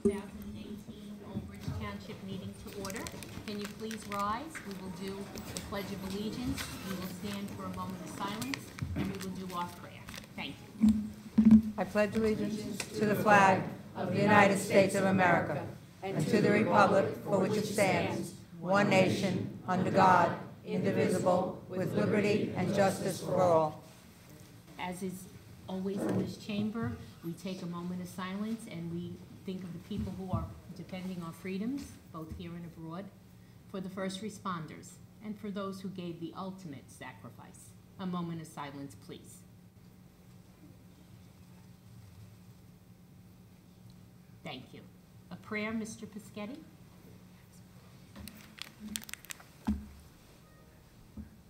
2018 Old Bridge Township meeting to order. Can you please rise? We will do the Pledge of Allegiance. We will stand for a moment of silence, and we will do our prayer. Thank you. I pledge allegiance to the flag of the United States of America and to the republic for which it stands, one nation, under God, indivisible, with liberty and justice for all. As is always in this chamber, we take a moment of silence and we think of the people who are defending our freedoms, both here and abroad, for the first responders, and for those who gave the ultimate sacrifice. A moment of silence, please. Thank you. A prayer, Mr. Pischetti?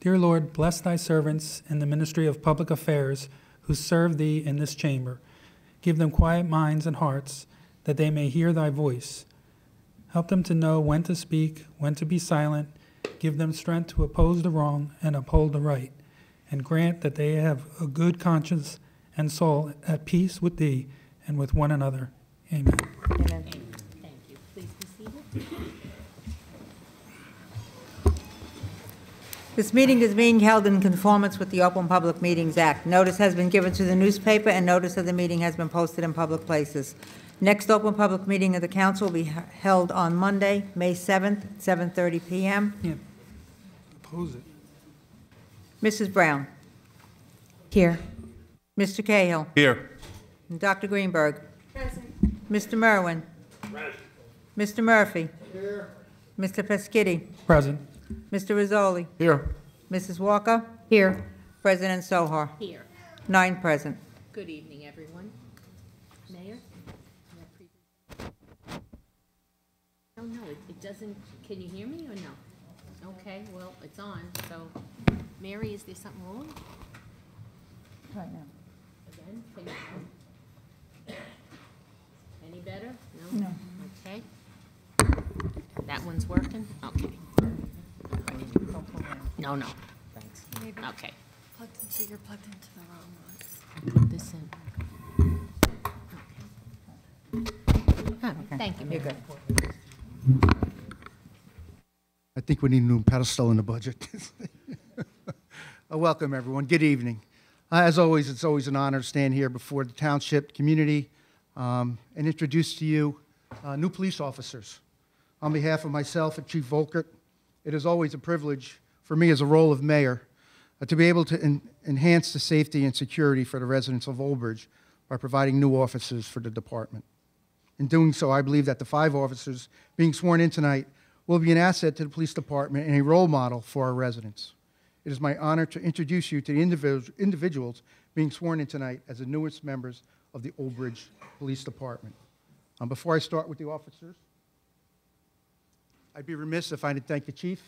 Dear Lord, bless thy servants in the ministry of public affairs who serve thee in this chamber. Give them quiet minds and hearts, that they may hear thy voice. Help them to know when to speak, when to be silent. Give them strength to oppose the wrong and uphold the right. And grant that they have a good conscience and soul at peace with thee and with one another. Amen. Amen. Thank you. Please be seated. This meeting is being held in conformance with the Open Public Meetings Act. Notice has been given to the newspaper, and notice of the meeting has been posted in public places. Next open public meeting of the council will be held on Monday, May 7th, at 7:30 p.m. Yeah. Oppose it. Mrs. Brown. Here. Mr. Cahill. Here. And Dr. Greenberg. Present. Mr. Merwin. Present. Mr. Murphy. Here. Mr. Peschitti. Present. Mr. Rizzoli. Here. Mrs. Walker. Here. President Sohar. Here. 9 present. Good evening, everyone. Mayor? Oh, no, it doesn't, can you hear me or no? Okay, well, it's on, so, Mary, is there something wrong? Right now. Again, can you, any better? No? No. Okay. That one's working? Okay. No, no. Thanks. Okay. So you're plugged into the wrong ones. Put this in. Okay. All right, thank you, You're Mary. good. I think we need a new pedestal in the budget. Welcome, everyone. Good evening. As always, it's always an honor to stand here before the township community and introduce to you new police officers. On behalf of myself and Chief Volkert, it is always a privilege for me as a role of mayor to be able to enhance the safety and security for the residents of Old Bridge by providing new officers for the department. In doing so, I believe that the 5 officers being sworn in tonight will be an asset to the police department and a role model for our residents. It is my honor to introduce you to the individuals being sworn in tonight as the newest members of the Old Bridge Police Department. Before I start with the officers, I'd be remiss if I didn't thank the chief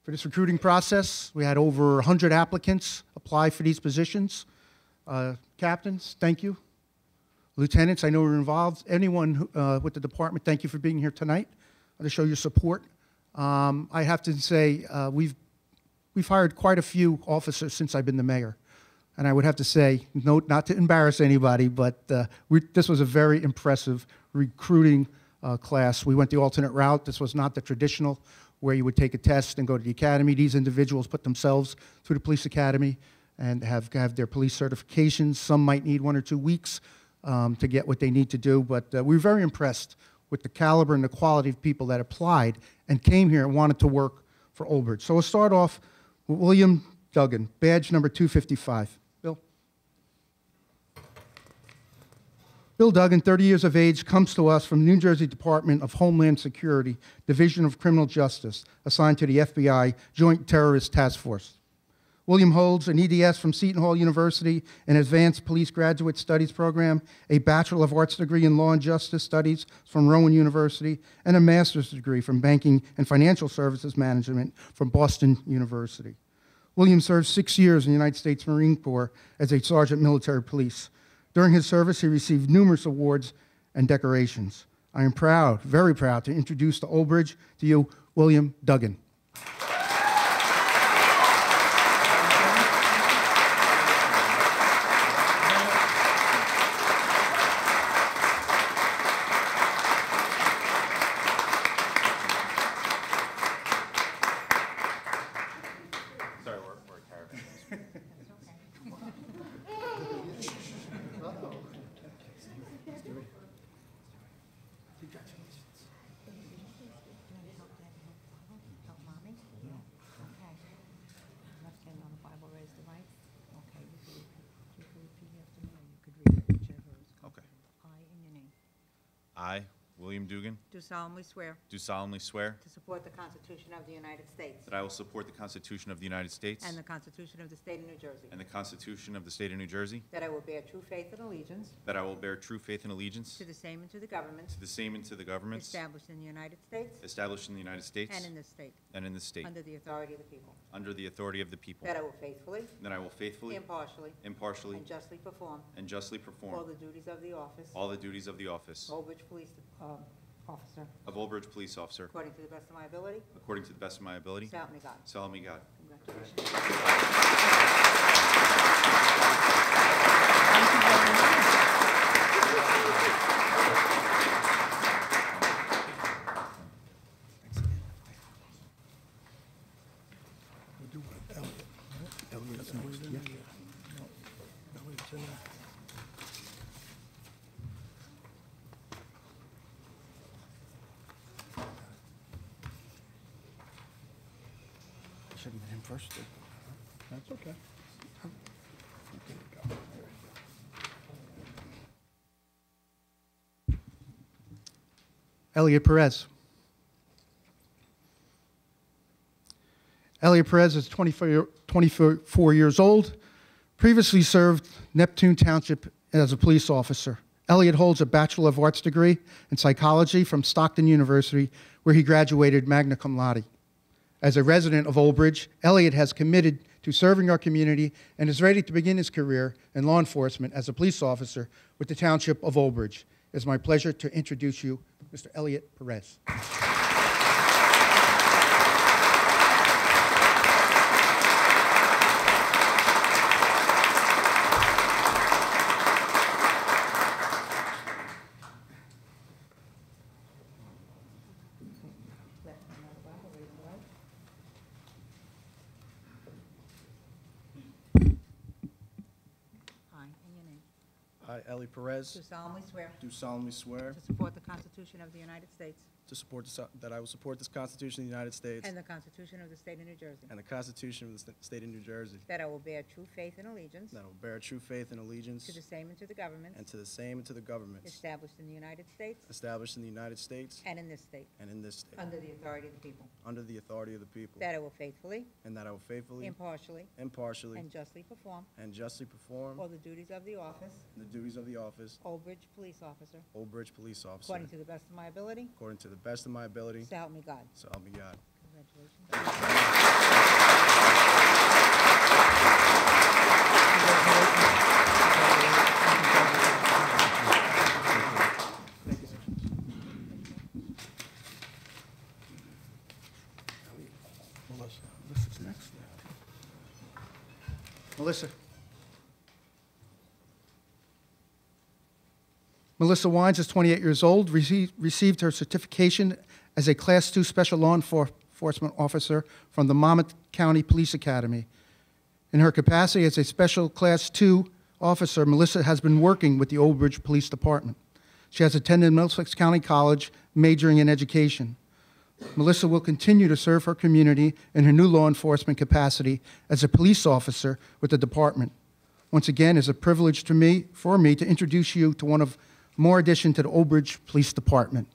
for this recruiting process. We had over 100 applicants apply for these positions. Captains, thank you. Lieutenants, I know you're involved. Anyone with the department, thank you for being here tonight to show your support. I have to say, we've hired quite a few officers since I've been the mayor. And I would have to say, not to embarrass anybody, but this was a very impressive recruiting class. We went the alternate route. This was not the traditional where you would take a test and go to the academy. These individuals put themselves through the police academy and have their police certifications. Some might need 1 or 2 weeks to get what they need to do, but we were very impressed with the caliber and the quality of people that applied and came here and wanted to work for Old Bridge. So we'll start off with William Duggan, badge number 255. Bill? Bill Duggan, 30 years of age, comes to us from the New Jersey Department of Homeland Security, Division of Criminal Justice, assigned to the FBI Joint Terrorist Task Force. William holds an EDS from Seton Hall University, an Advanced Police Graduate Studies program, a Bachelor of Arts degree in Law and Justice Studies from Rowan University, and a master's degree from Banking and Financial Services Management from Boston University. William served 6 years in the United States Marine Corps as a sergeant military police. During his service, he received numerous awards and decorations. I am proud, very proud, to introduce to Old Bridge to you, William Duggan. I, William Dugan, do solemnly swear do solemnly swear to support the Constitution of the United States that I will support the Constitution of the United States and the Constitution of the State of New Jersey, and the Constitution of the State of New Jersey, that I will bear true faith and allegiance that I will bear true faith and allegiance to the same and to the governments to the same and to the governments established in the United States established in the United States and in this state, and in this state, under the authority of the people, under the authority of the people, that I will faithfully, that I will faithfully, impartially, impartially, and justly perform and justly all perform the duties of the office all the duties of the office Old Bridge Police Officer, of Old Bridge Police Officer according to the best of my ability, according to the best of my ability. so help me God. So help me God. Congratulations. Should have been him first. That's okay. Elliot Perez. Elliot Perez is 24 years old, previously served Neptune Township as a police officer. Elliot holds a Bachelor of Arts degree in psychology from Stockton University, where he graduated magna cum laude. As a resident of Old Bridge, Elliot has committed to serving our community and is ready to begin his career in law enforcement as a police officer with the Township of Old Bridge. It is my pleasure to introduce you, Mr. Elliot Perez. I, in your name, I, Ellie Perez, do solemnly swear do solemnly swear to support the Constitution of the United States that I will support this Constitution of the United States and the Constitution of the State of New Jersey, and the Constitution of the State of New Jersey, that I will bear true faith and allegiance that I will bear true faith and allegiance to the same and to the governments and to the same and to the governments established in the United States established in the United States and in this state, and in this state, under the authority of the people, under the authority of the people, that I will faithfully, and that I will faithfully, impartially, impartially, and justly perform perform all the duties of the office the duties of the office Old Bridge Police Officer, Old Bridge Police Officer according to the best of my ability, according to the best of my ability, so help me God. so help me God. Congratulations. Melissa's next. Melissa. Melissa Wines is 28 years old, received her certification as a Class II Special Law Enforcement Officer from the Monmouth County Police Academy. In her capacity as a Special Class II officer, Melissa has been working with the Old Bridge Police Department. She has attended Middlesex County College, majoring in education. Melissa will continue to serve her community in her new law enforcement capacity as a police officer with the department. Once again, it's a privilege for me to introduce you to one of more addition to the Old Bridge Police Department.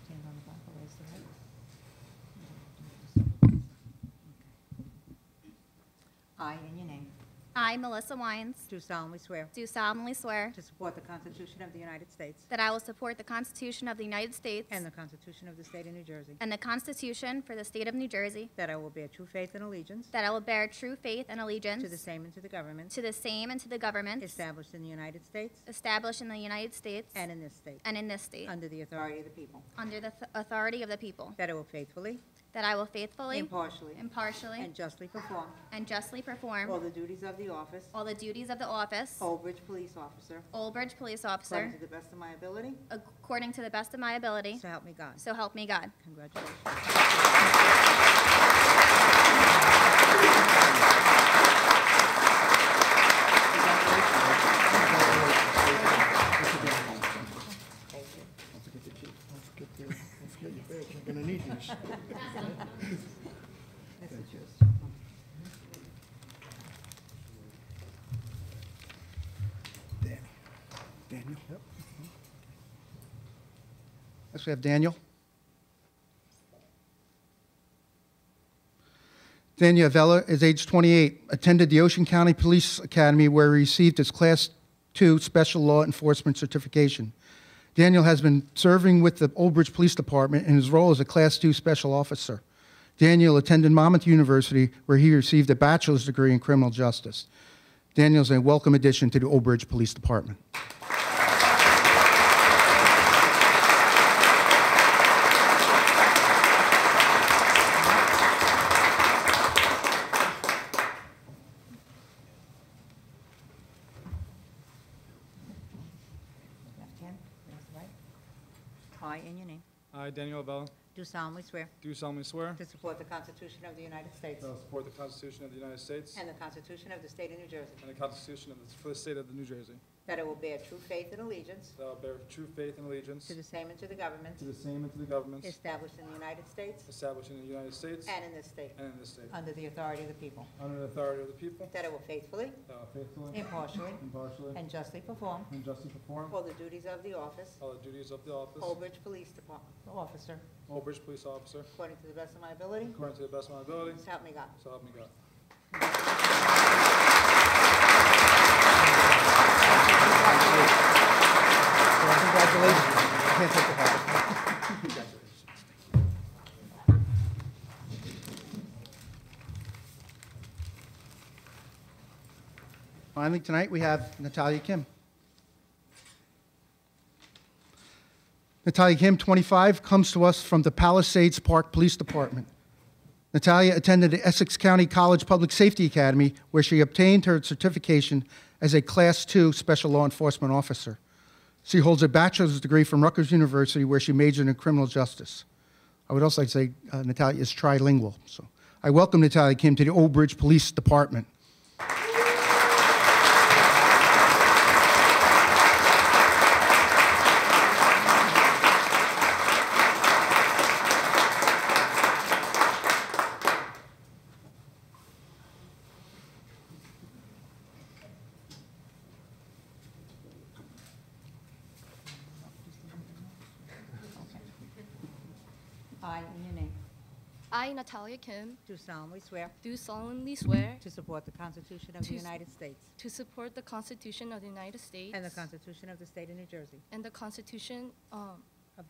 Stand on the Bible, raise the right. I, in your name, I, Melissa Wines, do solemnly swear do solemnly swear to support the Constitution of the United States that I will support the Constitution of the United States and the Constitution of the State of New Jersey, and the Constitution for the State of New Jersey, that I will bear true faith and allegiance that I will bear true faith and allegiance to the same and to the governments to the same and to the governments established in the United States established in the United States and in this state, and in this state, under the authority of the people, under the authority of the people, that I will faithfully, that I will faithfully, impartially, impartially, and justly perform and justly perform all the duties of the office all the duties of the office Old Bridge Police Officer Old Bridge Police according Officer to the best of my ability, according to the best of my ability, so help me God. so help me God. Congratulations. Thank you. Daniel? Yep. Next we have Daniel. Daniel Avella is age 28, attended the Ocean County Police Academy where he received his Class II Special Law Enforcement certification. Daniel has been serving with the Old Bridge Police Department in his role as a Class II Special Officer. Daniel attended Monmouth University where he received a bachelor's degree in criminal justice. Daniel is a welcome addition to the Old Bridge Police Department. Left hand, raise the right. I, in your name, I, Daniel Abella, do solemnly swear do solemnly swear to support the Constitution of the United States that I will support the Constitution of the United States and the Constitution of the State of New Jersey, and the Constitution of the State of New Jersey, that I will bear true faith and allegiance that I will bear true faith and allegiance to the same and to the governments to the same and to the governments established in the United States established in the United States and in this state, and in this state, under the authority of the people, under the authority of the people, that I will faithfully, that I will faithfully, impartially, impartially, and justly perform and justly perform all the duties of the office, all the duties of the office, Old Bridge Police Department Officer, Old Bridge Police Officer, according to the best of my ability, according to the best of my ability, so help me God. so help me God. Congratulations. Can't take the hat. Congratulations. Finally, tonight we have Natalia Kim. Natalia Kim, 25, comes to us from the Palisades Park Police Department. Natalia attended the Essex County College Public Safety Academy, where she obtained her certification as a Class II Special Law Enforcement Officer. She holds a bachelor's degree from Rutgers University, where she majored in criminal justice. I would also like to say Natalia is trilingual. So I welcome Natalia Kim to the Old Bridge Police Department. I, in your name, I, Natalia Kim, do solemnly swear do solemnly swear to support the Constitution of the To- United States to support the Constitution of the United States and the Constitution of the State of New Jersey, and the Constitution of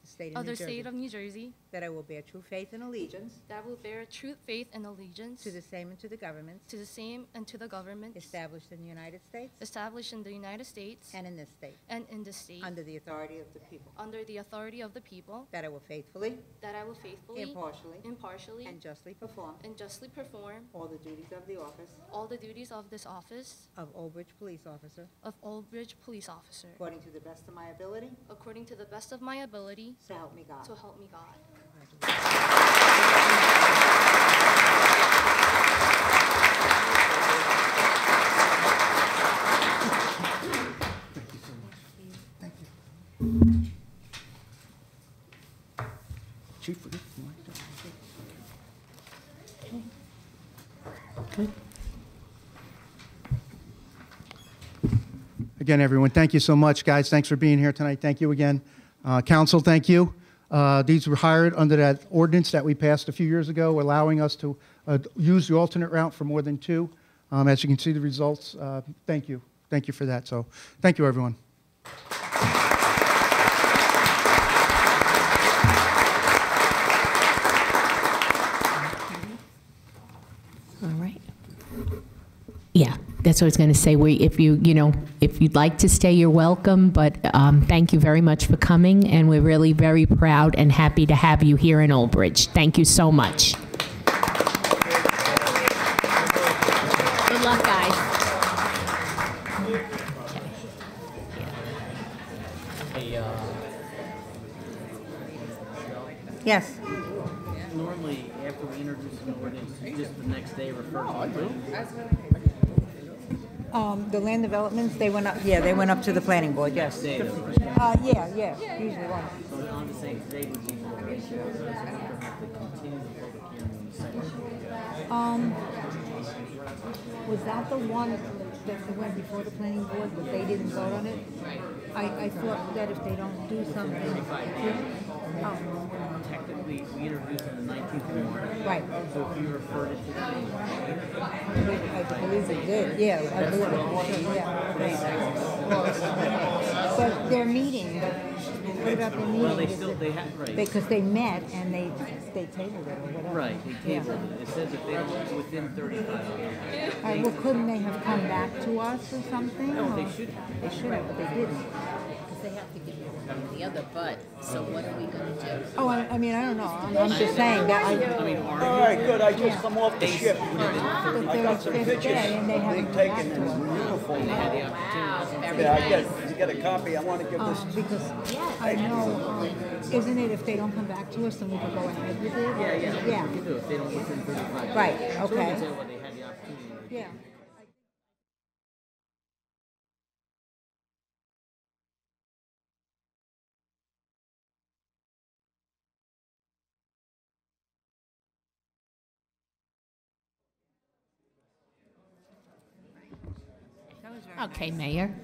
the State of of New the Jersey, State of New Jersey, that I will bear true faith and allegiance that will bear true faith and allegiance to the same and to the governments to the same and to the government established in the United States established in the United States and in this state, and in the state, under the authority of the people, under the authority of the people, that I will faithfully, that I will faithfully, impartially, and justly perform and justly perform all the duties of the office all the duties of this office of Old Bridge Police Officer of Old Bridge Police Officer, according to the best of my ability, according to the best of my ability, so help me God. so help me God. Chief, would you like to? Again, everyone, thank you so much, guys. Thanks for being here tonight. Thank you again. Council, thank you. These were hired under that ordinance that we passed a few years ago, allowing us to use the alternate route for more than two. As you can see the results, thank you. Thank you for that. So thank you, everyone. All right. Yeah, that's what I was going to say. If you'd like to stay, you're welcome. But thank you very much for coming, and we're really very proud and happy to have you here in Old Bridge. Thank you so much. Good luck, guys. Yes. Normally, after we introduce an ordinance, it's just the next day refer to the The land developments, they went up, yeah, they went up to the planning board, yes. day. Yeah, usually one. On the same today would be the ratio. So we're gonna have to continue the public hearing on the second. Was that the one that went before the planning board, but they didn't vote on it? I thought that if they don't do something. 35 days. Oh, Technically, we introduced on the 19th of March. right. So if you referred it to the I believe they did, yeah, I believe it, yeah. But their meeting, what about their meeting? well, they have, right. Because they met and they tabled it or whatever. Right, they tabled it. It says if they don't, within 35 days. All right, well, couldn't they have come back to us or something? No, or- they should have. They should have, but they didn't. Because they have to give you the other butt, so what are we gonna do? Oh, I mean, I don't know, I'm just saying that I mean, All right, good, I just come off the ship. If I they're got some fifth pictures day and they of me haven't come back taken to in us. uniform. They had the opportunity. Yeah, I get, you get a copy, I want to give this. Because I know, isn't it if they don't come back to us, then we can go ahead with it? Yeah. Yeah, You can do it if they don't within 35 days. right, So we can okay, say, well, they had the opportunity. yeah. Okay, Mayor.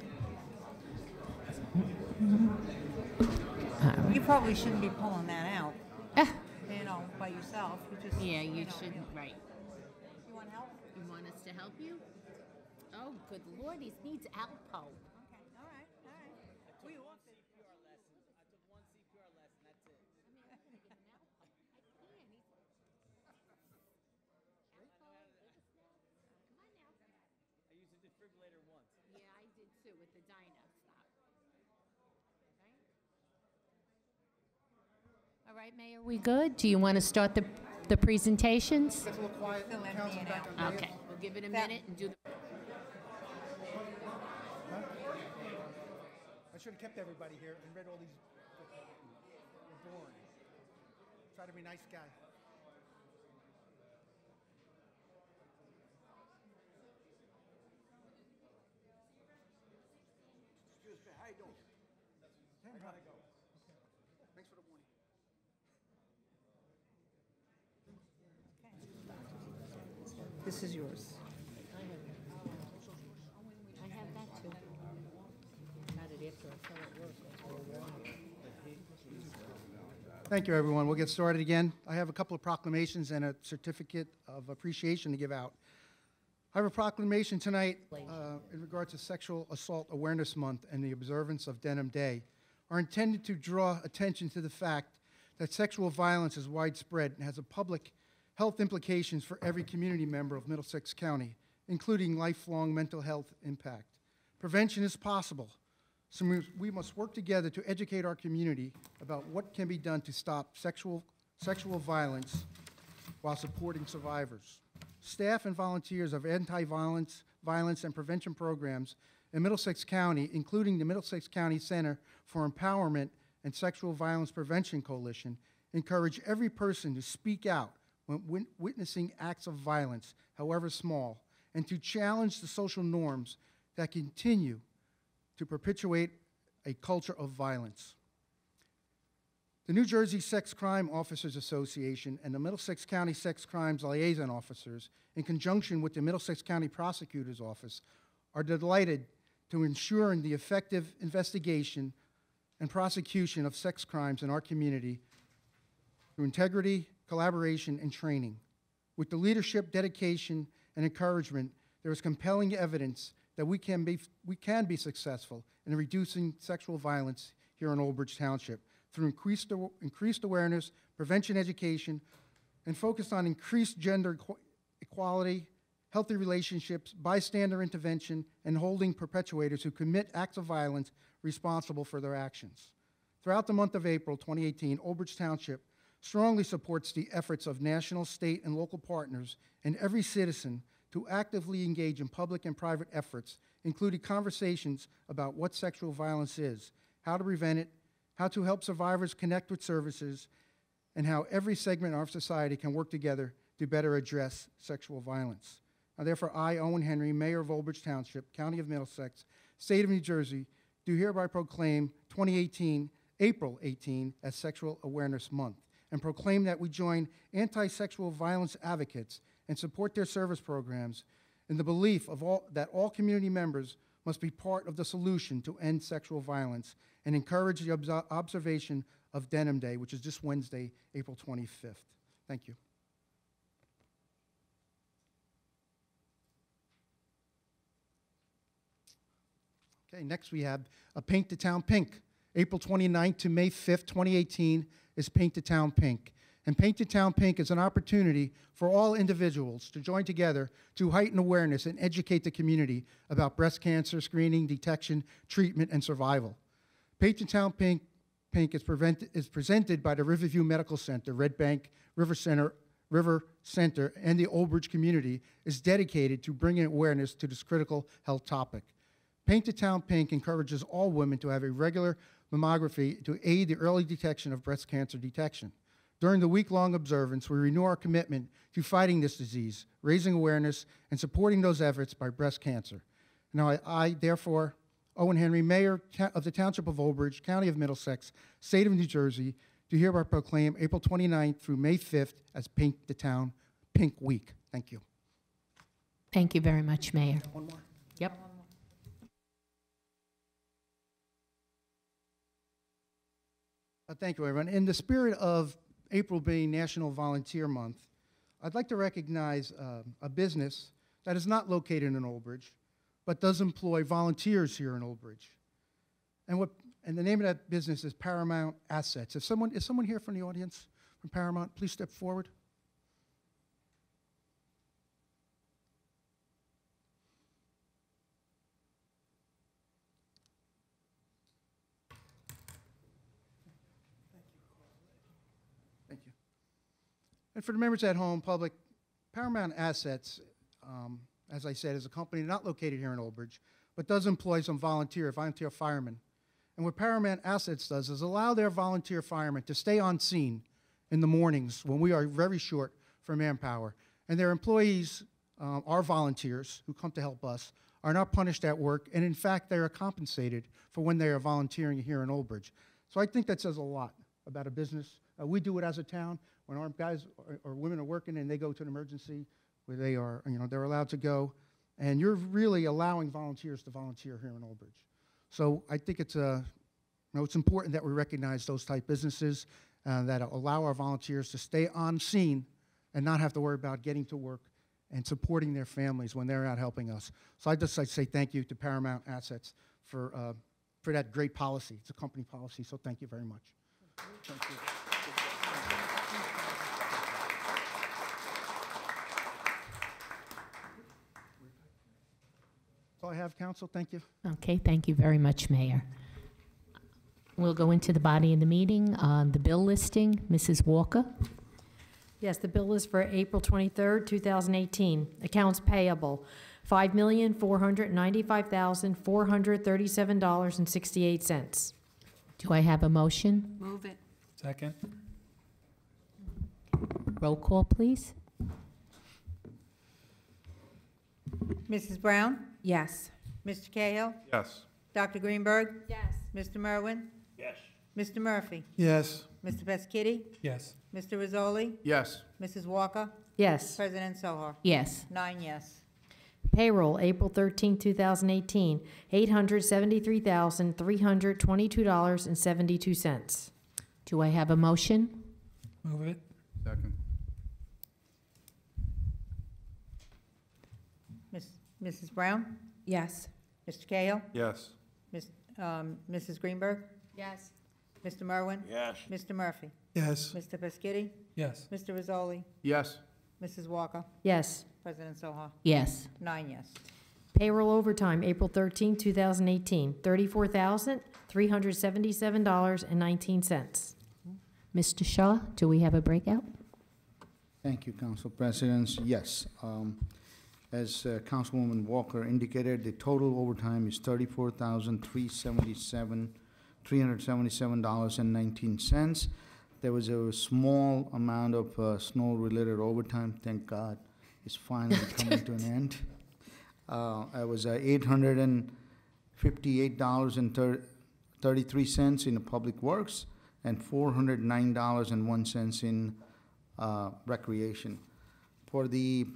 You probably shouldn't be pulling that out, Ah, you know, by yourself, you just. Yeah, you know. shouldn't, right. You want help? You want us to help you? Oh, good Lord, he needs Alpo. Okay, all right. We all. Yeah, I did too with the Dyna stop. All right, Mayor, we good? Do you want to start the presentations? Gets a little quiet. Still emptying out. Okay, we'll give it a That- minute and do the. I should have kept everybody here and read all these. They're boring. Try to be a nice guy. Excuse me, how you doing? I gotta go. Thanks for the warning. This is yours. I have that too. Got it after I fell at work. Thank you, everyone. We'll get started again. I have a couple of proclamations and a certificate of appreciation to give out. I have a proclamation tonight in regard to Sexual Assault Awareness Month and the observance of Denim Day are intended to draw attention to the fact that sexual violence is widespread and has a public health implications for every community member of Middlesex County, including lifelong mental health impact. Prevention is possible, so we must work together to educate our community about what can be done to stop sexual violence while supporting survivors. Staff and volunteers of anti-violence, violence, and prevention programs in Middlesex County, including the Middlesex County Center for Empowerment and Sexual Violence Prevention Coalition, encourage every person to speak out when witnessing acts of violence, however small, and to challenge the social norms that continue to perpetuate a culture of violence. The New Jersey Sex Crime Officers Association and the Middlesex County Sex Crimes Liaison Officers, in conjunction with the Middlesex County Prosecutor's Office, are delighted to ensure the effective investigation and prosecution of sex crimes in our community through integrity, collaboration, and training. With the leadership, dedication, and encouragement, there is compelling evidence that we can be successful in reducing sexual violence here in Old Bridge Township through increased awareness, prevention education, and focus on increased gender equality, healthy relationships, bystander intervention, and holding perpetrators who commit acts of violence responsible for their actions. Throughout the month of April 2018, Old Bridge Township strongly supports the efforts of national, state, and local partners and every citizen to actively engage in public and private efforts, including conversations about what sexual violence is, how to prevent it, how to help survivors connect with services, and how every segment of our society can work together to better address sexual violence. Now, therefore, I, Owen Henry, Mayor of Old Bridge Township, County of Middlesex, State of New Jersey, do hereby proclaim 2018 April 18 as Sexual Awareness Month, and proclaim that we join anti-sexual violence advocates and support their service programs in the belief that all community members must be part of the solution to end sexual violence, and encourage the observation of Denim Day, which is this Wednesday, April 25th. Thank you. Okay, next we have a Paint the Town Pink. April 29th to May 5th, 2018 is Paint the Town Pink. And Paint the Town Pink is an opportunity for all individuals to join together to heighten awareness and educate the community about breast cancer screening, detection, treatment, and survival. Paint the Town Pink is presented by the Riverview Medical Center, Red Bank River Center, and the Old Bridge community is dedicated to bringing awareness to this critical health topic. Paint the Town Pink encourages all women to have a regular mammography to aid the early detection of breast cancer detection. During the week-long observance, we renew our commitment to fighting this disease, raising awareness, and supporting those efforts by breast cancer. Now, I therefore, Owen Henry, Mayor of the Township of Old Bridge, County of Middlesex, State of New Jersey, do hereby proclaim April 29th through May 5th as Paint the Town Pink Week. Thank you. Thank you very much, Mayor. One more. Yep. Thank you, everyone. In the spirit of April being National Volunteer Month, I'd like to recognize a business that is not located in Old Bridge, but does employ volunteers here in Old Bridge. And the name of that business is Paramount Assets. Is someone here from the audience from Paramount? Please step forward. Thank you. And for the members at home, public, Paramount Assets, as I said, is a company not located here in Old Bridge, but does employ some volunteer firemen. And what Paramount Assets does is allow their volunteer firemen to stay on scene in the mornings when we are very short for manpower. And their employees, our volunteers who come to help us, are not punished at work, and in fact, they are compensated for when they are volunteering here in Old Bridge. So I think that says a lot about a business. We do it as a town. When our guys or women are working and they go to an emergency where they are, they're allowed to go, and you're really allowing volunteers to volunteer here in Old Bridge. So I think it's important that we recognize those type businesses that allow our volunteers to stay on scene and not have to worry about getting to work and supporting their families when they're out helping us. So I'd just like to say thank you to Paramount Assets for that great policy. It's a company policy, so thank you very much. Thank you. That's all I have, Council. Thank you. Okay, thank you very much, Mayor. We'll go into the body of the meeting. The bill listing, Mrs. Walker. Yes, the bill is for April 23rd, 2018. Accounts payable, $5,495,437.68. Do I have a motion? Move it. Second. Roll call, please. Mrs. Brown? Yes. Mr. Cahill? Yes. Dr. Greenberg? Yes. Mr. Merwin? Yes. Mr. Murphy? Yes. Mr. Peschitti? Yes. Mr. Rizzoli? Yes. Mrs. Walker? Yes. President Sohar? Yes. 9 yes. Payroll, April 13th, 2018, $873,322.72. Do I have a motion? Move it. Second. Mrs. Brown? Yes. Mr. Cahill? Yes. Mrs. Greenberg? Yes. Mr. Merwin? Yes. Mr. Murphy? Yes. Mr. Peschitti? Yes. Mr. Rizzoli? Yes. Mrs. Walker? Yes. President Sohar? Yes. 9 yes. Payroll overtime, April 13th, 2018, $34,377.19. Mr. Shaw, do we have a breakout? Thank you, Council President. Yes. As Councilwoman Walker indicated, the total overtime is $34,377.19. There was a small amount of snow-related overtime. Thank God it's finally coming to an end. It was $858.30 $4,233 in Public Works, and $409.01 in recreation. For the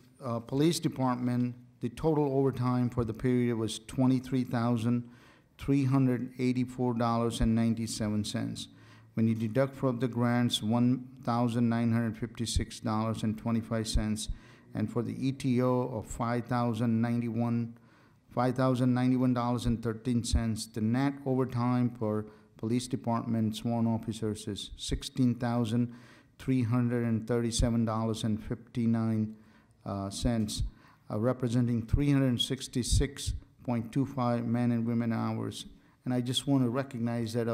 police department, the total overtime for the period was $23,384.97. When you deduct from the grants, $1,956.25, and for the ETO of $5,091.13, the net overtime for police department sworn officers is $16,337.59, representing 366.25 men and women hours. And I just want to recognize that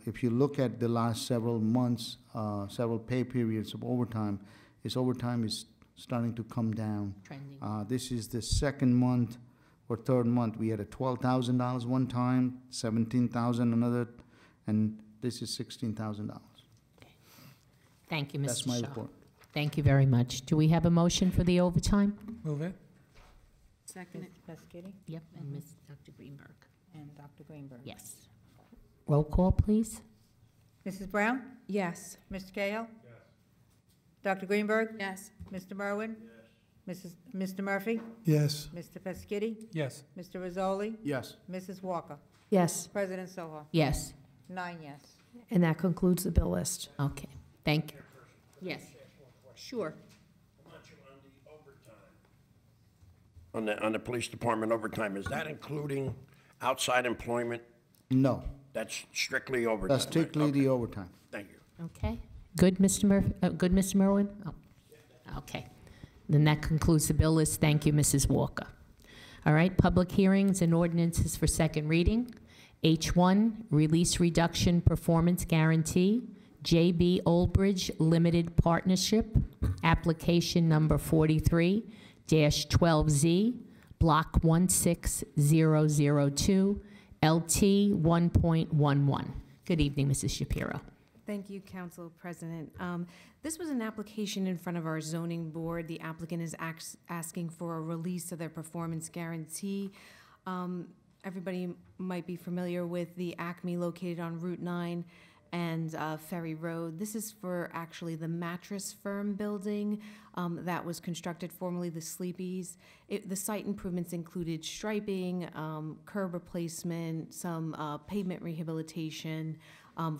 if you look at the last several months, several pay periods of overtime is starting to come down. Trending. This is the second month or third month. We had a $12,000 one time, $17,000 another, and this is $16,000. Thank you, Mr. Shaw. That's my report. Thank you very much. Do we have a motion for the overtime? Move it. Second. Ms. Peschitti Yep, and Ms. Dr. Greenberg. and Dr. Greenberg. Yes. Roll call, please. Mrs. Brown? Yes. Mr. Cahill? Yes. Dr. Greenberg? Yes. Mr. Merwin? Yes. Mr. Murphy? Yes. Mr. Peschitti? Yes. Mr. Rizzoli? Yes. Mrs. Walker? Yes. President Soha? Yes. 9 yes. And that concludes the bill list. Okay, thank you. Yes, sure. On the police department overtime, is that including outside employment? No, That's strictly overtime? that's strictly the overtime. Thank you. Okay, good, Mr. Murphy, good, Mr. Merwin? Oh, okay. Then that concludes the bill list. Thank you, Mrs. Walker. All right, public hearings and ordinances for second reading. H1, Release Reduction Performance Guarantee, JB Oldbridge Limited Partnership, application number 43-12Z, block 16002, LT 1.11. Good evening, Mrs. Shapiro. Thank you, Council President. This was an application in front of our zoning board. The applicant is asking for a release of their performance guarantee. Everybody might be familiar with the Acme located on Route 9 and Ferry Road. This is for actually the Mattress Firm building that was constructed, formerly the Sleepy's. The site improvements included striping, curb replacement, some pavement rehabilitation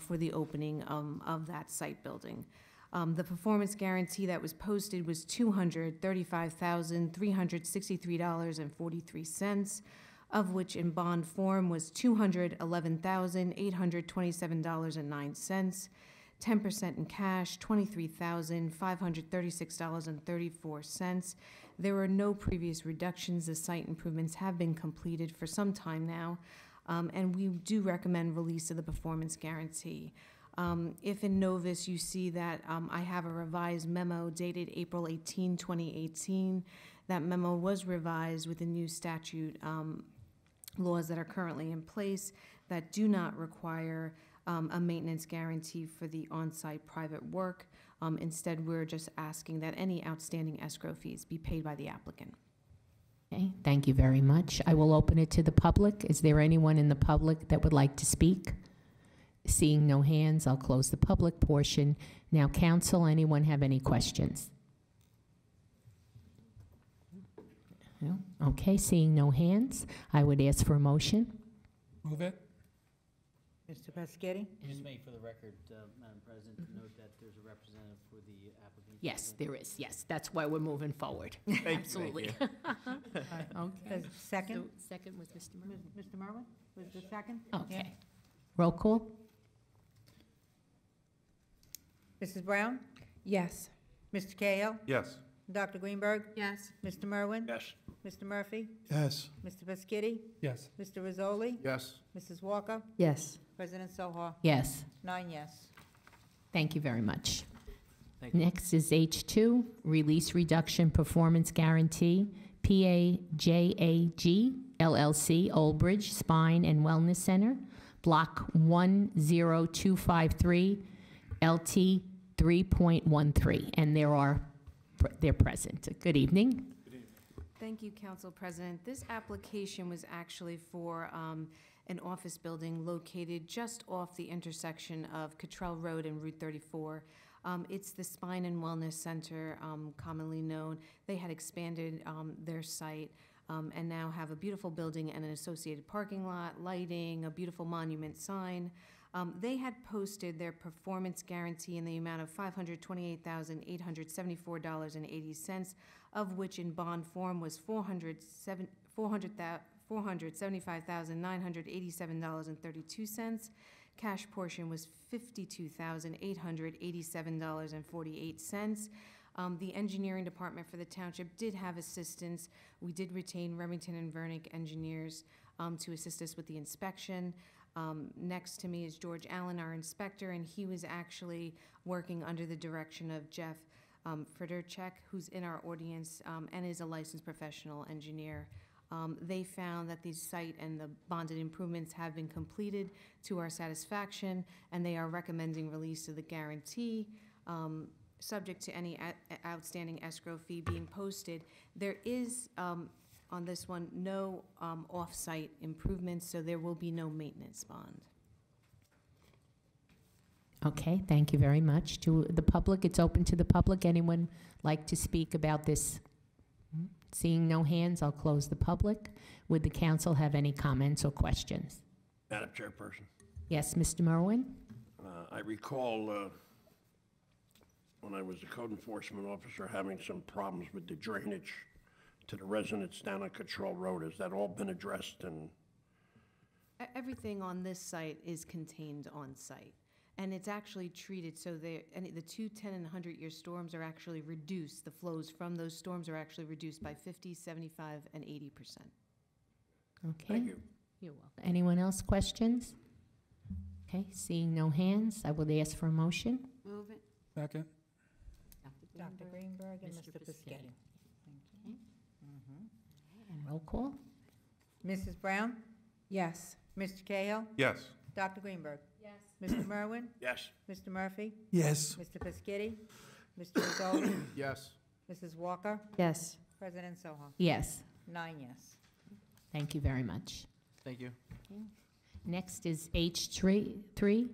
for the opening of that site building. The performance guarantee that was posted was $235,363.43, of which in bond form was $211,827.09, 10% in cash, $23,536.34. There were no previous reductions. The site improvements have been completed for some time now, and we do recommend release of the performance guarantee. If in Novus you see that I have a revised memo dated April 18, 2018, that memo was revised with the new statute laws that are currently in place that do not require a maintenance guarantee for the on-site private work. Instead, we're just asking that any outstanding escrow fees be paid by the applicant. Okay, thank you very much. I will open it to the public. Is there anyone in the public that would like to speak? Seeing no hands, I'll close the public portion. Now, council, anyone have any questions? No? Okay, seeing no hands, I would ask for a motion. Move it. Mr. Peschitti? Just made for the record, Madam President, to note that there's a representative for the applicant. Yes, there is. Yes, that's why we're moving forward. Absolutely. Okay. Second? So, second was Mr. Merwin. Mr. Merwin, was the second? Okay. Roll call? Mrs. Brown? Yes. Mr. Cahill? Yes. Dr. Greenberg? Yes. Mr. Merwin? Yes. Mr. Murphy? Yes. Mr. Peschitti? Yes. Mr. Rizzoli? Yes. Mrs. Walker? Yes. President Soha? Yes. 9 yes. Thank you very much. Thank you. Next is H2, Release Reduction Performance Guarantee, PAJAG LLC, Oldbridge Spine and Wellness Center, Block 10253, LT 3.13, and they're present. Good evening. Thank you, Council President. This application was actually for an office building located just off the intersection of Cottrell Road and Route 34. It's the Spine and Wellness Center, commonly known. They had expanded their site and now have a beautiful building and an associated parking lot, lighting, a beautiful monument sign. They had posted their performance guarantee in the amount of $528,874.80, of which in bond form was $475,987.32. Cash portion was $52,887.48. The engineering department for the township did have assistance. We did retain Remington and Vernick engineers to assist us with the inspection. Next to me is George Allen, our inspector, and he was actually working under the direction of Jeff Friderchek, who's in our audience and is a licensed professional engineer. They found that the site and the bonded improvements have been completed to our satisfaction, and they are recommending release of the guarantee, subject to any outstanding escrow fee being posted. There is, on this one, no off-site improvements, so there will be no maintenance bond. Okay, thank you very much. To the public, it's open to the public. Anyone like to speak about this? Seeing no hands, I'll close the public. Would the council have any comments or questions? Madam Chairperson, Yes, Mr. Merwin? I recall when I was a code enforcement officer having some problems with the drainage to the residents down on Cottrell Road. Has that all been addressed? And Everything on this site is contained on site, and it's actually treated so the 2 10 and 100-year storms are actually reduced. The flows from those storms are actually reduced by 50, 75, and 80%. Okay. Thank you. You're welcome. Anyone else questions? Okay, seeing no hands, I will ask for a motion. Move it. Second. Dr. Greenberg and Mr. Mr. Piscatty. And roll call? Mrs. Brown? Yes. Mr. Cahill? Yes. Dr. Greenberg? Yes. Mr. Merwin? yes, Mr. Murphy? Yes. Mr. Piscatty? Mr. Rizzoli? Yes. Mrs. Walker? Yes. President Soha? Yes. 9 yes. Thank you very much. Thank you. Next is H3,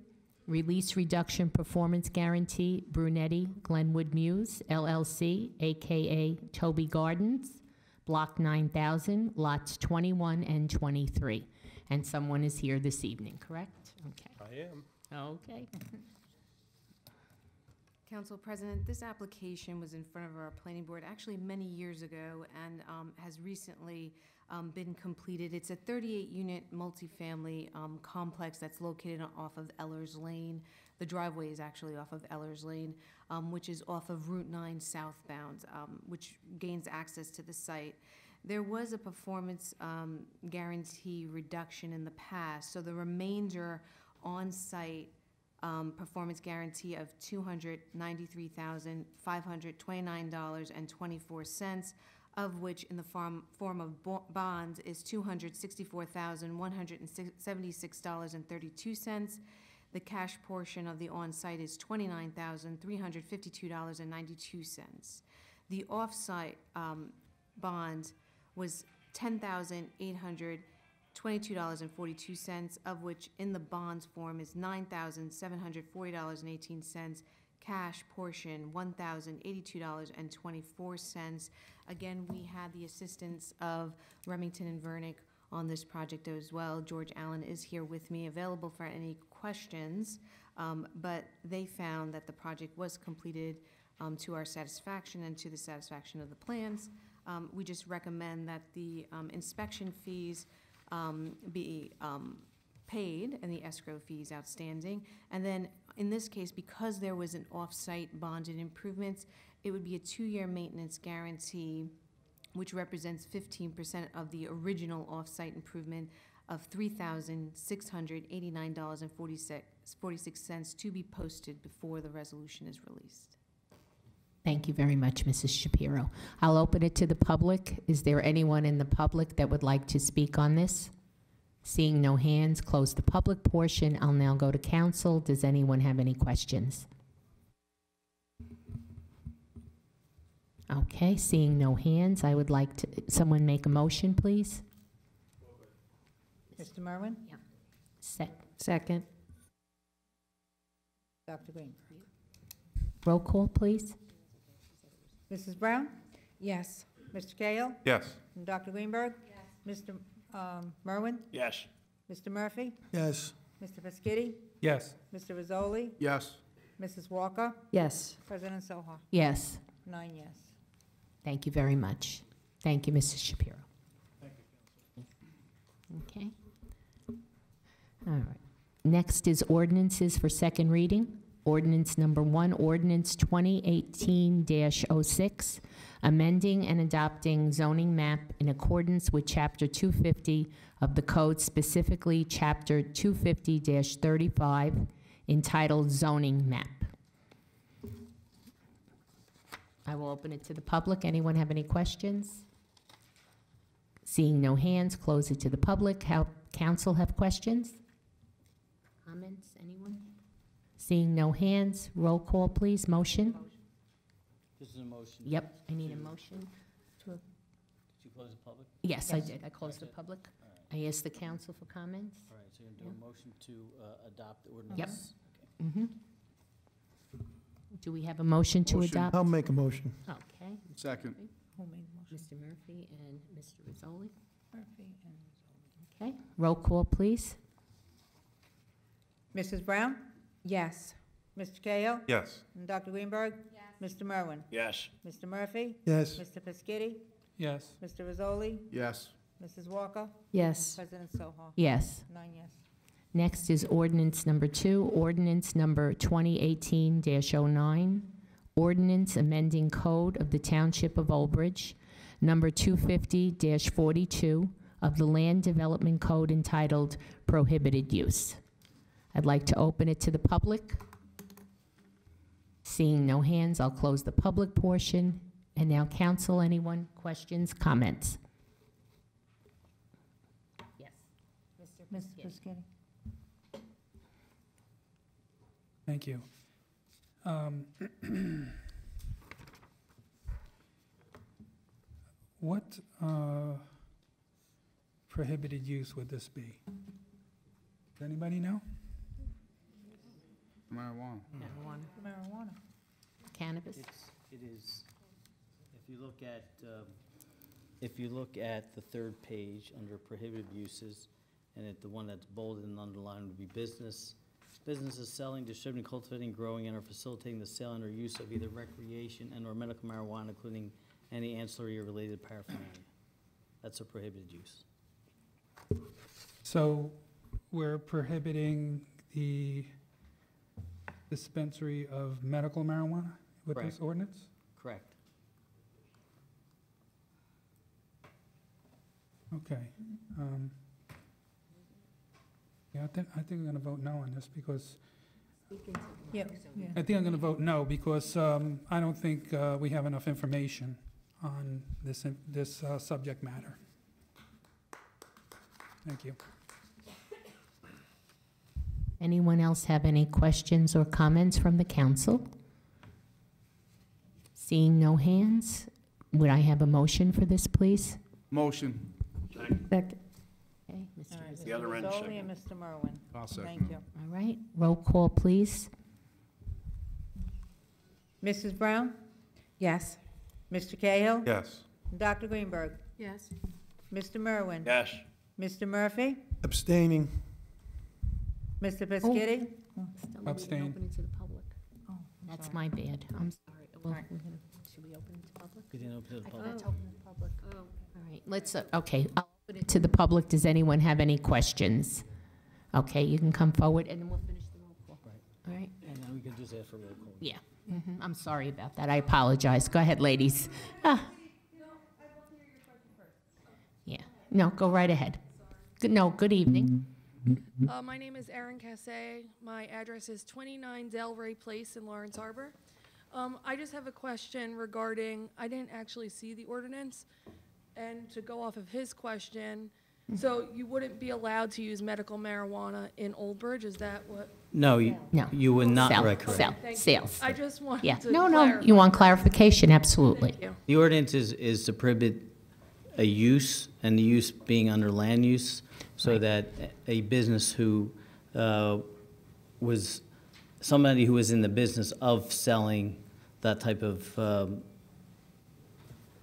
Release Reduction Performance Guarantee, Brunetti Glenwood Muse, LLC, AKA Toby Gardens, Block 9000, lots 21 and 23. And someone is here this evening, correct? Okay. I am. Okay. Council President, this application was in front of our planning board actually many years ago and has recently been completed. It's a 38-unit multifamily complex that's located off of Ellers Lane. The driveway is actually off of Ellers Lane, which is off of Route 9 southbound, which gains access to the site. There was a performance guarantee reduction in the past, so the remainder on-site performance guarantee of $293,529.24, of which in the form of bonds is $264,176.32. The cash portion of the on-site is $29,352.92. The off-site bond was $10,822.42, of which in the bonds form is $9,740.18. Cash portion, $1,082.24. Again, we had the assistance of Remington and Vernick on this project as well. George Allen is here with me, available for any questions, but they found that the project was completed to our satisfaction and to the satisfaction of the plans. We just recommend that the inspection fees be paid and the escrow fees outstanding. And then in this case, because there was an off-site bonded improvements, it would be a 2-year maintenance guarantee, which represents 15% of the original off-site improvement of $3,689.46 to be posted before the resolution is released. Thank you very much, Mrs. Shapiro. I'll open it to the public. Is there anyone in the public that would like to speak on this? Seeing no hands, close the public portion. I'll now go to council. Does anyone have any questions? Okay, seeing no hands, I would like to, someone make a motion, please? Mr. Merwin? Yeah. Second. Dr. Green. Roll call, please. Mrs. Brown? Yes. Mr. Cahill? Yes. And Dr. Greenberg? Mr. Merwin? Yes. Mr. Murphy? Yes. Mr. Peschitti? Yes. Mr. Rizzoli? Yes. Mrs. Walker? Yes. President Soha? Yes. 9 yes. Thank you very much. Thank you, Mrs. Shapiro. Okay. All right. Next is ordinances for second reading. Ordinance number 1, ordinance 2018-06, amending and adopting zoning map in accordance with Chapter 250 of the Code, specifically Chapter 250-35, entitled Zoning Map. I will open it to the public. Anyone have any questions? Seeing no hands, close it to the public. Council have questions? Comments, anyone? Seeing no hands, roll call, please. Motion? This is a motion. Yep, I need a motion. Did you close the public? Yes, I did. I closed the public. I asked the council for comments. All right, so you're going to do a motion to adopt the ordinance? Yep. Do we have a motion to adopt? I'll make a motion. Okay. Second. Who made the motion? Mr. Murphy and Mr. Rizzoli. Murphy and Okay, roll call, please. Mrs. Brown? Yes. Mr. Cahill? Yes. And Dr. Greenberg? Mr. Merwin? Yes. Mr. Murphy? Yes. Mr. Peschitti? Yes. Mr. Rizzoli? Yes. Mrs. Walker? Yes. President Soha? Yes. 9 yes. Next is ordinance number 2, ordinance number 2018-09, ordinance amending code of the Township of Old Bridge, number 250-42 of the Land Development Code, entitled Prohibited Use. I'd like to open it to the public. Seeing no hands, I'll close the public portion. And now, council, anyone? Questions, comments? Yes. Mr. Peschitti? Thank you. What prohibited use would this be? Does anybody know? Marijuana. Marijuana. Cannabis? It is, if you look at the third page under prohibited uses, and the one that's bolded and underlined would be business. Businesses selling, distributing, cultivating, growing, and or facilitating the sale and or use of either recreation and or medical marijuana, including any ancillary or related paraphernalia. That's a prohibited use. So we're prohibiting the dispensary of medical marijuana with this Correct. ordinance? Correct. Okay. Yeah, I think I'm going to vote no on this because, Yeah, yeah. I think I'm going to vote no because I don't think we have enough information on this subject matter. Thank you. Anyone else have any questions or comments from the council? Seeing no hands, would I have a motion for this, please? Motion. Second. Okay, Mr. All right, The other Mr. end, Rizzoli second. and Mr. Merwin. I'll second. Thank you. All right, roll call, please. Mrs. Brown? Yes. Mr. Cahill? Yes. Dr. Greenberg? Yes. Mr. Merwin? Yes. Mr. Murphy? Abstaining. Mr. Peschitti? Abstain. Open it to the public. Oh, That's my bad. I'm sorry. Well, All right. should we open it to public? You didn't open it to the I public? forgot to open it to public. All right, let's, okay, I'll open it to the public. Does anyone have any questions? Okay, you can come forward, and then we'll finish the roll call. Right. All right? And then we can just ask for roll call. Yeah. I'm sorry about that. I apologize. Go ahead, ladies. Ah. Yeah. No, go right ahead. Good evening. My name is Erin Cassay. My address is 29 Delray Place in Lawrence Harbor. I just have a question regarding, I didn't actually see the ordinance, and to go off of his question, so you wouldn't be allowed to use medical marijuana in Old Bridge, is that what? No, you would not, Sell, right, correct. sell, Thank you. sales. I just wanted Yeah. to No, clarify. you want clarification? Absolutely. Thank you. The ordinance is to prohibit a use, and the use being under land use, so that a business who was, somebody who was in the business of selling that type of,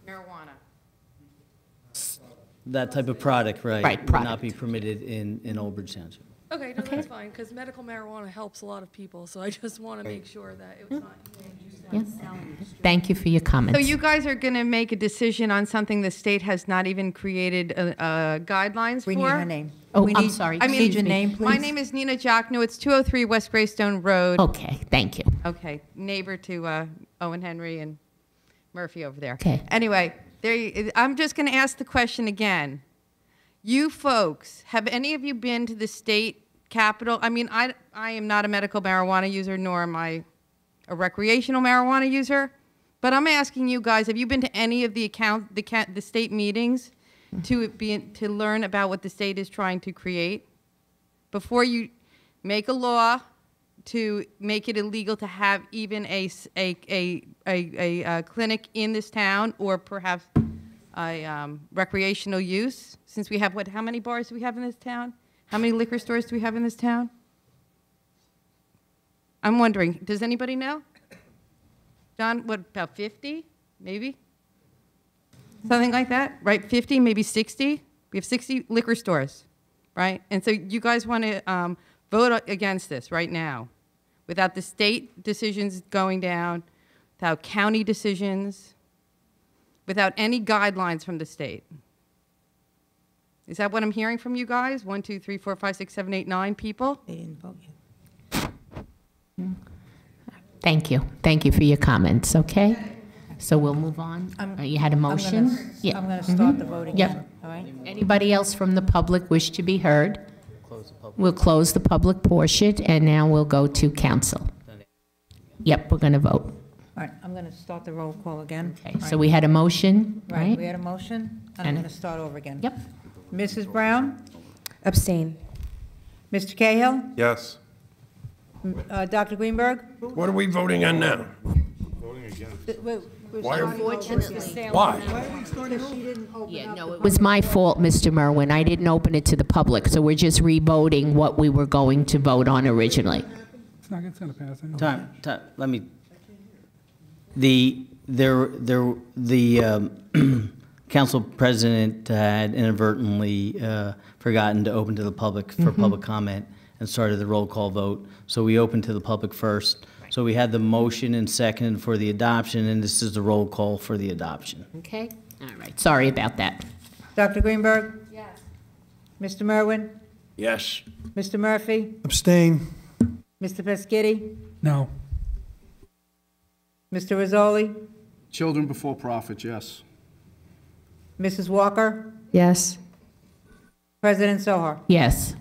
Marijuana. that type of product, right? Right, Would not product. be permitted in Old Bridge Township. Okay, no, that's fine, because medical marijuana helps a lot of people, so I just want to make sure that it was not. Yes. Thank you for your comments. So you guys are going to make a decision on something the state has not even created guidelines for? We need her name. Oh, We I'm need- sorry. I mean, Excuse your me. name, please. My name is Nina Jackno. It's 203 West Greystone Road. Okay, thank you. Okay, neighbor to Owen Henry and Murphy over there. Okay. Anyway, I'm just going to ask the question again. You folks, have any of you been to the state capitol? I mean, I am not a medical marijuana user, nor am I a recreational marijuana user. But I'm asking you guys, have you been to any of the state meetings to learn about what the state is trying to create? Before you make a law to make it illegal to have even a clinic in this town, or perhaps a recreational use, since we have, how many bars do we have in this town? How many liquor stores do we have in this town? I'm wondering, does anybody know? John, what, about 50, maybe? Something like that, right? 50, maybe 60? We have 60 liquor stores, right? And so you guys want to vote against this right now, without the state decisions going down, without county decisions, without any guidelines from the state. Is that what I'm hearing from you guys? 1, 2, 3, 4, 5, 6, 7, 8, 9 people? They didn't vote yet. Thank you. Thank you for your comments, okay? So we'll move on. You had a motion? Yeah. I'm going to start the vote Yep. again, all right? Anybody else from the public wish to be heard? Close the public. We'll close the public portion, and now we'll go to council. Yep, we're going to vote. All right, I'm going to start the roll call again. Okay, so we had a motion, Right, right? we had a motion, and I'm And- going to start over again. Yep. Mrs. Brown? Abstain. Mr. Cahill? Yes. Dr. Greenberg? What are we voting on now? Why are- Unfortunately. Why? Yeah, no, it was my fault, Mr. Merwin. I didn't open it to the public, so we're just revoting what we were going to vote on originally. It's going to pass. anyway. Time, let me, the council president had inadvertently forgotten to open to the public for public comment and started the roll call vote. So we opened to the public first. So we had the motion and second for the adoption, and this is the roll call for the adoption. Okay? All right, sorry about that. Dr. Greenberg? Yes. Mr. Merwin? Yes. Mr. Murphy? Abstain. Mr. Peschitti? No. Mr. Rizzoli? Children before profits, yes. Mrs. Walker? Yes. President Sohar? Yes.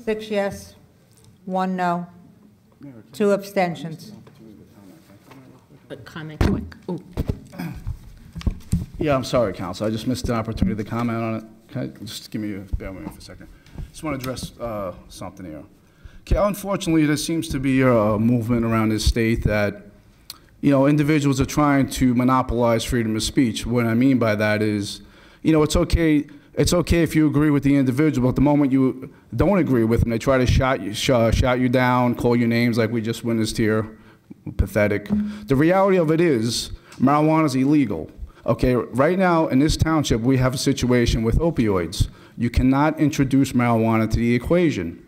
6 yes, 1 no, 2 abstentions. Comment quick. Ooh. Yeah, I'm sorry, Council. I just missed the opportunity to comment on it. Can I just bear with me for a second? Just want to address something here. Okay, unfortunately, there seems to be a movement around this state that, you know, individuals are trying to monopolize freedom of speech. What I mean by that is, you know, it's okay if you agree with the individual, but the moment you don't agree with them, they try to shout you down, call you names like we just witnessed here. Pathetic. The reality of it is, marijuana is illegal. Okay, right now in this township, we have a situation with opioids. You cannot introduce marijuana to the equation.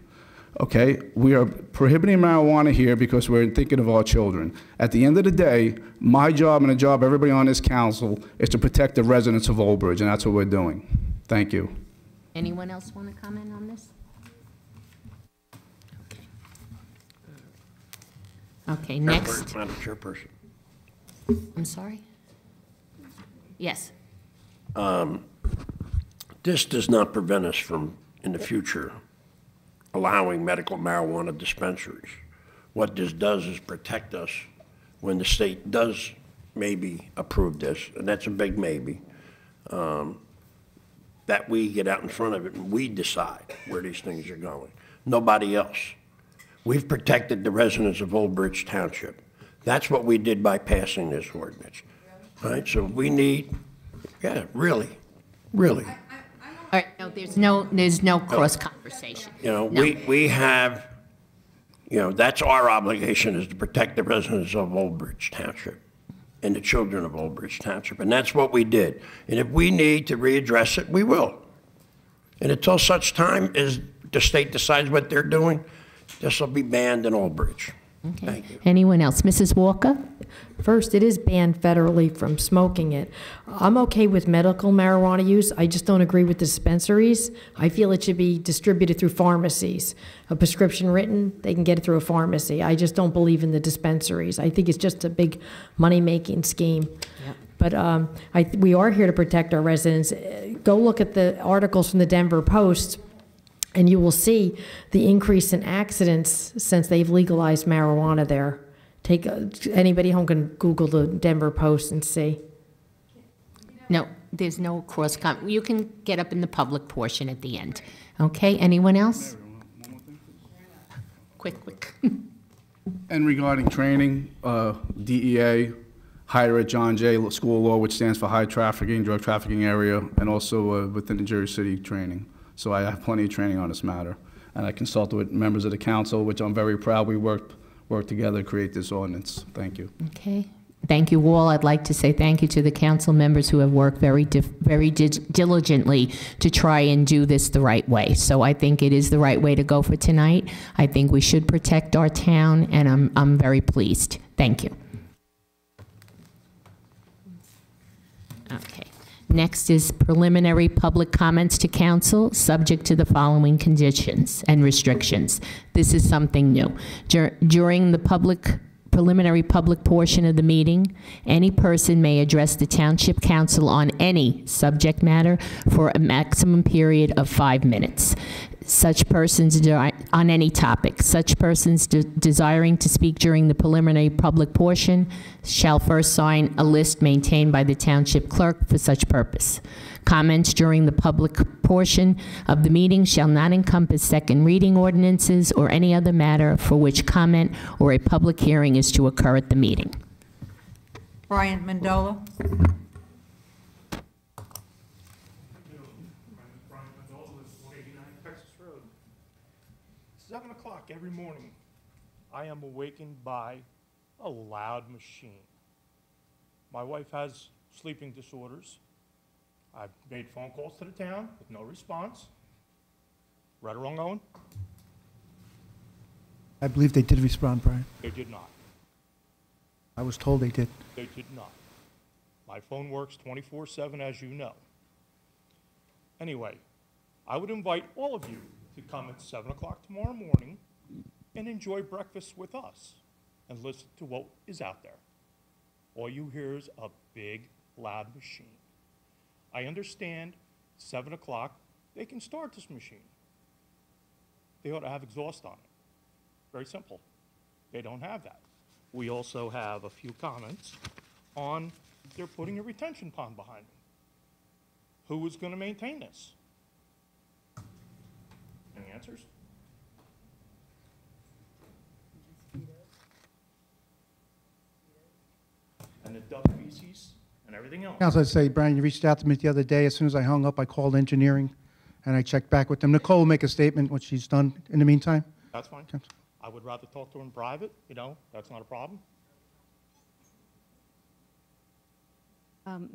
Okay, we are prohibiting marijuana here because we're thinking of our children. At the end of the day, my job and the job of everybody on this council is to protect the residents of Old Bridge, and that's what we're doing. Thank you. Anyone else want to comment on this? Okay, next. Madam Chairperson. I'm sorry? Yes. This does not prevent us from, in the future, allowing medical marijuana dispensaries. What this does is protect us when the state does maybe approve this, and that's a big maybe, that we get out in front of it and we decide where these things are going. Nobody else. We've protected the residents of Old Bridge Township. That's what we did by passing this ordinance. right? So we need, yeah, really, really. All right, no, there's no cross conversation. You know, No. we have, you know, that's our obligation, is to protect the residents of Old Bridge Township and the children of Old Bridge Township, and that's what we did. And if we need to readdress it, we will. And until such time as the state decides what they're doing, this will be banned in Old Bridge. Okay. Thank you. Anyone else? Mrs. Walker? First, it is banned federally from smoking it. I'm okay with medical marijuana use. I just don't agree with dispensaries. I feel it should be distributed through pharmacies. A prescription written, they can get it through a pharmacy. I just don't believe in the dispensaries. I think it's just a big money-making scheme. Yep. But we are here to protect our residents. Go look at the articles from the Denver Post, and you will see the increase in accidents since they've legalized marijuana there. Anybody home can Google the Denver Post and see. No, there's no cross you can get up in the public portion at the end. Okay, anyone else? Quick. And regarding training, DEA, hire at John Jay School of Law, which stands for High Trafficking, Drug Trafficking Area, and also within the Jersey City training. So I have plenty of training on this matter. And I consulted with members of the council, which I'm very proud we worked together to create this ordinance. Thank you. Okay. Thank you all. I'd like to say thank you to the council members who have worked very diligently to try and do this the right way. So I think it is the right way to go for tonight. I think we should protect our town, and I'm very pleased. Thank you. Okay. Next is preliminary public comments to council, subject to the following conditions and restrictions. This is something new. During the preliminary public portion of the meeting, any person may address the Township Council on any subject matter for a maximum period of 5 minutes. Such persons on any topic. Such persons desiring to speak during the preliminary public portion shall first sign a list maintained by the Township Clerk for such purpose. Comments during the public portion of the meeting shall not encompass second reading ordinances or any other matter for which comment or a public hearing is to occur at the meeting. Brian Mandola. 7 o'clock every morning, I am awakened by a loud machine. My wife has sleeping disorders. I've made phone calls to the town with no response. Right or wrong, Owen? I believe they did respond, Brian. They did not. I was told they did. They did not. My phone works 24/7, as you know. Anyway, I would invite all of you to come at 7 o'clock tomorrow morning and enjoy breakfast with us and listen to what is out there. All you hear is a big, loud machine. I understand 7 o'clock, they can start this machine. They ought to have exhaust on it. Very simple. They don't have that. We also have a few comments on they're putting a retention pond behind it. Who is going to maintain this? Any answers? And the duck feces and everything else. Council, I'd say, Brian, you reached out to me the other day. As soon as I hung up, I called engineering, and I checked back with them. Nicole will make a statement, what she's done in the meantime. That's fine. I would rather talk to her in private, that's not a problem.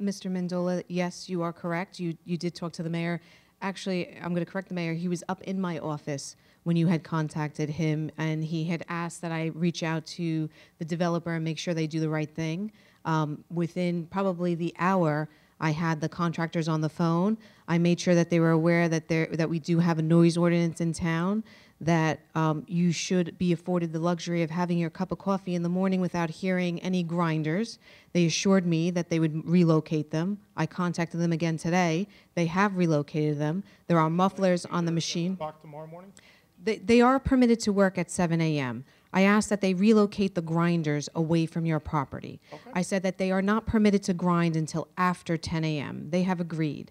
Mr. Mandola, yes, you are correct. You did talk to the mayor. Actually, I'm going to correct the mayor. He was up in my office when you had contacted him, and he had asked that I reach out to the developer and make sure they do the right thing. Within probably the hour, I had the contractors on the phone. I made sure that they were aware that we do have a noise ordinance in town, that you should be afforded the luxury of having your cup of coffee in the morning without hearing any grinders. They assured me that they would relocate them. I contacted them again today. They have relocated them. There are mufflers on the machine. Tomorrow morning? They are permitted to work at 7 a.m. I asked that they relocate the grinders away from your property. Okay. I said that they are not permitted to grind until after 10 a.m. They have agreed.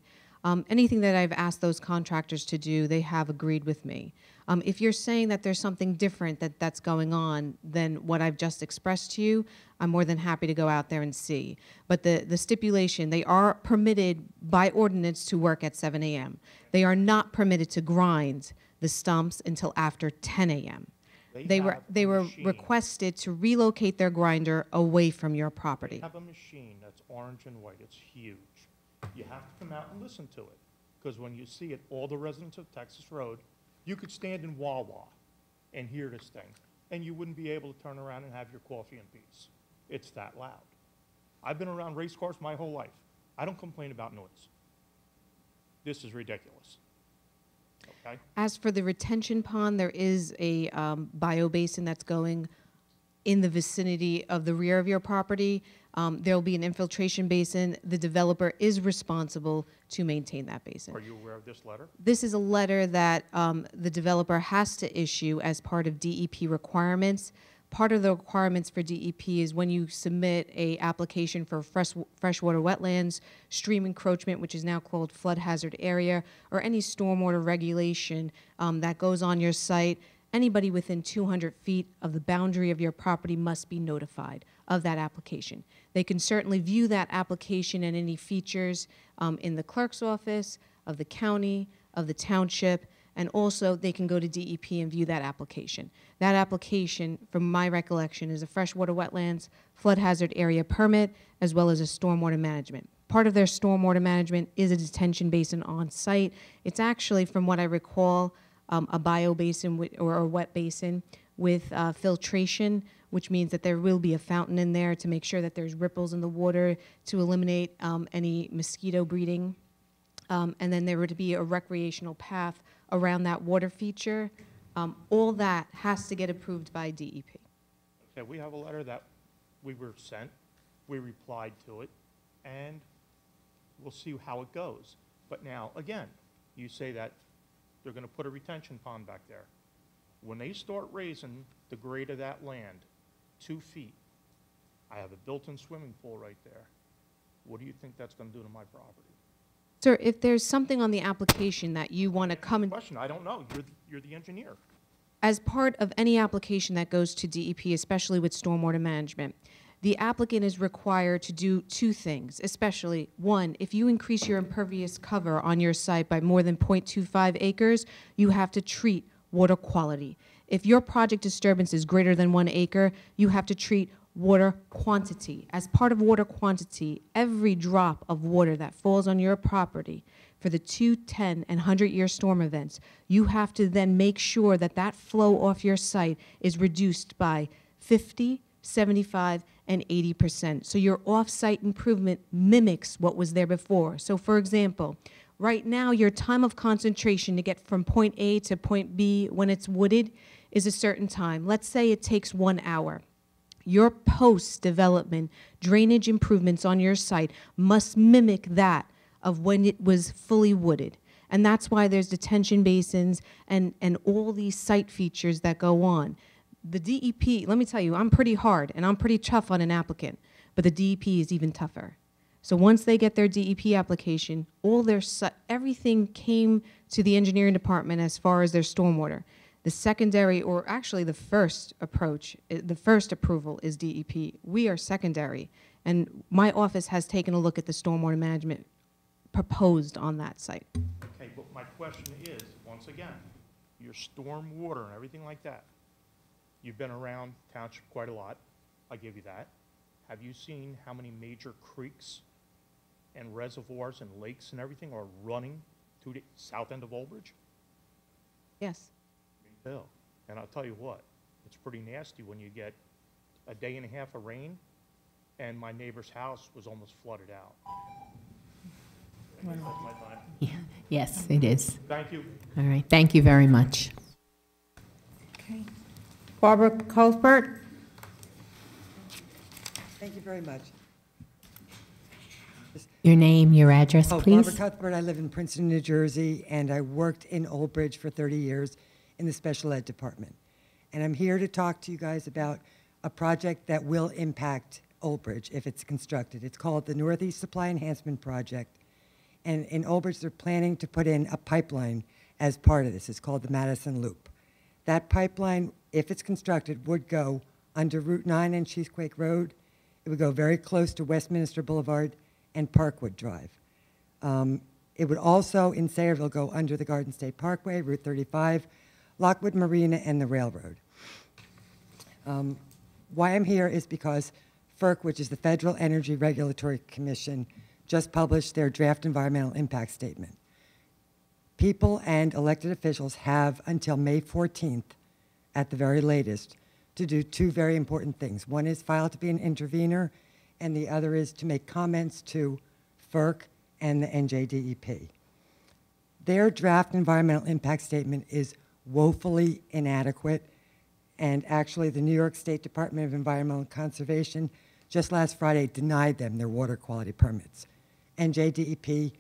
Anything that I've asked those contractors to do, they have agreed with me. If you're saying that there's something different that's going on than what I've just expressed to you, I'm more than happy to go out there and see. But the stipulation, they are permitted by ordinance to work at 7 a.m. They are not permitted to grind the stumps until after 10 a.m. They were requested to relocate their grinder away from your property. They have a machine that's orange and white. It's huge. You have to come out and listen to it, because when you see it, all the residents of Texas Road, you could stand in Wawa and hear this thing, and you wouldn't be able to turn around and have your coffee in peace. It's that loud. I've been around race cars my whole life. I don't complain about noise. This is ridiculous. Okay? As for the retention pond, there is a biobasin that's going in the vicinity of the rear of your property. There'll be an infiltration basin. The developer is responsible to maintain that basin. Are you aware of this letter? This is a letter that the developer has to issue as part of DEP requirements. Part of the requirements for DEP is when you submit a application for freshwater wetlands, stream encroachment, which is now called flood hazard area, or any stormwater regulation that goes on your site, anybody within 200 feet of the boundary of your property must be notified of that application. They can certainly view that application and any features in the clerk's office, of the county, of the township, and also they can go to DEP and view that application. That application, from my recollection, is a freshwater wetlands, flood hazard area permit, as well as a stormwater management. Part of their stormwater management is a detention basin on site. It's actually, from what I recall, a biobasin or a wet basin with filtration, which means that there will be a fountain in there to make sure that there's ripples in the water to eliminate any mosquito breeding. And then there would be a recreational path around that water feature. All that has to get approved by DEP. Okay, we have a letter that we were sent. We replied to it, and we'll see how it goes. But now, again, you say that they're going to put a retention pond back there. When they start raising the grade of that land 2 feet, I have a built-in swimming pool right there. What do you think that's going to do to my property? Sir, if there's something on the application that you want to come and Question, I don't know. You're the engineer. as part of any application that goes to DEP, especially with stormwater management, the applicant is required to do 2 things, especially, 1, if you increase your impervious cover on your site by more than 0.25 acres, you have to treat water quality. If your project disturbance is greater than 1 acre, you have to treat water quantity. As part of water quantity, every drop of water that falls on your property for the 2, 10, and 100-year storm events, you have to then make sure that that flow off your site is reduced by 50, 75, and 80%. So your off-site improvement mimics what was there before. So for example, right now your time of concentration to get from point A to point B when it's wooded is a certain time. Let's say it takes 1 hour. Your post-development drainage improvements on your site must mimic that of when it was fully wooded. And that's why there's detention basins and all these site features that go on. The DEP, let me tell you, I'm pretty hard and I'm pretty tough on an applicant, but the DEP is even tougher. So once they get their DEP application, everything came to the engineering department as far as their stormwater. The secondary, or actually the first approach, the first approval is DEP. We are secondary, and my office has taken a look at the stormwater management proposed on that site. Okay, but my question is, once again, your storm water and everything like that, you've been around Township quite a lot, I give you that. Have you seen how many major creeks and reservoirs and lakes and everything are running to the south end of Old Bridge? Yes. Bill. And I'll tell you what, it's pretty nasty when you get a day and a half of rain and my neighbor's house was almost flooded out. I guess that's my time. Yeah. Yes, it is. Thank you. All right, thank you very much. Barbara Cuthbert? Thank you very much. Your name, your address, please. Barbara Cuthbert. I live in Princeton, New Jersey, and I worked in Old Bridge for 30 years in the special ed department. And I'm here to talk to you guys about a project that will impact Old Bridge if it's constructed. It's called the Northeast Supply Enhancement Project. And in Old Bridge, they're planning to put in a pipeline as part of this. It's called the Madison Loop. That pipeline, if it's constructed, would go under Route 9 and Cheesequake Road. It would go very close to Westminster Boulevard and Parkwood Drive. It would also, in Sayreville, go under the Garden State Parkway, Route 35, Lockwood Marina, and the railroad. Why I'm here is because FERC, which is the Federal Energy Regulatory Commission, just published their draft environmental impact statement. People and elected officials have until May 14th, at the very latest, to do two very important things. One is file to be an intervener, and the other is to make comments to FERC and the NJDEP. Their draft environmental impact statement is woefully inadequate, and actually the New York State Department of Environmental Conservation just last Friday denied them their water quality permits. NJDEP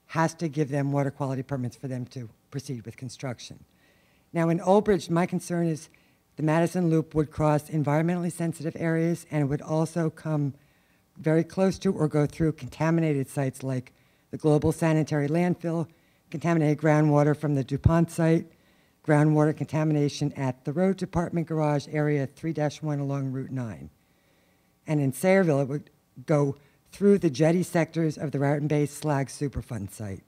has to give them water quality permits for them to proceed with construction. Now in Old Bridge, my concern is the Madison Loop would cross environmentally sensitive areas, and it would also come very close to or go through contaminated sites like the Global Sanitary Landfill, contaminated groundwater from the DuPont site, groundwater contamination at the Road Department Garage Area 3-1 along Route 9. And in Sayreville, it would go through the jetty sectors of the Raritan Bay Slag Superfund site.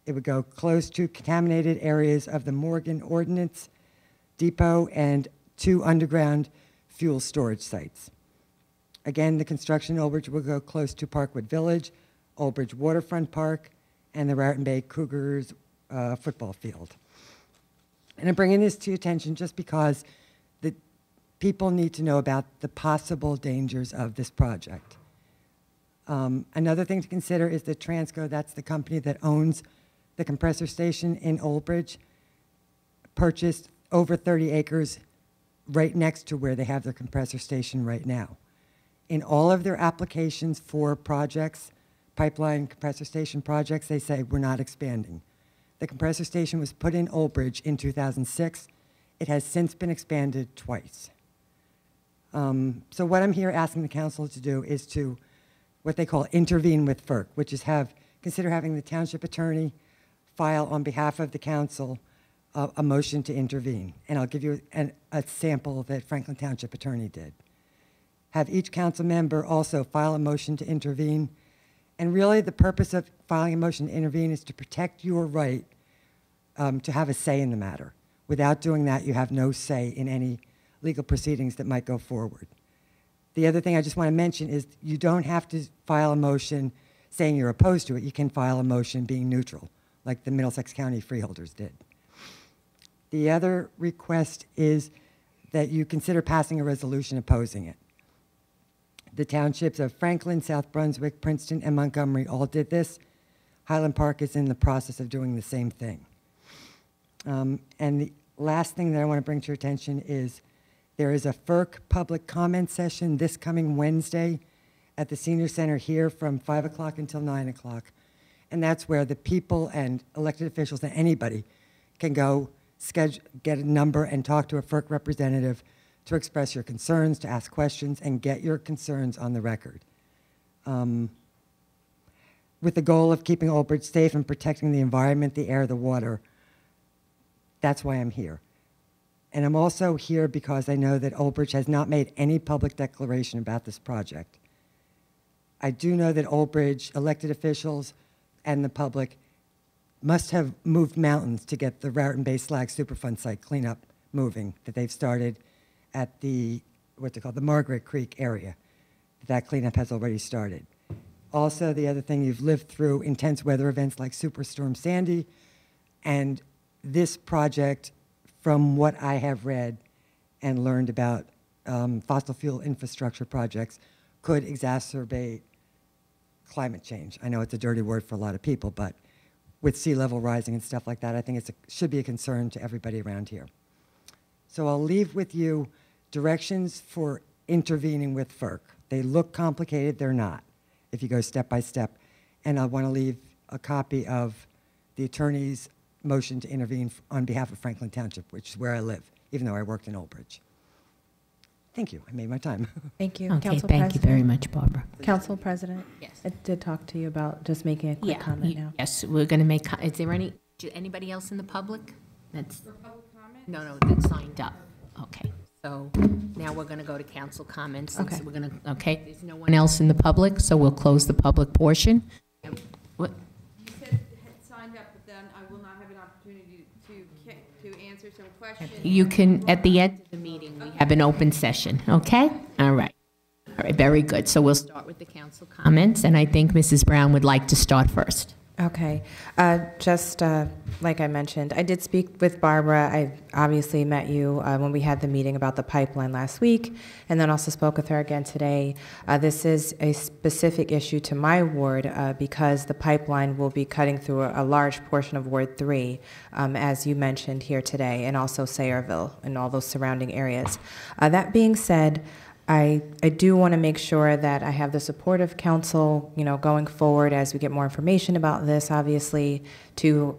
It would go close to contaminated areas of the Morgan Ordnance Depot and 2 underground fuel storage sites. Again, the construction in Old Bridge will go close to Parkwood Village, Old Bridge Waterfront Park, and the Raritan Bay Cougars football field. And I'm bringing this to your attention just because the people need to know about the possible dangers of this project. Another thing to consider is that Transco, that's the company that owns the compressor station in Old Bridge, purchased over 30 acres right next to where they have their compressor station right now. In all of their applications for projects, pipeline compressor station projects, they say we're not expanding. The compressor station was put in Old Bridge in 2006. It has since been expanded twice. So what I'm here asking the council to do is to what they call intervene with FERC, which is consider having the township attorney file on behalf of the council a motion to intervene. And I'll give you a sample that Franklin Township attorney did. Have each council member also file a motion to intervene. And really the purpose of filing a motion to intervene is to protect your right to have a say in the matter. Without doing that, you have no say in any legal proceedings that might go forward. The other thing I just want to mention is you don't have to file a motion saying you're opposed to it. You can file a motion being neutral, like the Middlesex County freeholders did. The other request is that you consider passing a resolution opposing it. The townships of Franklin, South Brunswick, Princeton, and Montgomery all did this. Highland Park is in the process of doing the same thing. And the last thing that I want to bring to your attention is there is a FERC public comment session this coming Wednesday at the Senior Center here from 5 o'clock until 9 o'clock. And that's where the people and elected officials and anybody can go get a number and talk to a FERC representative to express your concerns, to ask questions, and get your concerns on the record. With the goal of keeping Old Bridge safe and protecting the environment, the air, the water. That's why I'm here. And I'm also here because I know that Old Bridge has not made any public declaration about this project. I do know that Old Bridge elected officials and the public must have moved mountains to get the Raritan Bay Slag Superfund site cleanup moving that they've started at the, what's it called, the Margaret Creek area. That cleanup has already started. Also, the other thing, you've lived through intense weather events like Superstorm Sandy, and this project, from what I have read and learned about fossil fuel infrastructure projects, could exacerbate climate change. I know it's a dirty word for a lot of people, but with sea level rising and stuff like that, I think it should be a concern to everybody around here. So I'll leave with you directions for intervening with FERC. They look complicated, they're not, if you go step by step. And I want to leave a copy of the attorney's motion to intervene on behalf of Franklin Township, which is where I live, even though I worked in Old Bridge. Thank you, I made my time. Thank you. Okay, Council thank President. you very much, Barbara. Council President? Yes. I did talk to you about just making a quick comment now. Yes, we're going to make, is there anybody else in the public? That's For public comment, No, that signed up. Okay. So now we're going to go to council comments. Okay. So we're going to, okay, there's no one else in the public, so we'll close the public portion. What? You said had signed up, but then I will not have an opportunity to answer some questions. You can, at the end of the meeting, we have an open session, okay? All right. All right, very good. So we'll start with the council comments, and I think Mrs. Brown would like to start first. Okay. Just like I mentioned, I did speak with Barbara. I obviously met you when we had the meeting about the pipeline last week, and then also spoke with her again today. This is a specific issue to my ward because the pipeline will be cutting through a large portion of Ward 3, as you mentioned here today, and also Sayreville and all those surrounding areas. That being said, I do want to make sure that I have the support of council, going forward as we get more information about this, obviously, to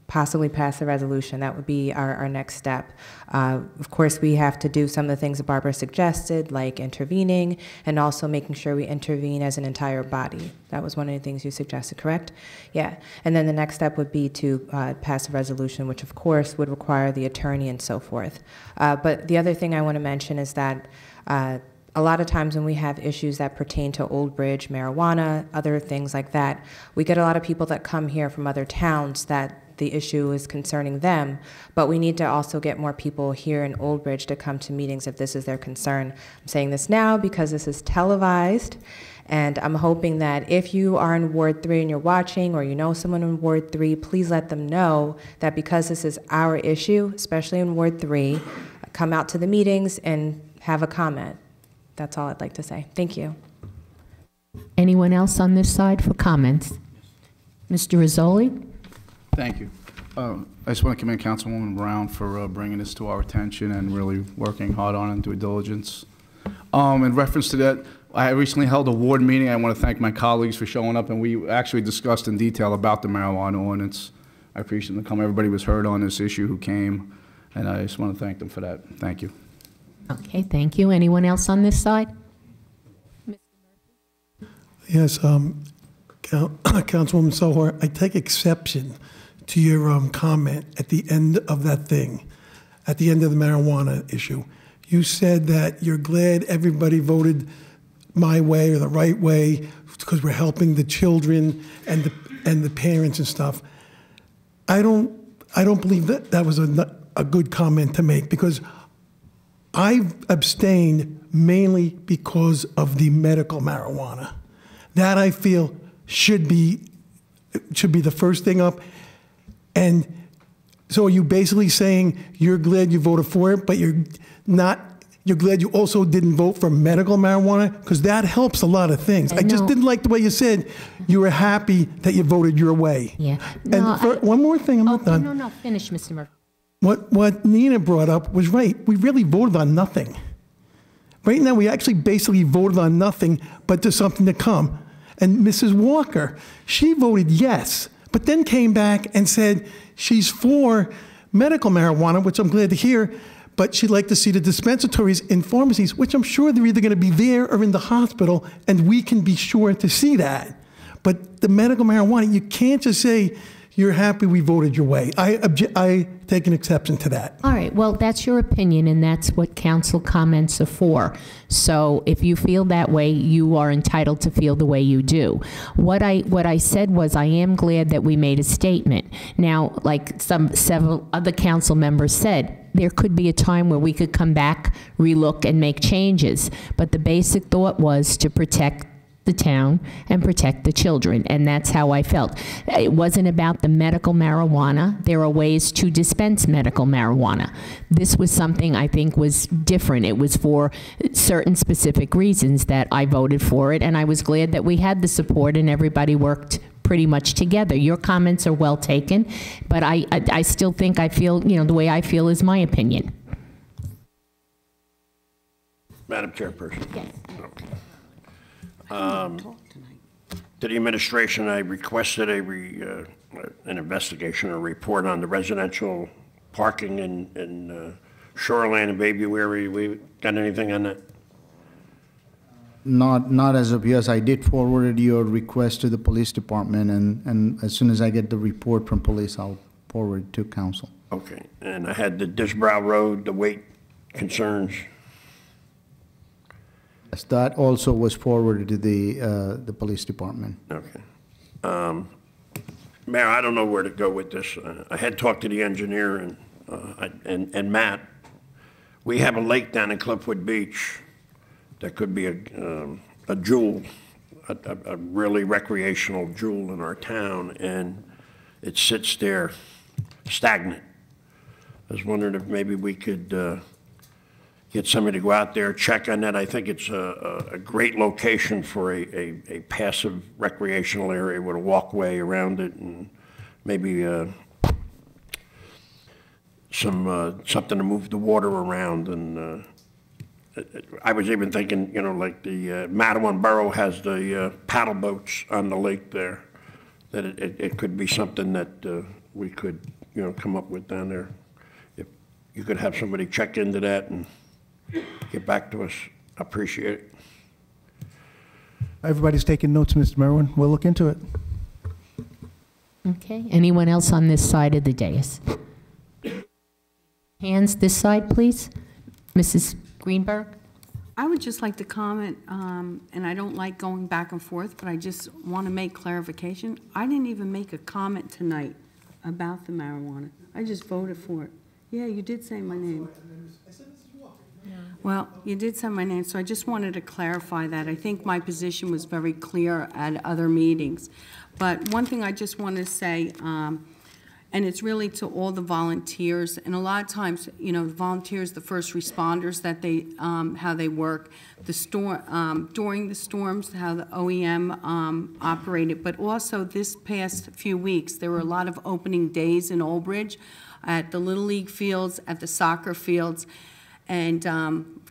possibly pass a resolution. That would be our next step. Of course, we have to do some of the things that Barbara suggested, like intervening, and also making sure we intervene as an entire body. That was one of the things you suggested, correct? Yeah. And then the next step would be to pass a resolution, which of course would require the attorney and so forth. But the other thing I want to mention is that a lot of times when we have issues that pertain to Old Bridge, marijuana, other things like that, we get a lot of people that come here from other towns that the issue is concerning them, but we need to also get more people here in Old Bridge to come to meetings if this is their concern. I'm saying this now because this is televised, and I'm hoping that if you are in Ward 3 and you're watching, or you know someone in Ward 3, please let them know that because this is our issue, especially in Ward 3, come out to the meetings and have a comment. That's all I'd like to say. Thank you. Anyone else on this side for comments? Mr. Rizzoli? Thank you. I just want to commend Councilwoman Brown for bringing this to our attention and really working hard on it and due diligence. In reference to that, I recently held a ward meeting. I want to thank my colleagues for showing up, and we actually discussed in detail about the marijuana ordinance. I appreciate them coming. Everybody was heard on this issue who came, and I just want to thank them for that. Thank you. Okay, thank you. Anyone else on this side? Yes, Councilwoman Sohar, I take exception to your comment at the end of that thing, at the end of the marijuana issue. You said that you're glad everybody voted my way or the right way because we're helping the children and the parents and stuff. I don't believe that was a good comment to make, because I've abstained mainly because of the medical marijuana. That I feel should be the first thing up. And so are you basically saying you're glad you voted for it, but you're glad you also didn't vote for medical marijuana? Because that helps a lot of things. I just didn't like the way you said you were happy that you voted your way. Yeah. And one more thing, I'm not done. No, finish, Mr. Murphy. What Nina brought up was right. We really voted on nothing. Right now, we actually basically voted on nothing, but there's something to come. And Mrs. Walker, she voted yes, but then came back and said she's for medical marijuana, which I'm glad to hear, but she'd like to see the dispensatories in pharmacies, which I'm sure they're either going to be there or in the hospital, and we can be sure to see that. But the medical marijuana, you can't just say, you're happy we voted your way. I take an exception to that. All right, well, that's your opinion, and that's what council comments are for. So if you feel that way, you are entitled to feel the way you do. What I said was, I am glad that we made a statement. Now, like several other council members said, there could be a time where we could come back, relook, and make changes. But the basic thought was to protect the town and protect the children, and that's how I felt. It wasn't about the medical marijuana. There are ways to dispense medical marijuana. This was something I think was different. It was for certain specific reasons that I voted for it, and I was glad that we had the support and everybody worked pretty much together. Your comments are well taken, but I still think I feel, the way I feel is my opinion. Madam Chairperson. Yes. Okay. To the administration, I requested an investigation or report on the residential parking in Shoreland and Bayview area. We got anything on that? Not as of yet. I did forward your request to the police department, and as soon as I get the report from police, I'll forward it to council. Okay, and I had the Disbrow Road, the weight concerns. Yes, that also was forwarded to the police department. Okay. Mayor, I don't know where to go with this. I had talked to the engineer and Matt. We have a lake down in Cliffwood Beach that could be a jewel, a really recreational jewel in our town, and it sits there stagnant. I was wondering if maybe we could get somebody to go out there, check on that. I think it's a great location for a passive recreational area with a walkway around it, and maybe something to move the water around. And I was even thinking, you know, like the Matawan Borough has the paddle boats on the lake there, that it could be something that we could, you know, come up with down there. If you could have somebody check into that and get back to us, I appreciate it. Everybody's taking notes, Mr. Merwin. We'll look into it. Okay, anyone else on this side of the dais? Hands this side, please. Mrs. Greenberg? I would just like to comment, and I don't like going back and forth, but I just want to make clarification. I didn't even make a comment tonight about the marijuana. I just voted for it. Yeah, you did say my name. Well, you did say my name, so I just wanted to clarify that. I think my position was very clear at other meetings. But one thing I just want to say, and it's really to all the volunteers, and a lot of times, you know, the volunteers, the first responders, that they, how they work, the storm, during the storms, how the OEM operated, but also this past few weeks, there were a lot of opening days in Old Bridge at the Little League fields, at the soccer fields, and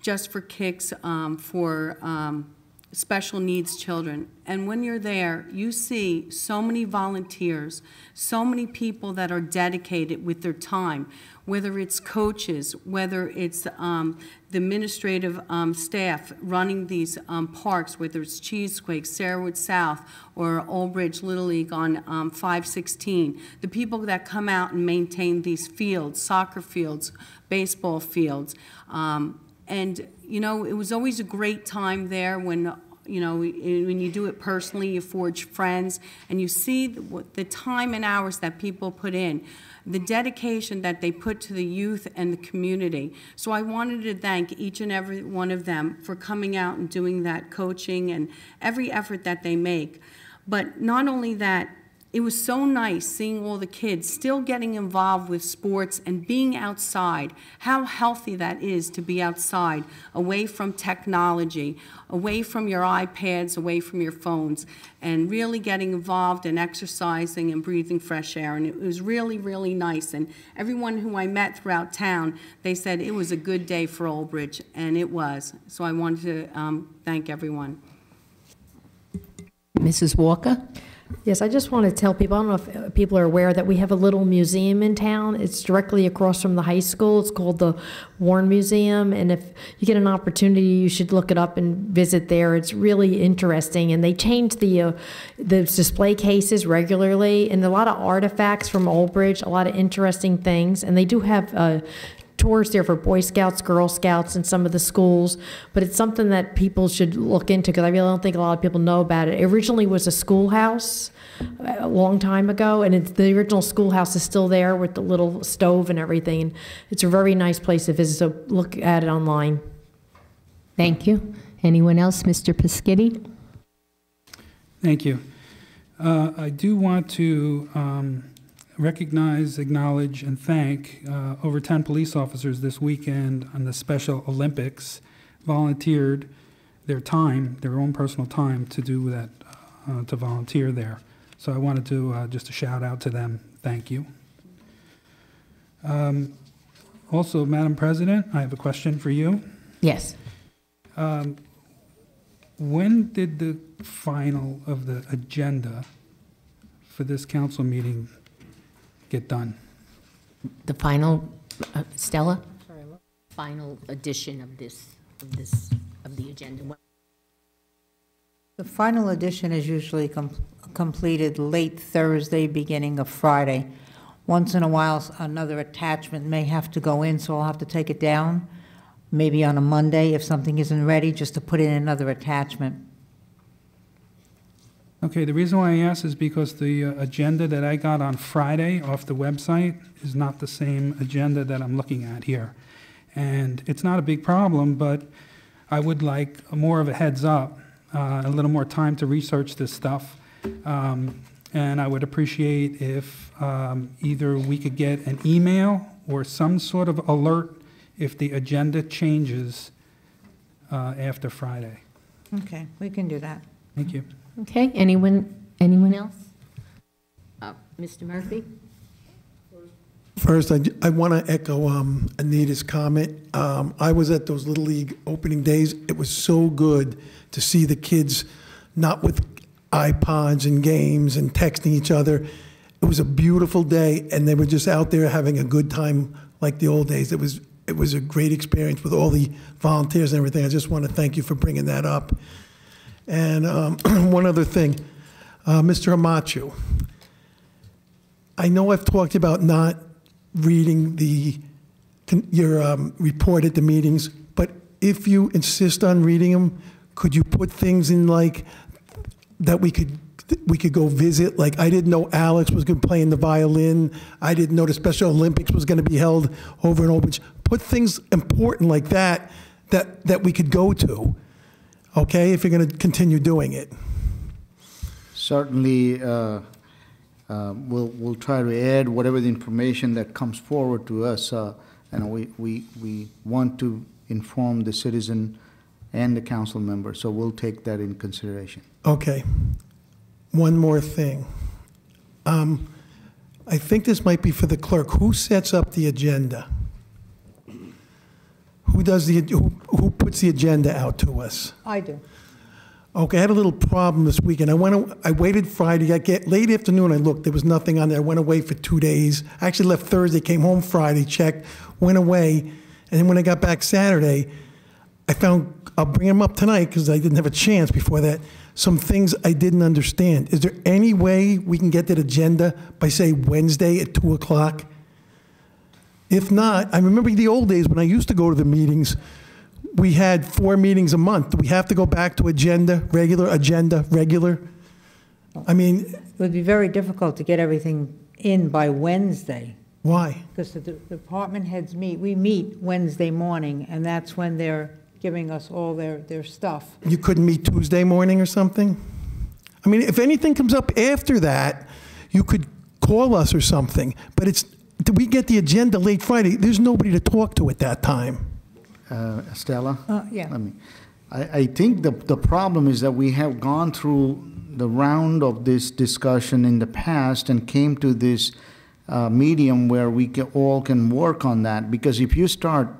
just for kicks for special needs children. And when you're there, you see so many volunteers, so many people that are dedicated with their time, whether it's coaches, whether it's the administrative staff running these parks, whether it's Cheesequake, Sarahwood South, or Old Bridge Little League on 516, the people that come out and maintain these fields, soccer fields, baseball fields. And, you know, it was always a great time there when, you know, when you do it personally, you forge friends, and you see the time and hours that people put in, the dedication that they put to the youth and the community. So I wanted to thank each and every one of them for coming out and doing that coaching and every effort that they make. But not only that, it was so nice seeing all the kids still getting involved with sports and being outside. How healthy that is to be outside, away from technology, away from your iPads, away from your phones, and really getting involved and exercising and breathing fresh air. And it was really, really nice. And everyone who I met throughout town, they said it was a good day for Old Bridge, and it was. So I wanted to thank everyone. Mrs. Walker? Yes, I just want to tell people, I don't know if people are aware that we have a little museum in town. It's directly across from the high school. It's called the Warren Museum, and if you get an opportunity, you should look it up and visit there. It's really interesting, and they change the display cases regularly, and a lot of artifacts from Old Bridge, a lot of interesting things, and they do have tours there for Boy Scouts, Girl Scouts, and some of the schools, but it's something that people should look into because I really don't think a lot of people know about it. It originally was a schoolhouse a long time ago, and the original schoolhouse is still there with the little stove and everything. And it's a very nice place to visit, so look at it online. Thank you. Anyone else? Mr. Peschitti? Thank you. I do want to recognize, acknowledge, and thank over 10 police officers this weekend on the Special Olympics volunteered their time, their own personal time, to do that, to volunteer there. So I wanted to just a shout out to them. Thank you. Also, Madam President, I have a question for you. Yes. When did the final of the agenda for this council meeting get done? The final, Stella? Final edition of the agenda. The final edition is usually completed late Thursday, beginning of Friday. once in a while, another attachment may have to go in, so I'll have to take it down, maybe on a Monday if something isn't ready, just to put in another attachment. Okay, the reason why I ask is because the agenda that I got on Friday off the website is not the same agenda that I'm looking at here. And it's not a big problem, but I would like more of a heads up, a little more time to research this stuff. And I would appreciate if either we could get an email or some sort of alert if the agenda changes after Friday. Okay, we can do that. Thank you. Okay, anyone else? Mr. Murphy? First, I want to echo Anita's comment. I was at those Little League opening days. It was so good to see the kids not with iPods and games and texting each other. It was a beautiful day, and they were just out there having a good time like the old days. It was a great experience with all the volunteers and everything. I just want to thank you for bringing that up. And one other thing, Mr. Hamachu, I know I've talked about not reading your report at the meetings, but if you insist on reading them, could you put things in like that we could go visit? Like, I didn't know Alex was going to play in the violin. I didn't know the Special Olympics was going to be held over in Old Bridge. Put things important like that we could go to. Okay, if you're going to continue doing it. Certainly, we'll try to add whatever the information that comes forward to us. And we want to inform the citizen and the council member, so we'll take that in consideration. Okay. One more thing. I think this might be for the clerk. Who sets up the agenda? Who puts the agenda out to us? I do. Okay, I had a little problem this weekend. I waited Friday. Late afternoon, I looked. There was nothing on there. I went away for 2 days. I actually left Thursday, came home Friday, checked, went away. And then when I got back Saturday, I found, I'll bring them up tonight because I didn't have a chance before that, some things I didn't understand. Is there any way we can get that agenda by, say, Wednesday at 2 o'clock? If not, I remember the old days when I used to go to the meetings, we had 4 meetings a month. Do we have to go back to agenda, regular? I mean... It would be very difficult to get everything in by Wednesday. Why? Because the department heads meet. We meet Wednesday morning, and that's when they're giving us all their stuff. You couldn't meet Tuesday morning or something? I mean, if anything comes up after that, you could call us or something. But we get the agenda late Friday. There's nobody to talk to at that time. Stella? Yeah. I think the problem is that we have gone through the round of this discussion in the past and came to this medium where we all can work on that. Because if you start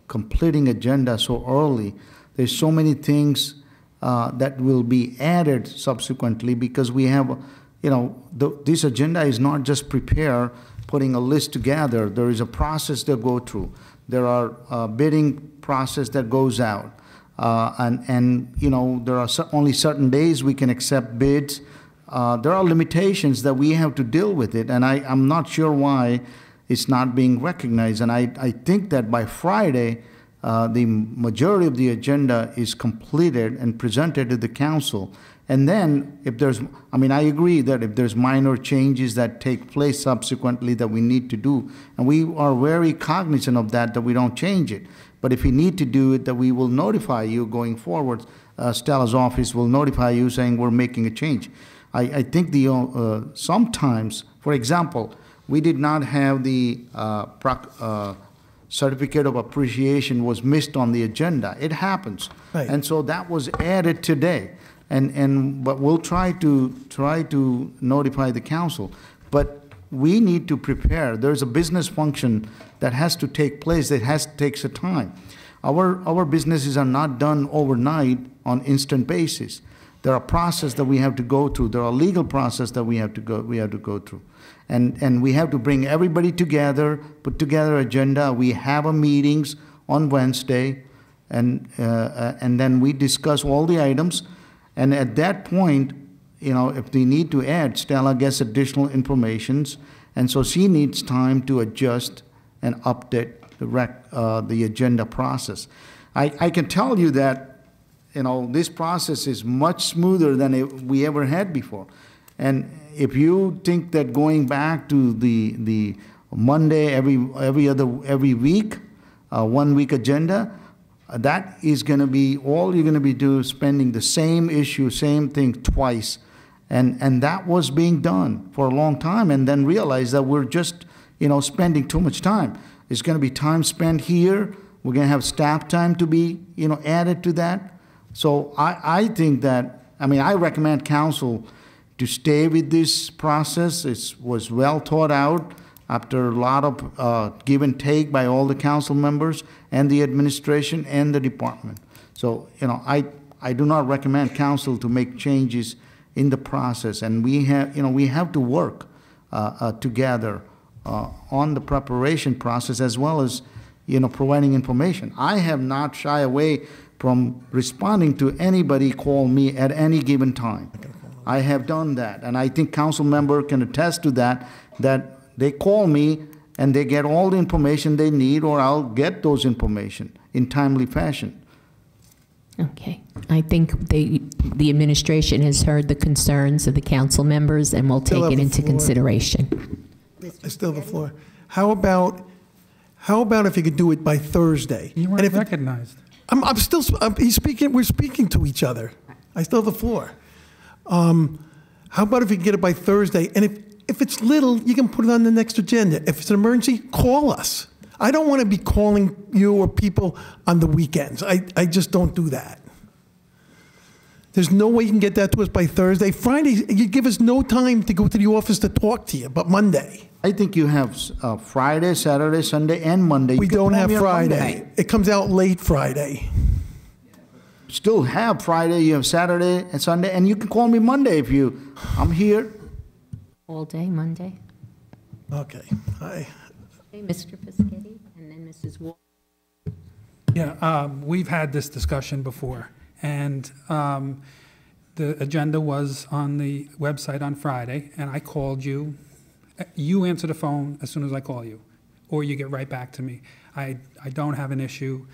completing agenda so early, there's so many things that will be added subsequently, because we have, this agenda is not just putting a list together. There is a process to go through. There are bidding process that goes out. And there are only certain days we can accept bids. There are limitations that we have to deal with it, and I'm not sure why it's not being recognized. And I think that by Friday, the majority of the agenda is completed and presented to the council. And then if I agree that if there's minor changes that take place subsequently that we need to do, and we are very cognizant of that we don't change it. But if we need to do it, that we will notify you going forward. Stella's office will notify you saying we're making a change. I think sometimes, for example, we did not have the certificate of appreciation was missed on the agenda. It happens. Right. And so that was added today. But we'll try to notify the council. But we need to prepare. There's a business function that has to take place. That takes a time. Our businesses are not done overnight on instant basis. There are processes that we have to go through. There are legal processes that we have to go through. And we have to bring everybody together, put together agenda. We have meetings on Wednesday, and then we discuss all the items. And at that point, if we need to add, Stella gets additional information, And so she needs time to adjust and update the agenda process. I can tell you that, this process is much smoother than we ever had before. And if you think that going back to the Monday every week, 1 week agenda, that is going to be all you're going to be doing, spending the same issue, same thing twice. And that was being done for a long time, and then realized that we're just, spending too much time. It's going to be time spent here. We're going to have staff time to be, added to that. So I think that, I recommend council to stay with this process. It was well thought out after a lot of give and take by all the council members and the administration and the department. So, I do not recommend council to make changes in the process, and we have to work together on the preparation process as well as, providing information. I have not shied away from responding to anybody call me at any given time. I have done that, and I think council member can attest to that they call me and they get all the information they need, or I'll get those information in timely fashion. Okay. I think the administration has heard the concerns of the council members and will take it into consideration. I still have the floor. How about if you could do it by Thursday? You weren't recognized. We're speaking to each other. I still have the floor. How about if you get it by Thursday? And if it's little, you can put it on the next agenda. If it's an emergency, call us. I don't want to be calling you or people on the weekends. I just don't do that. There's no way you can get that to us by Thursday. Friday, you give us no time to go to the office to talk to you, but Monday. I think you have Friday, Saturday, Sunday, and Monday. We don't have Friday. It comes out late Friday. Still have Friday, you have Saturday and Sunday, and you can call me Monday I'm here. All day, Monday. Okay. Hi. Okay, Mr. Piscetti, and then Mrs. Walker. Yeah, we've had this discussion before, and the agenda was on the website on Friday, and I called you. You answer the phone as soon as I call you, or you get right back to me. I don't have an issue,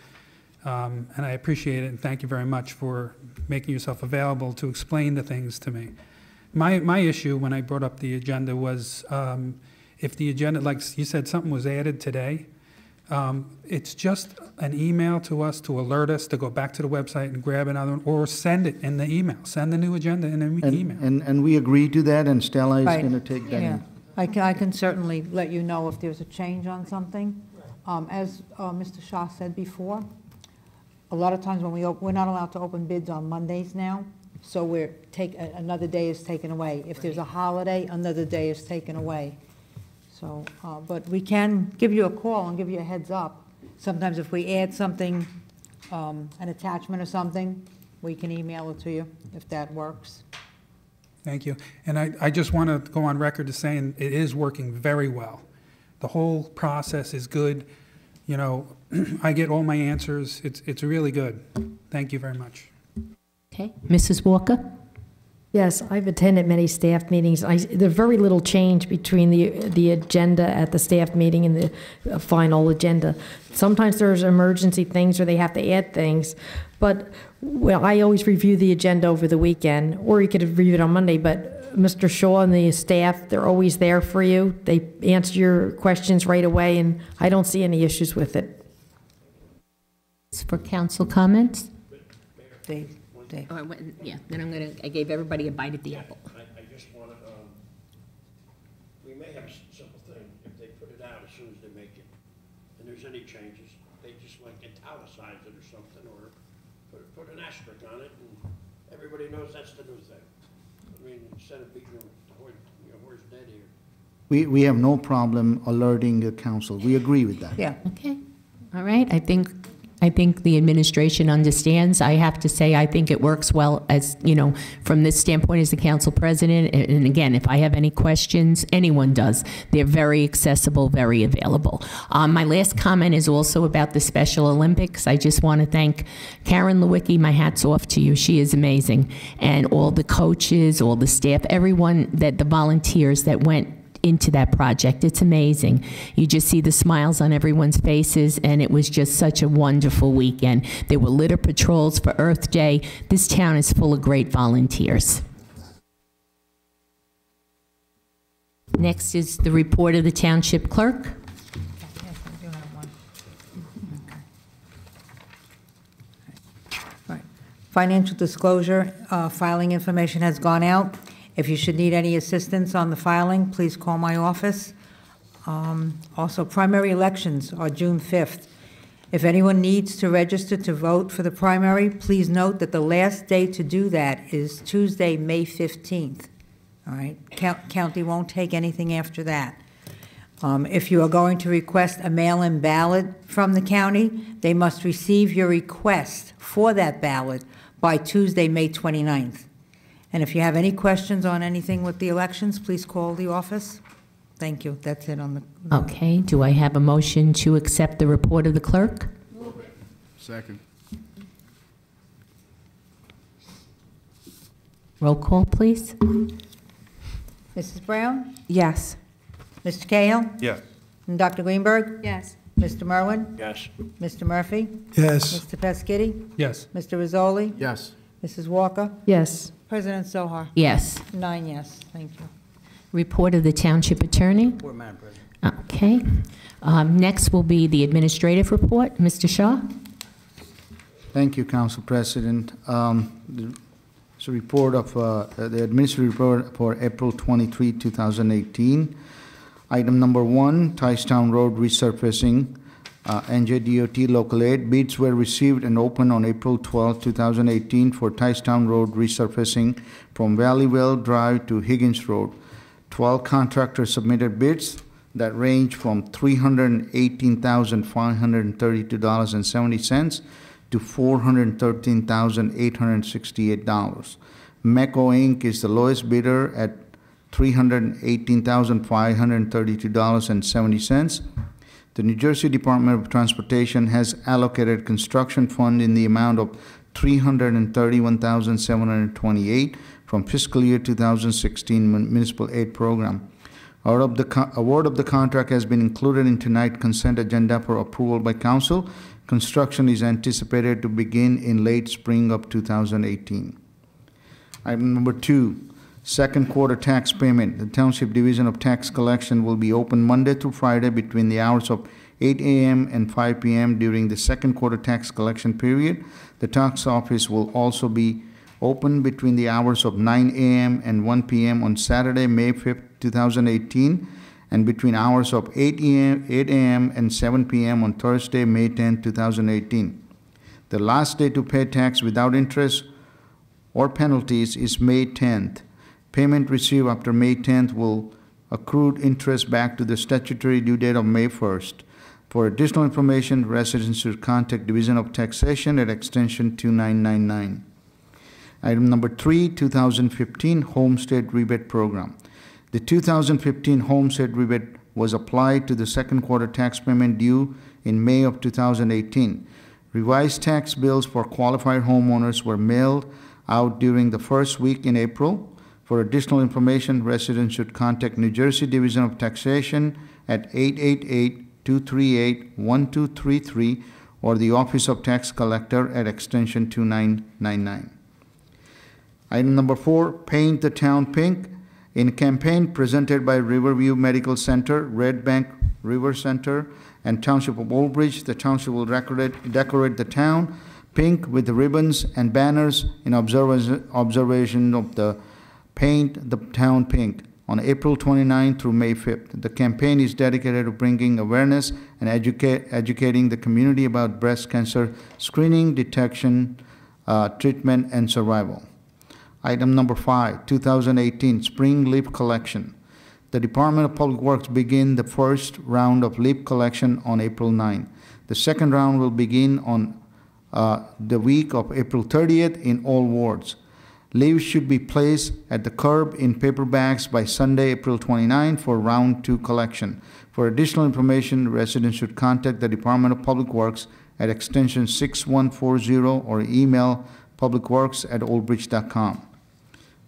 and I appreciate it, and thank you very much for making yourself available to explain the things to me. My issue when I brought up the agenda was if the agenda, like you said, something was added today, it's just an email to us to alert us to go back to the website and grab another one, or send it in the email. Send the new agenda in an email. And we agree to that, and Stella is going to take that in. I can certainly let you know if there's a change on something. As Mr. Shah said before, a lot of times when we're not allowed to open bids on Mondays now, so another day is taken away. If there's a holiday, another day is taken away. So, but we can give you a call and give you a heads up. Sometimes if we add something, an attachment or something, we can email it to you if that works. Thank you. And I just want to go on record as saying it is working very well. The whole process is good. I get all my answers. It's really good. Thank you very much. Okay, Mrs. Walker? Yes, I've attended many staff meetings. There's very little change between the agenda at the staff meeting and the final agenda. Sometimes there's emergency things or they have to add things, but I always review the agenda over the weekend, or you could review it on Monday, but Mr. Shaw and the staff, they're always there for you. They answer your questions right away, and I don't see any issues with it. For council comments? Dave. Oh, yeah, then I gave everybody a bite at the apple. I just want to, we may have a simple thing, if they put it out as soon as they make it, and there's any changes, they just like italicize it or something, or put an asterisk on it, and everybody knows that's the new thing. I mean, instead of beating the horse dead here. We have no problem alerting the council. We agree with that. Yeah. Okay, all right, I think the administration understands. I have to say, I think it works well as, from this standpoint as the council president. And again, if I have any questions, anyone does. They're very accessible, very available. My last comment is also about the Special Olympics. I just want to thank Karen Lewicki. My hat's off to you. She is amazing. And all the coaches, all the staff, everyone, the volunteers that went into that project. It's amazing. You just see the smiles on everyone's faces, and it was just such a wonderful weekend. There were litter patrols for Earth Day. This town is full of great volunteers. Next is the report of the Township Clerk. Financial disclosure, filing information has gone out. If you should need any assistance on the filing, please call my office. Also, primary elections are June 5th. If anyone needs to register to vote for the primary, please note that the last day to do that is Tuesday, May 15th. All right? County won't take anything after that. If you are going to request a mail-in ballot from the county, they must receive your request for that ballot by Tuesday, May 29th. And if you have any questions on anything with the elections, please call the office. Thank you. That's it on the... Okay, do I have a motion to accept the report of the clerk? Second. Roll call, please. Mrs. Brown? Yes. Mr. Cahill? Yes. And Dr. Greenberg? Yes. Mr. Merwin? Yes. Mr. Murphy? Yes. Mr. Peschitti? Yes. Mr. Rizzoli? Yes. Mrs. Walker? Yes. President Zohar? Yes. 9 yes. Thank you. Report of the Township Attorney. Report, Madam President. Okay. Next will be the administrative report. Mr. Shaw? Thank you, Council President. It's a report of the administrative report for April 23, 2018. Item number 1, Ticetown Road resurfacing, NJDOT Local 8. Bids were received and opened on April 12, 2018 for Ticetown Road resurfacing from Valleywell Drive to Higgins Road. 12 contractors submitted bids that range from $318,532.70 to $413,868. MECO Inc. is the lowest bidder at $318,532.70. The New Jersey Department of Transportation has allocated construction fund in the amount of $331,728 from fiscal year 2016 municipal aid program. Award of the contract has been included in tonight's consent agenda for approval by council. Construction is anticipated to begin in late spring of 2018. Item number 2, second quarter tax payment. The Township Division of Tax Collection will be open Monday through Friday between the hours of 8 a.m. and 5 p.m. during the second quarter tax collection period. The tax office will also be open between the hours of 9 a.m. and 1 p.m. on Saturday, May 5th, 2018, and between hours of 8 a.m. and 7 p.m. on Thursday, May 10, 2018. The last day to pay tax without interest or penalties is May 10th. Payment received after May 10th will accrue interest back to the statutory due date of May 1st. For additional information, residents should contact Division of Taxation at extension 2999. Item number 3, 2015 Homestead Rebate Program. The 2015 Homestead Rebate was applied to the second quarter tax payment due in May of 2018. Revised tax bills for qualified homeowners were mailed out during the first week in April. For additional information, residents should contact New Jersey Division of Taxation at 888-238-1233 or the Office of Tax Collector at extension 2999. Item number 4, Paint the Town Pink. In a campaign presented by Riverview Medical Center, Red Bank River Center, and Township of Old Bridge, the township will decorate the town pink with the ribbons and banners in observation of the Paint the Town Pink on April 29 through May 5th. The campaign is dedicated to bringing awareness and educating the community about breast cancer screening, detection, treatment, and survival. Item number 5, 2018 Spring Leaf Collection. The Department of Public Works begin the first round of leaf collection on April 9. The second round will begin on the week of April 30th in all wards. Leaves should be placed at the curb in paper bags by Sunday, April 29 for round 2 collection. For additional information, residents should contact the Department of Public Works at extension 6140 or email publicworks@oldbridge.com.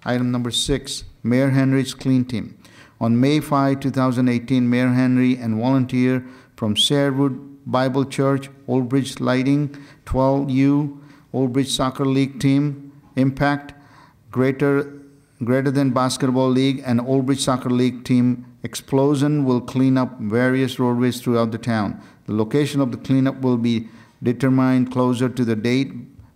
Item number 6, Mayor Henry's Clean Team. On May 5, 2018, Mayor Henry and volunteer from Sherwood Bible Church, Old Bridge Lighting, 12U, Old Bridge Soccer League Team, Impact, Greater Than Basketball League, and Old Bridge Soccer League Team Explosion will clean up various roadways throughout the town. The location of the cleanup will be determined closer to the date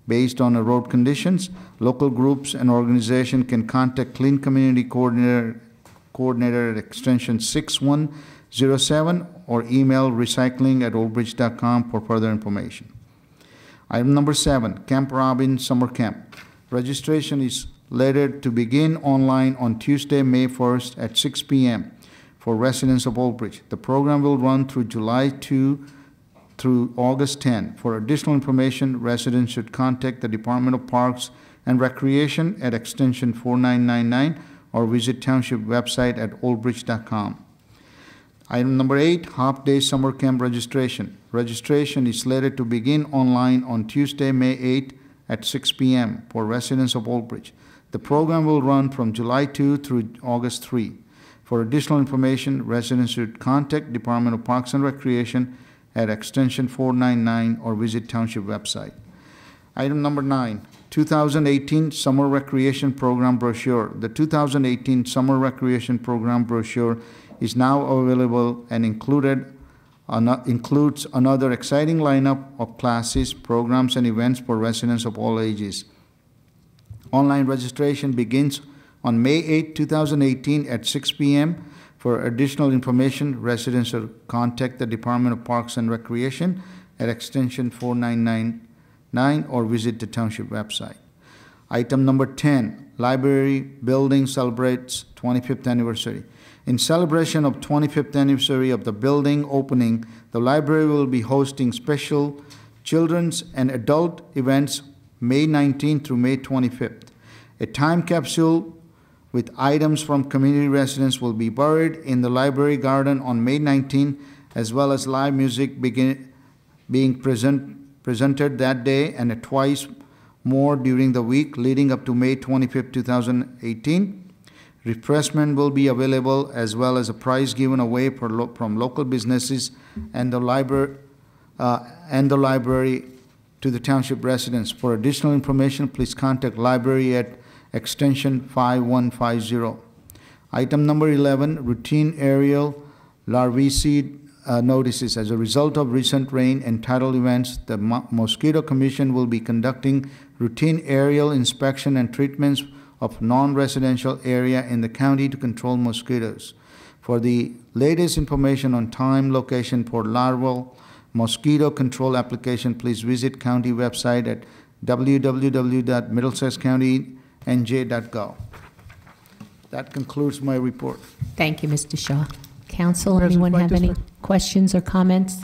based on the road conditions. Local groups and organizations can contact Clean Community Coordinator at extension 6107 or email recycling@oldbridge.com for further information. Item number 7, Camp Robin Summer Camp. Registration is slated to begin online on Tuesday, May 1st at 6 p.m. for residents of Old Bridge. The program will run through July 2 through August 10. For additional information, residents should contact the Department of Parks and Recreation at extension 4999 or visit Township website at oldbridge.com. Item number 8, half-day summer camp registration. Registration is slated to begin online on Tuesday, May 8 at 6 p.m. for residents of Old Bridge. The program will run from July 2 through August 3. For additional information, residents should contact Department of Parks and Recreation at extension 499 or visit Township website. Item number 9, 2018 Summer Recreation Program Brochure. The 2018 Summer Recreation Program Brochure is now available and includes another exciting lineup of classes, programs, and events for residents of all ages. Online registration begins on May 8, 2018 at 6 p.m. For additional information, residents should contact the Department of Parks and Recreation at extension 4999 or visit the Township website. Item number 10, Library Building celebrates 25th anniversary. In celebration of 25th anniversary of the building opening, the library will be hosting special children's and adult events May 19th through May 25th. A time capsule with items from community residents will be buried in the library garden on May 19th, as well as live music being presented that day and twice more during the week leading up to May 25th, 2018. Refreshment will be available as well as a prize given away from local businesses and the library to the Township residents. For additional information, please contact library at extension 5150. Item number 11, routine aerial larvicide notices. As a result of recent rain and tidal events, the Mosquito Commission will be conducting routine aerial inspection and treatments of non-residential area in the county to control mosquitoes. For the latest information on time, location for larval mosquito control application, please visit county website at www.middlesexcounty.nj.gov. That concludes my report. Thank you, Mr. Shaw. Council, anyone have any questions or comments?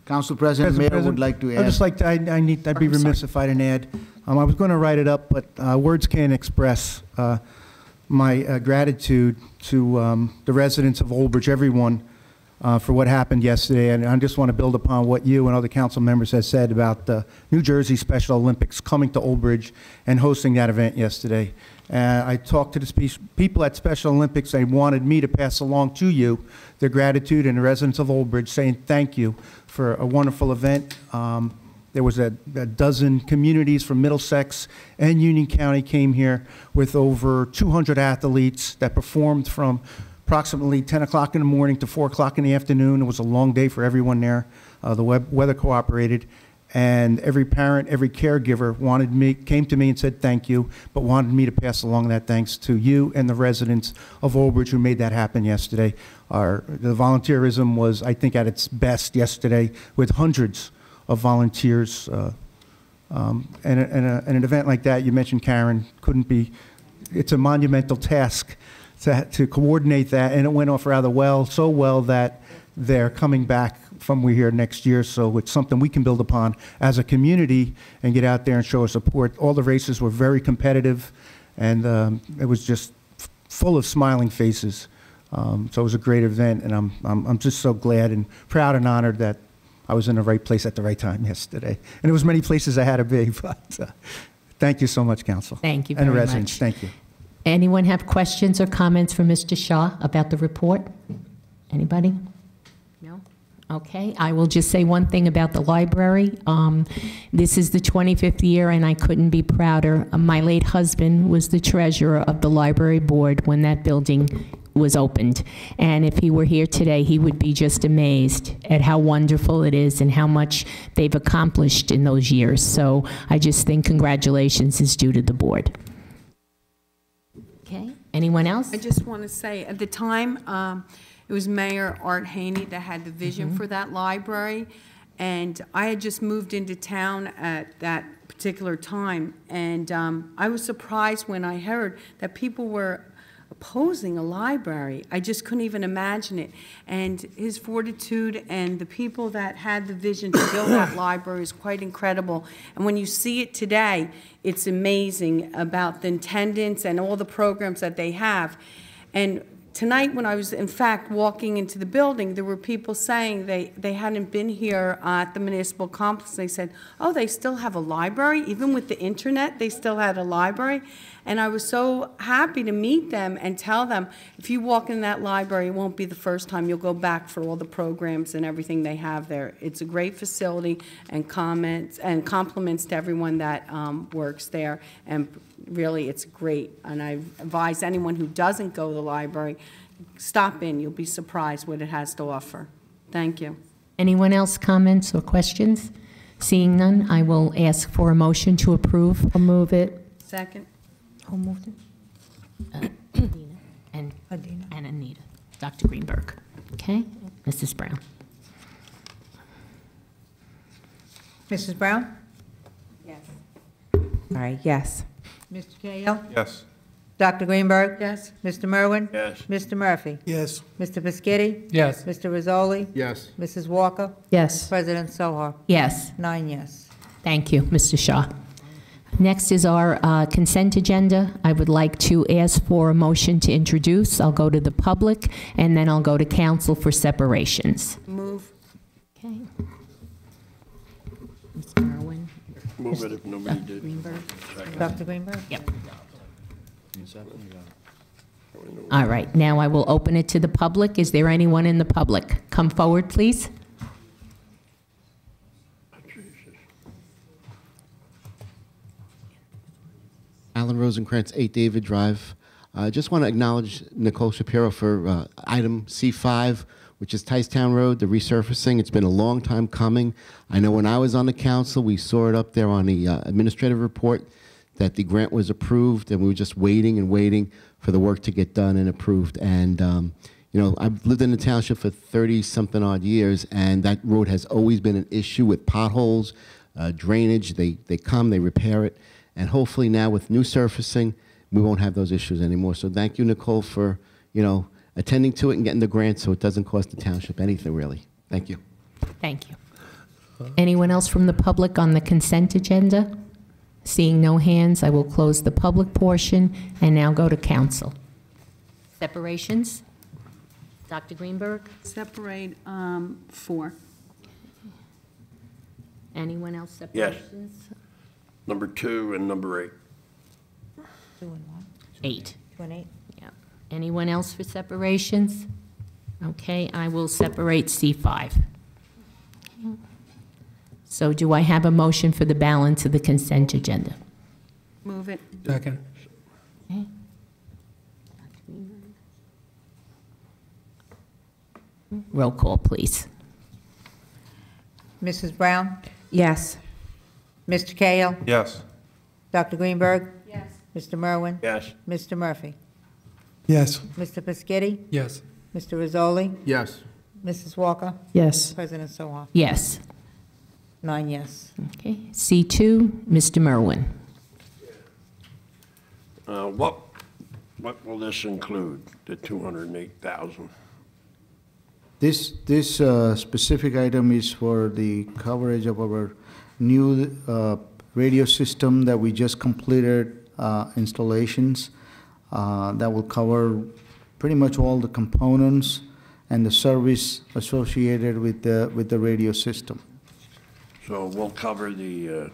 Council President, Mayor would like to add. I'd just like to, I'd be remiss if I didn't add. I was going to write it up, but words can't express my gratitude to the residents of Old Bridge, everyone, for what happened yesterday. And I just want to build upon what you and other council members have said about the New Jersey Special Olympics coming to Old Bridge and hosting that event yesterday. I talked to the people at Special Olympics. They wanted me to pass along to you their gratitude and the residents of Old Bridge saying thank you for a wonderful event. There was a dozen communities from Middlesex and Union County came here with over 200 athletes that performed from approximately 10 o'clock in the morning to 4 o'clock in the afternoon. It was a long day for everyone there. The weather cooperated. And every parent, every caregiver came to me and said thank you, but wanted me to pass along that thanks to you and the residents of Old Bridge who made that happen yesterday. The volunteerism was, I think, at its best yesterday with hundreds of volunteers. And an event like that, you mentioned Karen, it's a monumental task to coordinate that, and it went off rather well, so well that they're coming back from here next year, so it's something we can build upon as a community and get out there and show our support. All the races were very competitive, and it was just full of smiling faces. So it was a great event, and I'm just so glad and proud and honored that I was in the right place at the right time yesterday. And there was many places I had to be, but thank you so much, Council. Thank you very much. And residents, much. thank you. Anyone have questions or comments for Mr. Shaw about the report? Anybody? No? Okay, I will just say one thing about the library. This is the 25th year, and I couldn't be prouder. My late husband was the treasurer of the library board when that building was opened. And if he were here today, he would be just amazed at how wonderful it is and how much they've accomplished in those years. So I just think congratulations is due to the board. Okay, anyone else? I just want to say, at the time, it was Mayor Art Haney that had the vision for that library, and I had just moved into town at that particular time, and I was surprised when I heard that people were opposing a library. I just couldn't even imagine it. And his fortitude and the people that had the vision to build that library is quite incredible. And when you see it today, it's amazing about the attendance and all the programs that they have. And tonight, when I was, in fact, walking into the building, there were people saying they hadn't been here at the municipal complex. They said, oh, they still have a library? Even with the internet, they still had a library? And I was so happy to meet them and tell them, if you walk in that library, it won't be the first time. You'll go back for all the programs and everything they have there. It's a great facility, and comments and compliments to everyone that works there. And really, it's great. And I advise anyone who doesn't go to the library, stop in. You'll be surprised what it has to offer. Thank you. Anyone else comments or questions? Seeing none, I will ask for a motion to approve. I'll move it. Second. Who moved it? Adina and Anita. Dr. Greenberg. Okay, Mrs. Brown. Mrs. Brown? Yes. All right, yes. Mr. Cahill? Yes. Dr. Greenberg? Yes. Mr. Merwin? Yes. Mr. Murphy? Yes. Mr. Biscotti? Yes. Mr. Rizzoli? Yes. Mrs. Walker? Yes. President Sohar? Yes. 9 yes. Thank you, Mr. Shaw. Next is our consent agenda. I would like to ask for a motion to introduce. I'll go to the public, and then I'll go to council for separations. Move. Okay. Mr. Merwin. Move it if nobody did. Greenberg. Dr. Greenberg? Yep. All right, now I will open it to the public. Is there anyone in the public? Come forward, please. Alan Rosenkrantz, 8 David Drive. I just want to acknowledge Nicole Shapiro for item C5, which is Ticetown Road, the resurfacing. It's been a long time coming. I know when I was on the council, we saw it up there on the administrative report that the grant was approved, and we were just waiting and waiting for the work to get done and approved. And, you know, I've lived in the township for 30-something odd years, and that road has always been an issue with potholes, drainage. They come, they repair it. And hopefully now with new surfacing, we won't have those issues anymore. So thank you, Nicole, for, you know, attending to it and getting the grant so it doesn't cost the township anything, really. Thank you. Thank you. Anyone else from the public on the consent agenda? Seeing no hands, I will close the public portion and now go to council. Separations? Dr. Greenberg? Separate 4. Anyone else Yes. separations? Number 2 and number 8. 2 and 1. 8. 2 and 8. Yeah. Anyone else for separations? Okay, I will separate C5. So do I have a motion for the balance of the consent agenda? Move it. Second. Okay. Roll call, please. Mrs. Brown? Yes. Mr. Cahill? Yes. Dr. Greenberg? Yes. Mr. Merwin? Yes. Mr. Murphy? Yes. Mr. Biscotti? Yes. Mr. Rizzoli? Yes. Mrs. Walker? Yes. President Sohar? Yes. 9 yes. Okay. C2, Mr. Merwin. What will this include, the 208,000? This specific item is for the coverage of our new radio system that we just completed installations. That will cover pretty much all the components and the service associated with the radio system. So we'll cover the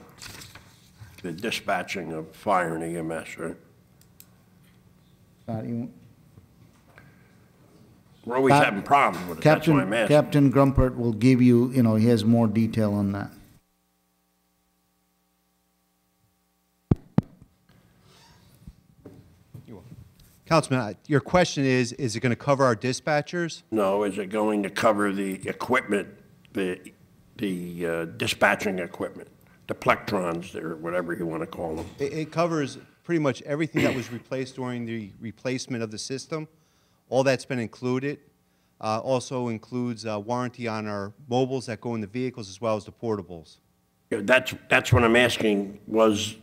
dispatching of fire and EMS, right? We're always having problems with it, that's why I'm asking. Captain Grumpert will give you, he has more detail on that. Councilman, your question is it going to cover our dispatchers? No, is it going to cover the equipment, the dispatching equipment, the plectrons, or whatever you want to call them? It covers pretty much everything that was replaced during the replacement of the system. All that's been included. Also includes warranty on our mobiles that go in the vehicles as well as the portables. Yeah, that's what I'm asking. Was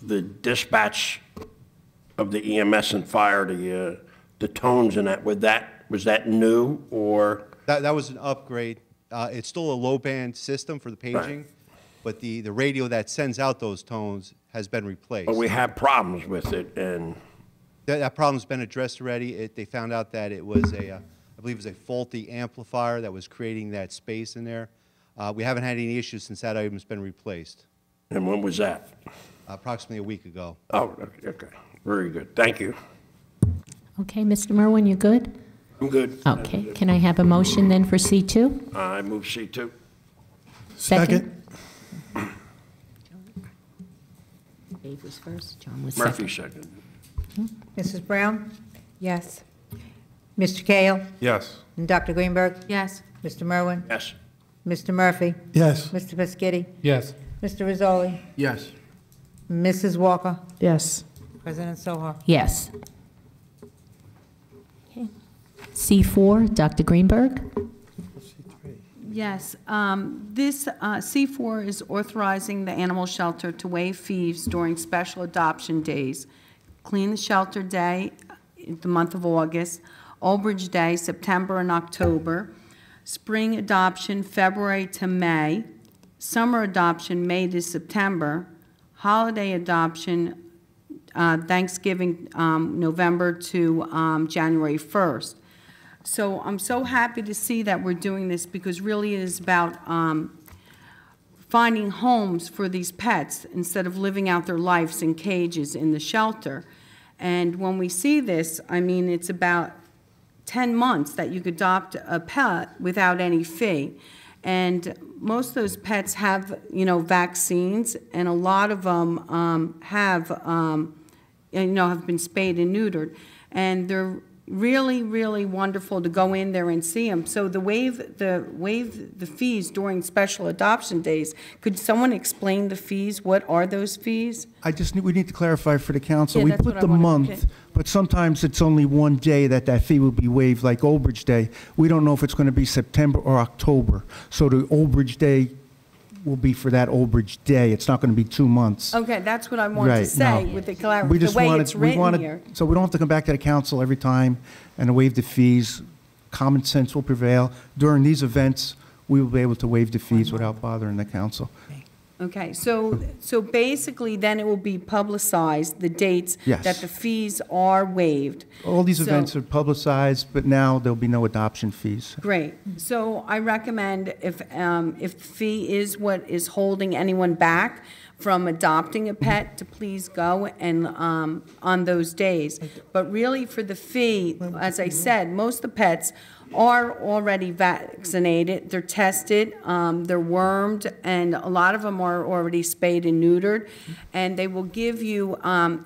the dispatch of the EMS and fire, the tones and that, was that new, or? That was an upgrade. It's still a low-band system for the paging, but the radio that sends out those tones has been replaced. But we have problems with it, and that problem's been addressed already. They found out that it was I believe it was a faulty amplifier that was creating that space in there. We haven't had any issues since that item's been replaced. And when was that? Approximately a week ago. Oh, okay. Very good. Thank you. Okay, Mr. Merwin, you good? I'm good. Okay, can I have a motion then for C2? I move C2. Second. Dave was first. John was Murphy second. second. Mrs. Brown? Yes. Mr. Kale? Yes. And Dr. Greenberg? Yes. Mr. Merwin? Yes. Mr. Murphy? Yes. Mr. Peschitti? Yes. Mr. Rizzoli? Yes. Mrs. Walker? Yes. President Soha? Yes. Okay. C4, Dr. Greenberg? Yes, this C4 is authorizing the animal shelter to waive fees during special adoption days. Clean the Shelter Day, the month of August, Old Bridge Day, September and October, Spring Adoption, February to May, Summer Adoption, May to September, Holiday Adoption, Thanksgiving, November to January 1st. So I'm so happy to see that we're doing this, because really it is about finding homes for these pets instead of living out their lives in cages in the shelter. And when we see this, I mean, it's about 10 months that you could adopt a pet without any fee. And most of those pets have, vaccines, and a lot of them have been spayed and neutered. And they're really, really wonderful to go in there and see them. So waive the fees during special adoption days. Could someone explain the fees? What are those fees? We need to clarify for the council. Yeah, We that's put what I the wanted, month, okay. but sometimes it's only one day that fee will be waived, like Old Bridge Day. We don't know if it's going to be September or October. So the Old Bridge Day will be for that Old Bridge Day. It's not going to be 2 months. Okay, that's what I wanted to Right, say no. with the We the just way wanted, it's we written wanted, here. so we don't have to come back to the council every time and waive the fees. Common sense will prevail. During these events, we will be able to waive the fees without bothering the council. Okay, so basically then it will be publicized, the dates Yes. that the fees are waived. All these So- events are publicized, but now there'll be no adoption fees. Great. So I recommend if the fee is what is holding anyone back from adopting a pet, to please go and on those days. But really for the fee, as I said, most of the pets are already vaccinated, they're tested, they're wormed, and a lot of them are already spayed and neutered. And they will give you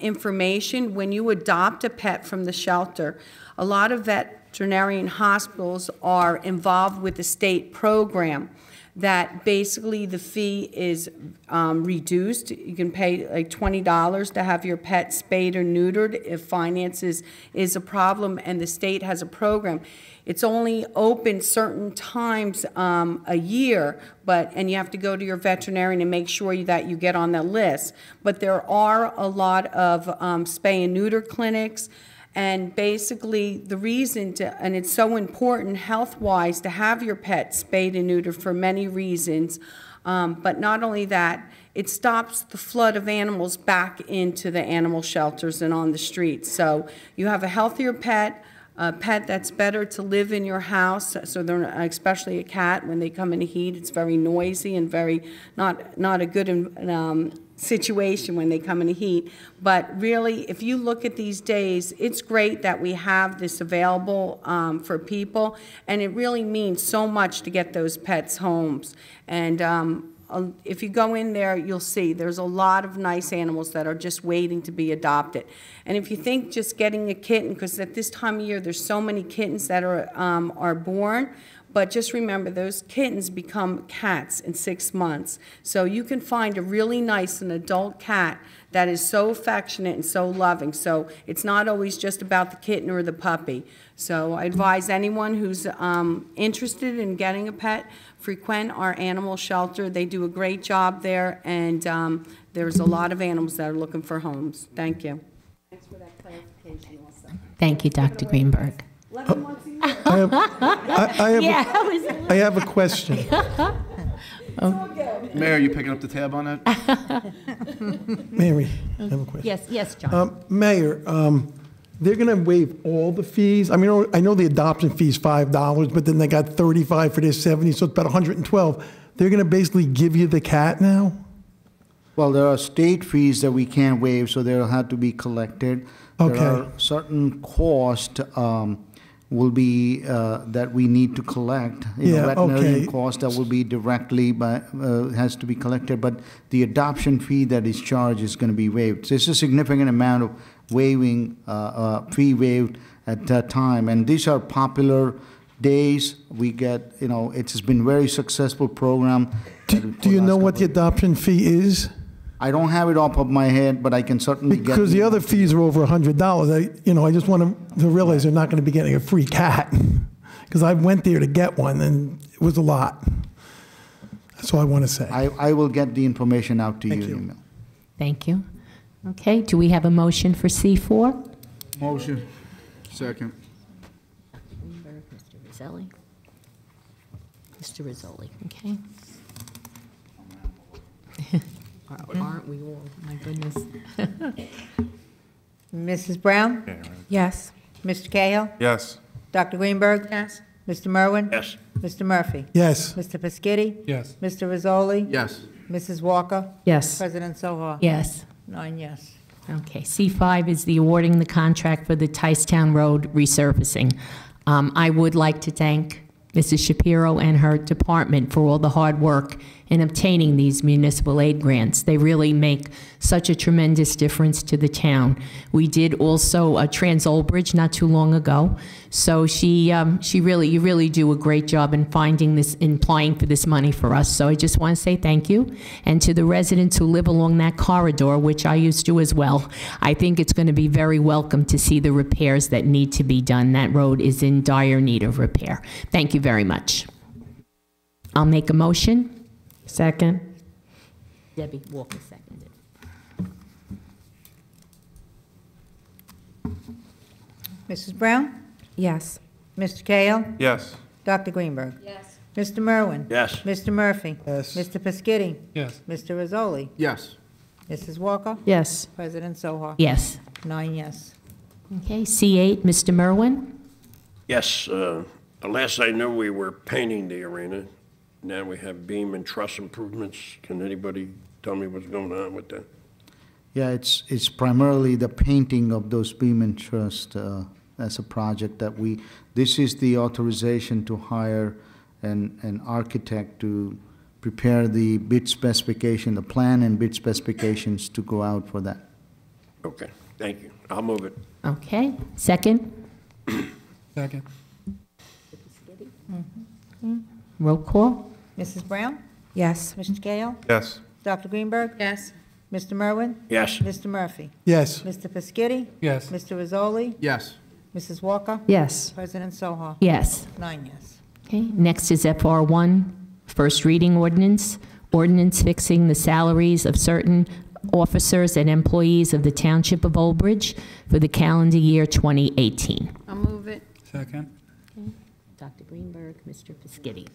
information when you adopt a pet from the shelter. A lot of veterinarian hospitals are involved with the state program that basically the fee is reduced. You can pay like $20 to have your pet spayed or neutered if finances is a problem and the state has a program. It's only open certain times a year, and you have to go to your veterinarian and make sure that you get on the list. But there are a lot of spay and neuter clinics. And basically, the reason and it's so important health-wise to have your pet spayed and neutered for many reasons, but not only that, it stops the flood of animals back into the animal shelters and on the streets. So you have a healthier pet, a pet that's better to live in your house, so they're, especially a cat, when they come in heat, it's very noisy and very not a good situation when they come in the heat. But really, if you look at these days, it's great that we have this available for people, and it really means so much to get those pets homes. And if you go in there, you'll see there's a lot of nice animals that are just waiting to be adopted. And if you think just getting a kitten, because at this time of year, there's so many kittens that are born, but just remember, those kittens become cats in 6 months. So you can find a really nice and adult cat that is so affectionate and so loving. So it's not always just about the kitten or the puppy. So I advise anyone who's interested in getting a pet, frequent our animal shelter. They do a great job there, and there's a lot of animals that are looking for homes. Thank you. Thanks for that clarification also. Thank you, Dr. Greenberg. I have a question. Mayor, you picking up the tab on that? Mary, I have a question. Yes, John. Mayor, they're going to waive all the fees. I mean, I know the adoption fee is $5, but then they got $35 for their 70, so it's about $112. They're going to basically give you the cat now? Well, there are state fees that we can't waive, so they'll have to be collected. Okay. There are certain costs will be that we need to collect. Veterinarian cost that will be directly has to be collected, but the adoption fee that is charged is going to be waived. So it's a significant amount of waiving, fee waived at that time, and these are popular days. We get, it's been a very successful program. Do you know what the adoption fee is? I don't have it off of my head, but I can certainly get. Because the other fees are over $100. I just want to realize they're not going to be getting a free cat. Because I went there to get one, and it was a lot. That's all I want to say. I will get the information out to you. Email. Thank you. Okay, do we have a motion for C4? Motion. Second. Mr. Rizzoli. Mr. Rizzoli, okay. Aren't we all? My goodness. Mrs. Brown? Yes. Mr. Cahill? Yes. Dr. Greenberg? Yes. Mr. Merwin? Yes. Mr. Murphy? Yes. Mr. Peschitti? Yes. Mr. Rizzoli? Yes. Mrs. Walker? Yes. President Soha? Yes. 9 yes. Okay, C5 is the awarding the contract for the Ticetown Road resurfacing. I would like to thank Mrs. Shapiro and her department for all the hard work in obtaining these municipal aid grants. They really make such a tremendous difference to the town. We did also a Trans-Old Bridge not too long ago, so you really do a great job in finding this, in applying for this money for us. So I just want to say thank you, and to the residents who live along that corridor, which I used to as well. I think it's going to be very welcome to see the repairs that need to be done. That road is in dire need of repair. Thank you very much. I'll make a motion. Second. Debbie Walker seconded. Mrs. Brown? Yes. Mr. Cahill? Yes. Dr. Greenberg? Yes. Mr. Merwin? Yes. Mr. Murphy? Yes. Mr. Peschitti? Yes. Mr. Rizzoli? Yes. Mrs. Walker? Yes. President Soha? Yes. 9 yes. Okay, C8, Mr. Merwin? Yes, the last I knew, we were painting the arena. Now we have beam and truss improvements. Can anybody tell me what's going on with that? Yeah, it's primarily the painting of those beam and truss as a project that this is the authorization to hire an architect to prepare the bid specification, the plan and bid specifications to go out for that. Okay, thank you. I'll move it. Okay, second? Second. Roll call? Mrs. Brown? Yes. Mr. Cahill? Yes. Dr. Greenberg? Yes. Mr. Merwin? Yes. Mr. Murphy? Yes. Mr. Peschitti? Yes. Mr. Rizzoli? Yes. Mrs. Walker? Yes. President Soha? Yes. 9 yes. Okay, next is FR1, first reading ordinance. Ordinance fixing the salaries of certain officers and employees of the Township of Old Bridge for the calendar year 2018. I'll move it. Second. Okay. Dr. Greenberg, Mr. Peschitti.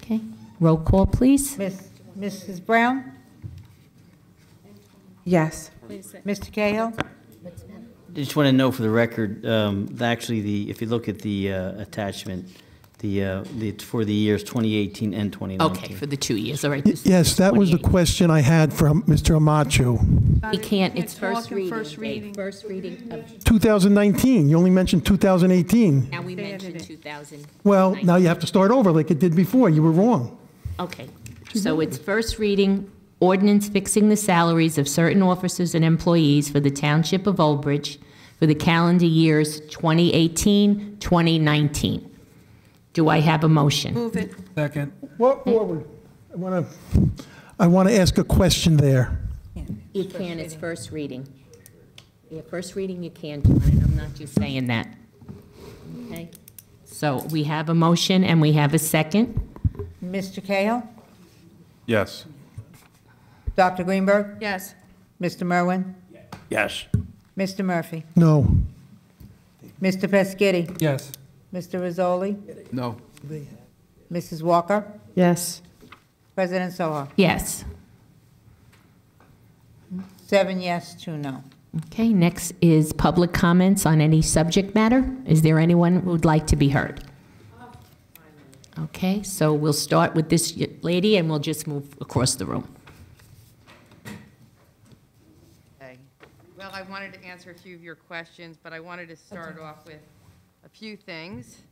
Okay, roll call, please. Mrs. Brown? Yes. Mr. Cahill? Just want to know for the record, actually, if you look at the attachment, for the years 2018 and 2019. Okay, for the 2 years, all right. This Yes, is that was the 28. question I had from Mr. Amachu. We can't, it's first talking reading. first Dave. reading. First reading of, 2019, you only mentioned 2018. now we mentioned 2000. Well, now you have to start over like it did before, you were wrong. Okay, so it's first reading, ordinance fixing the salaries of certain officers and employees for the Township of Old Bridge for the calendar years 2018, 2019. Do I have a motion? Move it. Second. Walk forward. I want to ask a question there. You can, it's first reading. Yeah, first reading you can, John, and I'm not just saying that. Okay? So we have a motion and we have a second. Mr. Cahill? Yes. Dr. Greenberg? Yes. Mr. Merwin? Yes. Mr. Murphy? No. Mr. Pescetti? Yes. Mr. Rizzoli? No. Mrs. Walker? Yes. President Soha? Yes. 7 yes, 2 no. Okay, next is public comments on any subject matter. Is there anyone who would like to be heard? Okay, so we'll start with this lady and we'll just move across the room. Okay. Well, I wanted to answer a few of your questions, but I wanted to start off with a few things.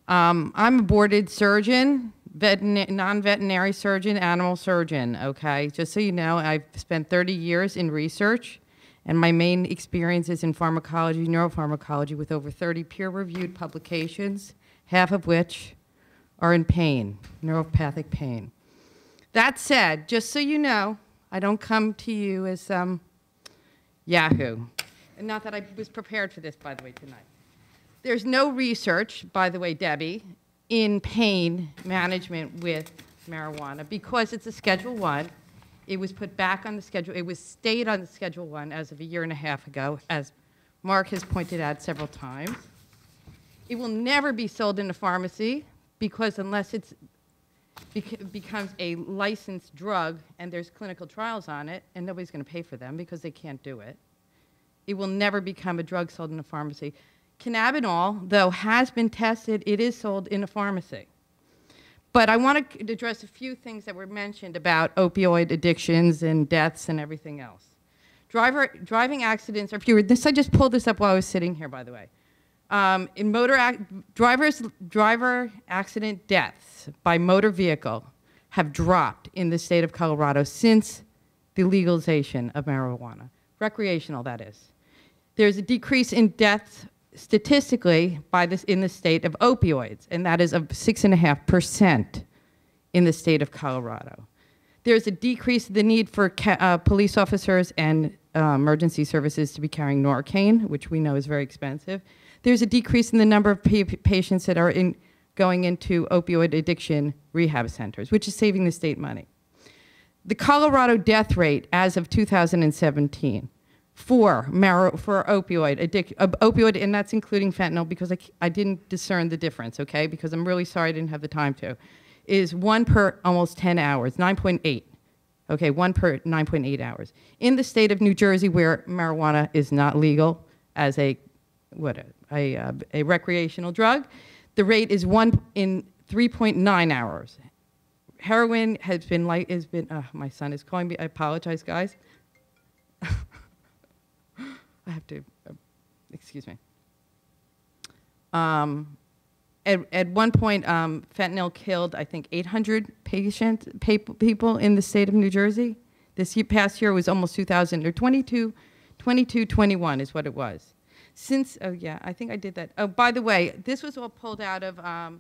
I'm a boarded surgeon, non-veterinary surgeon, animal surgeon, okay? Just so you know, I've spent 30 years in research, and my main experience is in pharmacology, neuropharmacology, with over 30 peer-reviewed publications, half of which are in pain, neuropathic pain. That said, just so you know, I don't come to you as some yahoo. And not that I was prepared for this, by the way, tonight. There's no research, by the way, Debbie, in pain management with marijuana because it's a Schedule I. It was put back on the schedule. It was stayed on the Schedule I as of a year and a half ago, as Mark has pointed out several times. It will never be sold in a pharmacy because unless it becomes a licensed drug and there's clinical trials on it, and nobody's going to pay for them because they can't do it, it will never become a drug sold in a pharmacy. Cannabinol, though, has been tested. It is sold in a pharmacy. But I want to address a few things that were mentioned about opioid addictions and deaths and everything else. Driving accidents are fewer. I just pulled this up while I was sitting here, by the way. In driver accident deaths by motor vehicle have dropped in the state of Colorado since the legalization of marijuana. Recreational, that is. There's a decrease in deaths statistically in the state of opioids, and that is of 6.5% in the state of Colorado. There's a decrease in the need for police officers and emergency services to be carrying Narcan, which we know is very expensive. There's a decrease in the number of patients that are going into opioid addiction rehab centers, which is saving the state money. The Colorado death rate as of 2017 for opioid, and that's including fentanyl because I didn't discern the difference, okay, because I'm really sorry I didn't have the time to, is 1 per almost 10 hours, 9.8. Okay, 1 per 9.8 hours. In the state of New Jersey, where marijuana is not legal as a recreational drug, the rate is 1 in 3.9 hours. Heroin has been my son is calling me. I apologize, guys. I have to, excuse me. At one point, fentanyl killed, I think, 800 people in the state of New Jersey. This past year was almost 2,000, or 21 is what it was. Since, oh yeah, I think I did that. Oh, by the way, this was all pulled out of a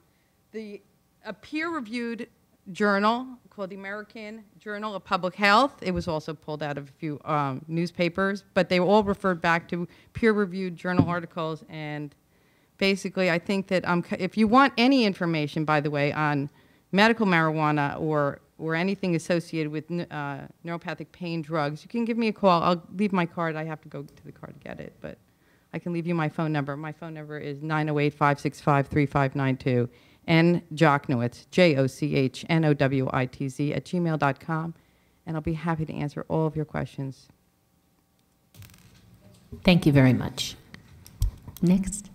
peer-reviewed journal called the American Journal of Public Health. It was also pulled out of a few newspapers, but they all referred back to peer-reviewed journal articles. And basically, I think that if you want any information, by the way, on medical marijuana or anything associated with neuropathic pain drugs, you can give me a call. I'll leave my card. I have to go to the car to get it, but I can leave you my phone number. My phone number is 908-565-3592. And Jochnowitz, JOCHNOWITZ @gmail.com, and I'll be happy to answer all of your questions. Thank you very much. Next.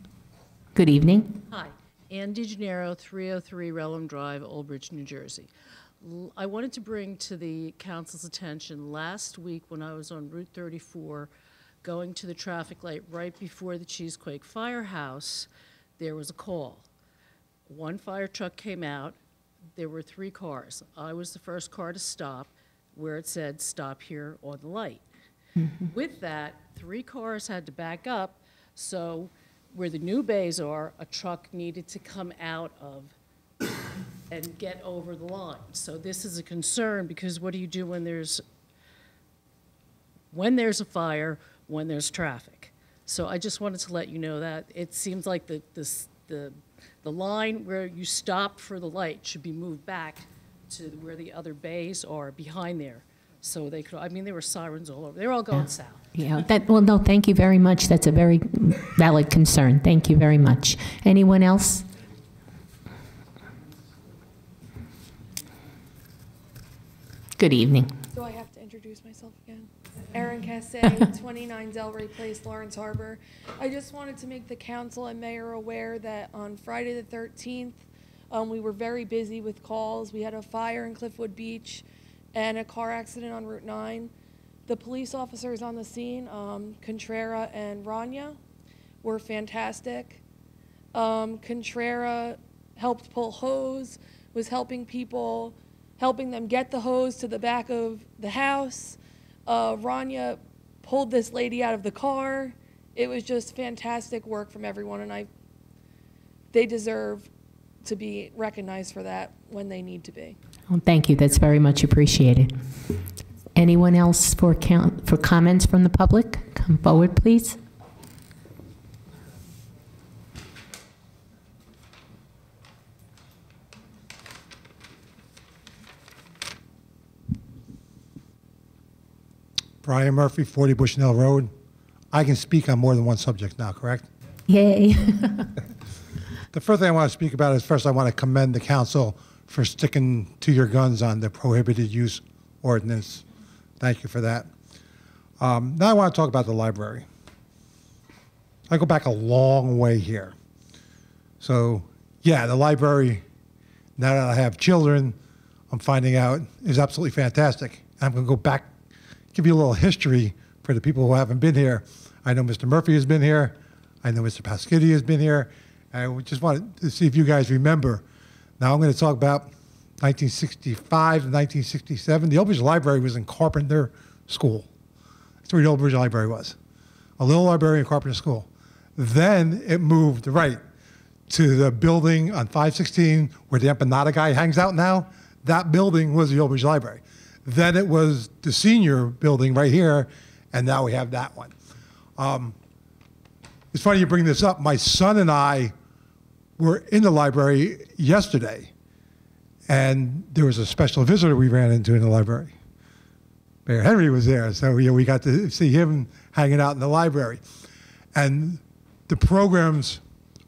Good evening. Hi. Ann DeGennaro, 303 Relham Drive, Old Bridge, New Jersey. I wanted to bring to the council's attention last week when I was on Route 34 going to the traffic light right before the Cheesequake Firehouse, there was a call. One fire truck came out. There were 3 cars. I was the first car to stop where it said stop here on the light. With that, 3 cars had to back up, so where the new bays are, a truck needed to come out of and get over the line. So this is a concern because what do you do when there's a fire, when there's traffic? So I just wanted to let you know that it seems like the line where you stop for the light should be moved back to where the other bays are behind there. So they could, I mean, there were sirens all over. They were all going south. Yeah, well, no, thank you very much. That's a very valid concern. Thank you very much. Anyone else? Good evening. Do I have to introduce myself again? Erin Cassay, 29 Delray Place, Lawrence Harbor. I just wanted to make the council and mayor aware that on Friday the 13th, we were very busy with calls. We had a fire in Cliffwood Beach and a car accident on Route 9. The police officers on the scene, Contrera and Rania, were fantastic. Contrera helped pull hose, was helping people, helping them get the hose to the back of the house. Rania pulled this lady out of the car. It was just fantastic work from everyone, and they deserve to be recognized for that when they need to be. Well, thank you. That's very much appreciated. Anyone else for comments from the public? Come forward, please. Brian Murphy, 40 Bushnell Road. I can speak on more than one subject now, correct? Yay. The first thing I want to speak about is first I want to commend the council for sticking to your guns on the prohibited use ordinance. Thank you for that. Now I want to talk about the library. I go back a long way here. So yeah, the library, now that I have children, I'm finding out is absolutely fantastic. I'm going to go back, give you a little history for the people who haven't been here. I know Mr. Murphy has been here. I know Mr. Pasquitti has been here. I just wanted to see if you guys remember. Now I'm going to talk about 1965 to 1967. The Old Bridge Library was in Carpenter School. That's where the Old Bridge Library was. A little library in Carpenter School. Then it moved right to the building on 516 where the empanada guy hangs out now. That building was the Old Bridge Library. Then it was the senior building right here, and now we have that one. It's funny you bring this up. My son and I were in the library yesterday, and there was a special visitor we ran into in the library. Mayor Henry was there, so we got to see him hanging out in the library. And the programs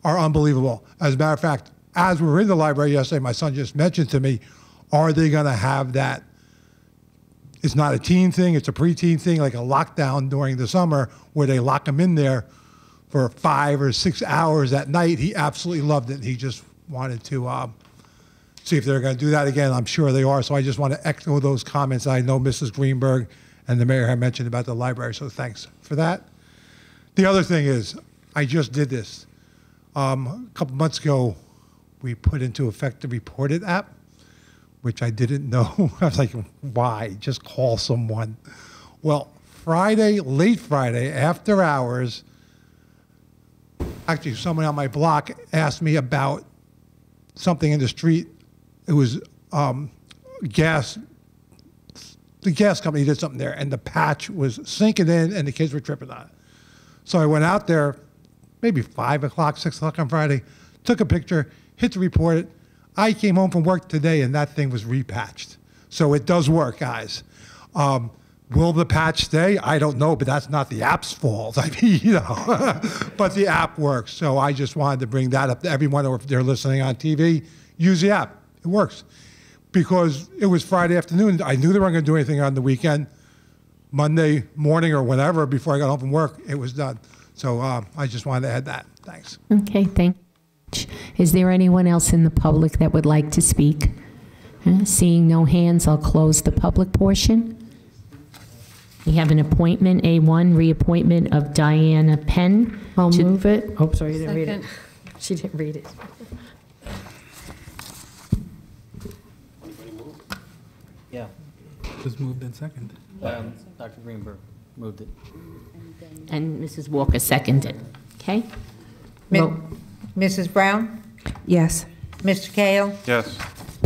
are unbelievable. As a matter of fact, as we were in the library yesterday, my son just mentioned to me, are they going to have that? It's not a teen thing, it's a preteen thing, like a lockdown during the summer where they lock them in there for 5 or 6 hours at night. He absolutely loved it. He just wanted to see if they're going to do that again. I'm sure they are. So I just want to echo those comments. I know Mrs. Greenberg and the mayor have mentioned about the library, so thanks for that. The other thing is, I just did this. A couple months ago, we put into effect the Report It app, which I didn't know. I was like, why? Just call someone. Well, Friday, late Friday, after hours, actually someone on my block asked me about something in the street. It was gas. The gas company did something there, and the patch was sinking in, and the kids were tripping on it. So I went out there, maybe 5 o'clock, 6 o'clock on Friday, took a picture, hit the Report It. I came home from work today, and that thing was repatched. So it does work, guys. Will the patch stay? I don't know, but that's not the app's fault. I mean, you know, but the app works. So I just wanted to bring that up to everyone, or if they're listening on TV, use the app. It works. Because it was Friday afternoon. I knew they weren't going to do anything on the weekend. Monday morning or whenever, before I got home from work, it was done. So I just wanted to add that. Thanks. Okay, thank you. Is there anyone else in the public that would like to speak? Seeing no hands, I'll close the public portion. We have an appointment, A1, reappointment of Diana Penn. I'll move it. Oh, sorry, you didn't read it. Second. She didn't read it. Yeah. It was moved in second. Dr. Greenberg moved it. And Mrs. Walker seconded. Okay? Mi- Vote. Mrs. Brown? Yes. Mr. Kale? Yes.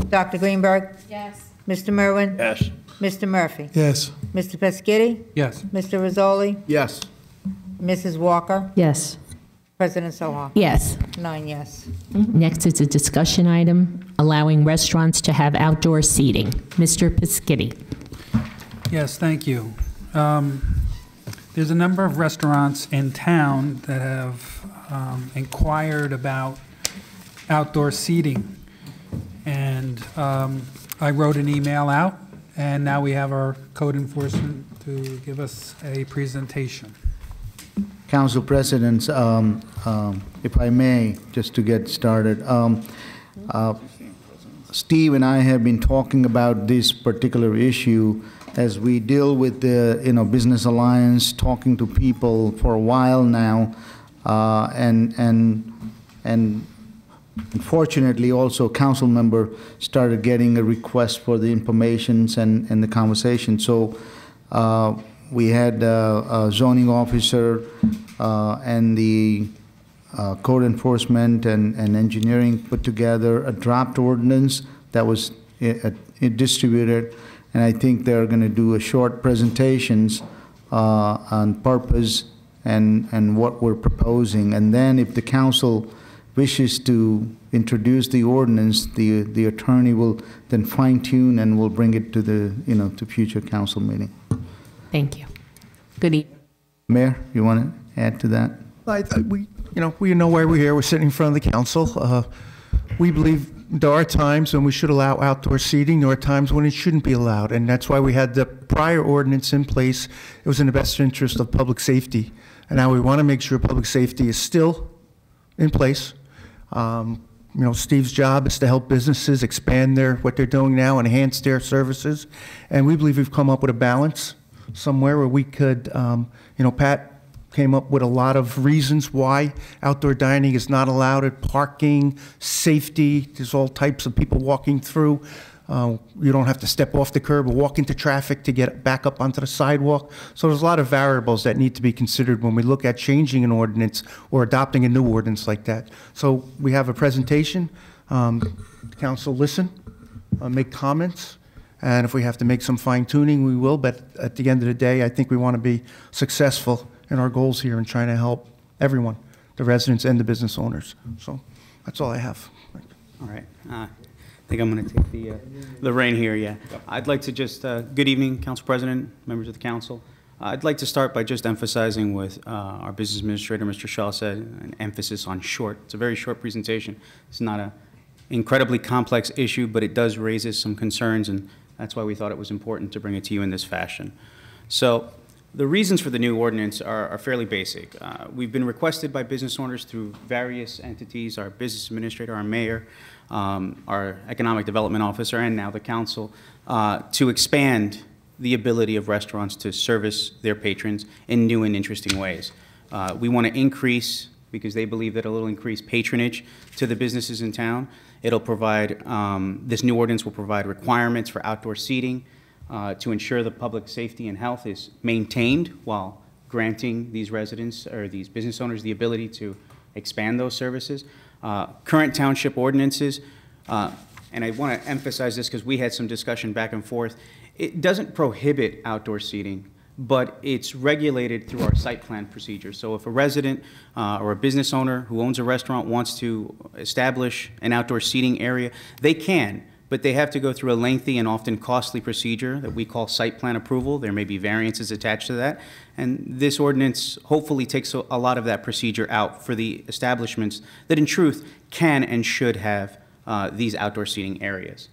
Dr. Greenberg? Yes. Mr. Merwin? Yes. Mr. Murphy? Yes. Mr. Pescitti? Yes. Mr. Rizzoli? Yes. Mrs. Walker? Yes. President Soha? Yes. 9 yes. Next is a discussion item, allowing restaurants to have outdoor seating. Mr. Pescitti. Yes, thank you. There's a number of restaurants in town that have inquired about outdoor seating. And I wrote an email out, and now we have our code enforcement to give us a presentation. Council President, if I may, just to get started, Steve and I have been talking about this particular issue as we deal with the Business Alliance, talking to people for a while now, and unfortunately also council member started getting a request for the informations and the conversation. So we had a zoning officer and the code enforcement and engineering put together a draft ordinance that was distributed, and I think they're going to do a short presentations on purpose and what we're proposing. And then if the council wishes to introduce the ordinance, the attorney will then fine tune and will bring it to the to future council meeting. Thank you. Good evening. Mayor, you want to add to that? We know why we're here. We're sitting in front of the council. We believe there are times when we should allow outdoor seating. There are times when it shouldn't be allowed, and that's why we had the prior ordinance in place. It was in the best interest of public safety, and now we want to make sure public safety is still in place. Steve's job is to help businesses expand what they're doing now, enhance their services, and we believe we've come up with a balance somewhere where we could, Pat came up with a lot of reasons why outdoor dining is not allowed at parking, safety, there's all types of people walking through. You don't have to step off the curb or walk into traffic to get back up onto the sidewalk. So there's a lot of variables that need to be considered when we look at changing an ordinance or adopting a new ordinance like that. So we have a presentation. Council listen, make comments, and if we have to make some fine tuning, we will. But at the end of the day, I think we want to be successful in our goals here and trying to help everyone, the residents and the business owners. So that's all I have. All right. I think I'm going to take the reign here, yeah. I'd like to just, good evening, Council President, members of the council. I'd like to start by just emphasizing what our business administrator, Mr. Shaw, said, an emphasis on short. It's a very short presentation. It's not an incredibly complex issue, but it does raise some concerns, and that's why we thought it was important to bring it to you in this fashion. So the reasons for the new ordinance are fairly basic. We've been requested by business owners through various entities, our business administrator, our mayor, our economic development officer, and now the council, to expand the ability of restaurants to service their patrons in new and interesting ways. We want to increase, because they believe that it'll increase patronage to the businesses in town. It'll provide, this new ordinance will provide requirements for outdoor seating to ensure the public safety and health is maintained while granting these residents or these business owners the ability to expand those services. Current township ordinances, and I want to emphasize this because we had some discussion back and forth, it doesn't prohibit outdoor seating, but it's regulated through our site plan procedures. So if a resident or a business owner who owns a restaurant wants to establish an outdoor seating area, they can, but they have to go through a lengthy and often costly procedure that we call site plan approval. There may be variances attached to that, and this ordinance hopefully takes a lot of that procedure out for the establishments that in truth can and should have these outdoor seating areas.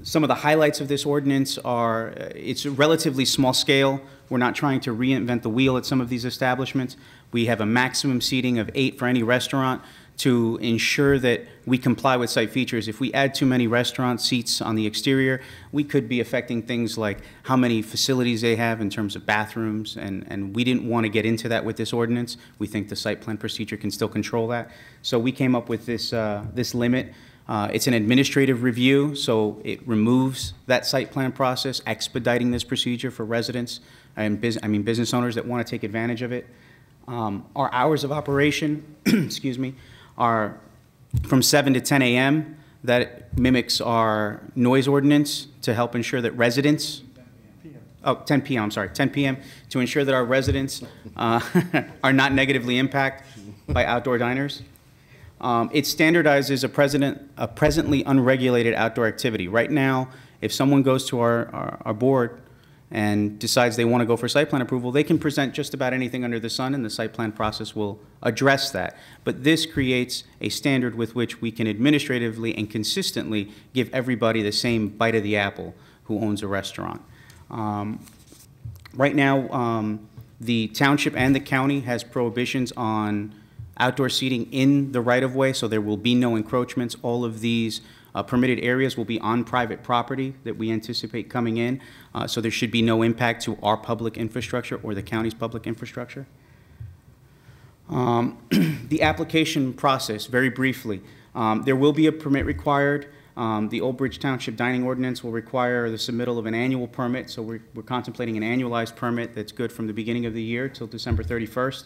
Some of the highlights of this ordinance are, it's a relatively small scale. We're not trying to reinvent the wheel at some of these establishments. We have a maximum seating of 8 for any restaurant to ensure that we comply with site features. If we add too many restaurant seats on the exterior, we could be affecting things like how many facilities they have in terms of bathrooms, and we didn't want to get into that with this ordinance. We think the site plan procedure can still control that. So we came up with this, this limit. It's an administrative review, so it removes that site plan process, expediting this procedure for residents and business owners that want to take advantage of it. Our hours of operation, excuse me, are from 7 to 10 a.m. That mimics our noise ordinance to help ensure that residents, 10 p.m., I'm sorry, 10 p.m., to ensure that our residents are not negatively impacted by outdoor diners. It standardizes a presently unregulated outdoor activity. Right now, if someone goes to our board and decides they want to go for site plan approval, they can present just about anything under the sun, and the site plan process will address that. But this creates a standard with which we can administratively and consistently give everybody the same bite of the apple who owns a restaurant. Right now, the township and the county has prohibitions on outdoor seating in the right-of-way, so there will be no encroachments. All of these permitted areas will be on private property that we anticipate coming in, so there should be no impact to our public infrastructure or the county's public infrastructure. The application process, very briefly, there will be a permit required. The Old Bridge Township Dining Ordinance will require the submittal of an annual permit, so we're contemplating an annualized permit that's good from the beginning of the year till December 31st.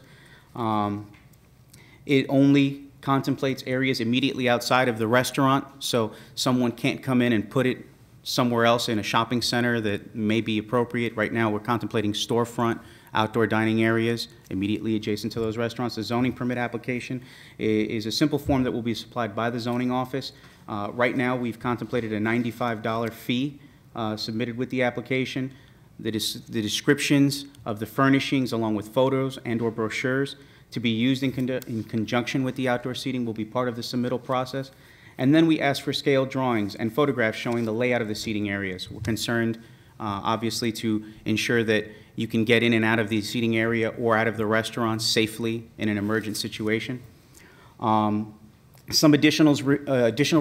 It only contemplates areas immediately outside of the restaurant, so someone can't come in and put it somewhere else in a shopping center that may be appropriate. Right now, we're contemplating storefront outdoor dining areas immediately adjacent to those restaurants. The zoning permit application is a simple form that will be supplied by the zoning office. Right now, we've contemplated a $95 fee submitted with the application. The descriptions of the furnishings along with photos and/or brochures to be used in conjunction with the outdoor seating will be part of the submittal process. And then we ask for scale drawings and photographs showing the layout of the seating areas. We're concerned, obviously, to ensure that you can get in and out of the seating area or out of the restaurant safely in an emergent situation. Some additional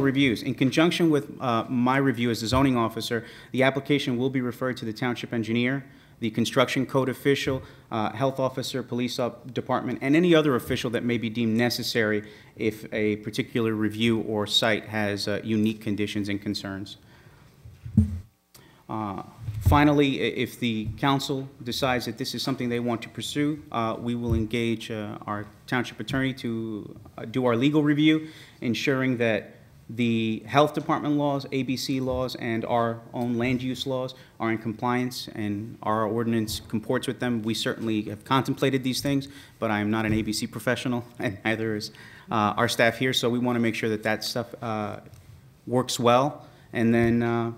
reviews. In conjunction with my review as the zoning officer, the application will be referred to the township engineer, the construction code official, health officer, police department, and any other official that may be deemed necessary if a particular review or site has unique conditions and concerns. Finally, if the council decides that this is something they want to pursue, we will engage our township attorney to do our legal review, ensuring that the health department laws, ABC laws, and our own land use laws are in compliance and our ordinance comports with them. We certainly have contemplated these things, but I am not an ABC professional, and neither is our staff here, so we want to make sure that that stuff works well, and then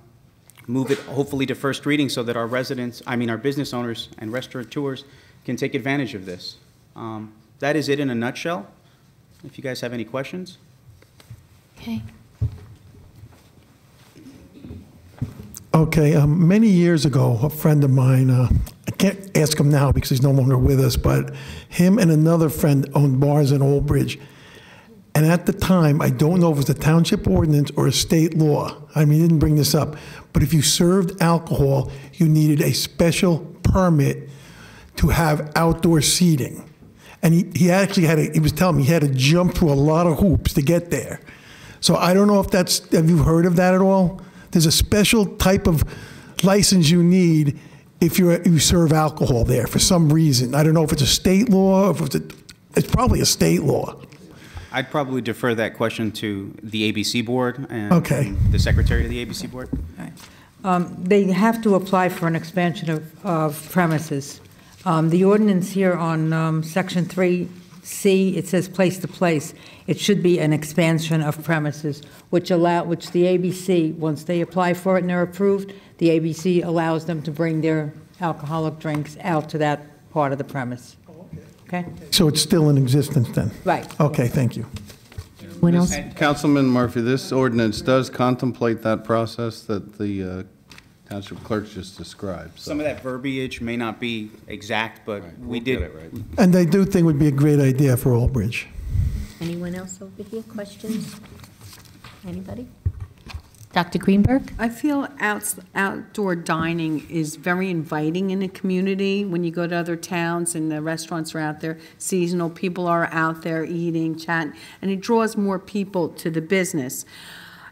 move it hopefully to first reading so that our residents, our business owners and restaurateurs can take advantage of this. That is it in a nutshell. If you guys have any questions. Okay. Okay, many years ago, a friend of mine, I can't ask him now because he's no longer with us, but him and another friend owned bars in Old Bridge. And at the time, I don't know if it was a township ordinance or a state law. He didn't bring this up. But if you served alcohol, you needed a special permit to have outdoor seating. And he actually he was telling me he had to jump through a lot of hoops to get there. So I don't know if have you heard of that at all? There's a special type of license you need if you serve alcohol there for some reason. I don't know if it's a state law, if it's probably a state law. I'd probably defer that question to the ABC board and Okay. the secretary of the ABC board. They have to apply for an expansion of premises. The ordinance here on Section 3C, it says place to place. It should be an expansion of premises, which the ABC, once they apply for it and they're approved, the ABC allows them to bring their alcoholic drinks out to that part of the premise. Okay? So it's still in existence then? Right. Okay, thank you. Anyone else? Councilman Murphy, this ordinance does contemplate that process that the township clerk just described. So. Some of that verbiage may not be exact, but we did get it right. And I do think it would be a great idea for Old Bridge. Anyone else over here? Questions? Anybody? Dr. Greenberg? I feel outdoor dining is very inviting in a community. When you go to other towns and the restaurants are out there, seasonal, people are out there eating, chatting, and it draws more people to the business.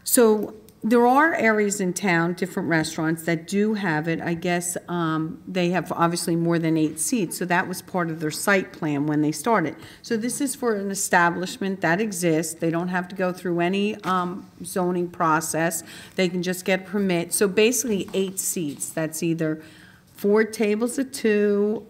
So there are areas in town, different restaurants that do have it. I guess they have obviously more than 8 seats, so that was part of their site plan when they started. So this is for an establishment that exists. They don't have to go through any zoning process. They can just get a permit. So basically 8 seats. That's either 4 tables of 2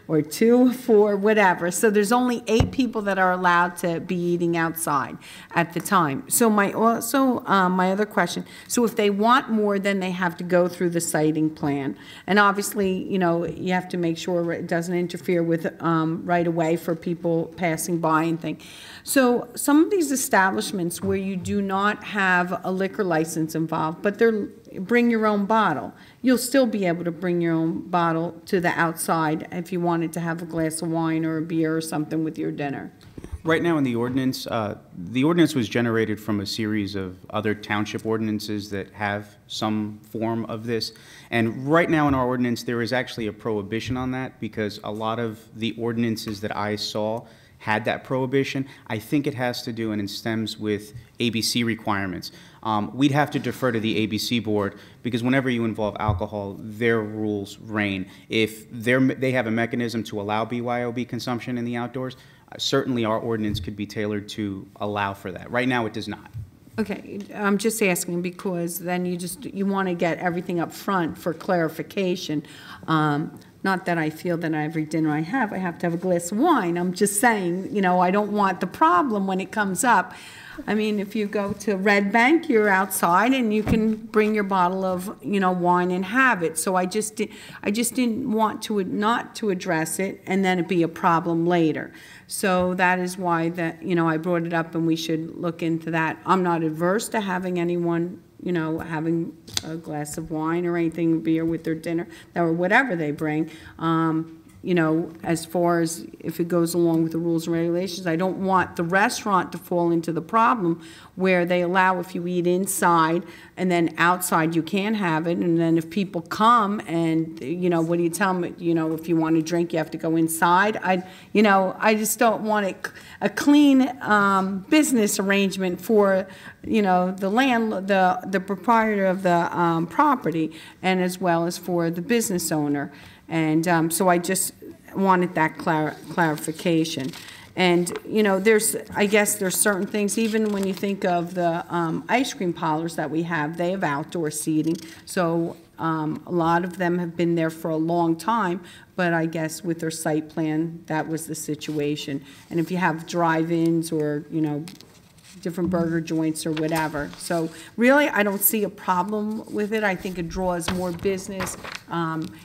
or 2 of 4, whatever. So there's only 8 people that are allowed to be eating outside at the time. So my other question, so if they want more, then they have to go through the siting plan. And obviously, you know, you have to make sure it doesn't interfere with right away for people passing by and things. So some of these establishments where you do not have a liquor license involved, but they're bring your own bottle. You'll still be able to bring your own bottle to the outside if you wanted to have a glass of wine or a beer or something with your dinner. Right now in the ordinance was generated from a series of other township ordinances that have some form of this. And right now in our ordinance, there is actually a prohibition on that because a lot of the ordinances that I saw had that prohibition. I think it has to do and it stems with ABC requirements. We'd have to defer to the ABC board because whenever you involve alcohol, their rules reign. If they have a mechanism to allow BYOB consumption in the outdoors, certainly our ordinance could be tailored to allow for that. Right now, it does not. Okay, I'm just asking because then you want to get everything up front for clarification. Not that I feel that every dinner I have to have a glass of wine. I'm just saying, you know, I don't want the problem when it comes up. I mean, if you go to Red Bank, you're outside and you can bring your bottle of, you know, wine and have it. So I just didn't want to not to address it and then it be a problem later. So that is why you know, I brought it up and we should look into that. I'm not adverse to having anyone, you know, having a glass of wine or anything, beer with their dinner, or whatever they bring. You know, as far as if it goes along with the rules and regulations, I don't want the restaurant to fall into the problem where they allow if you eat inside and then outside you can't have it. And then if people come and, you know, what do you tell them? You know, if you want to drink, you have to go inside. You know, I just don't want a clean business arrangement for, you know, the proprietor of the property and as well as for the business owner. And so I just wanted that clarification. And, you know, I guess there's certain things, even when you think of the ice cream parlors that we have, they have outdoor seating. So a lot of them have been there for a long time, but I guess with their site plan, that was the situation. And if you have drive-ins or, you know, different burger joints or whatever. So really, I don't see a problem with it. I think it draws more business.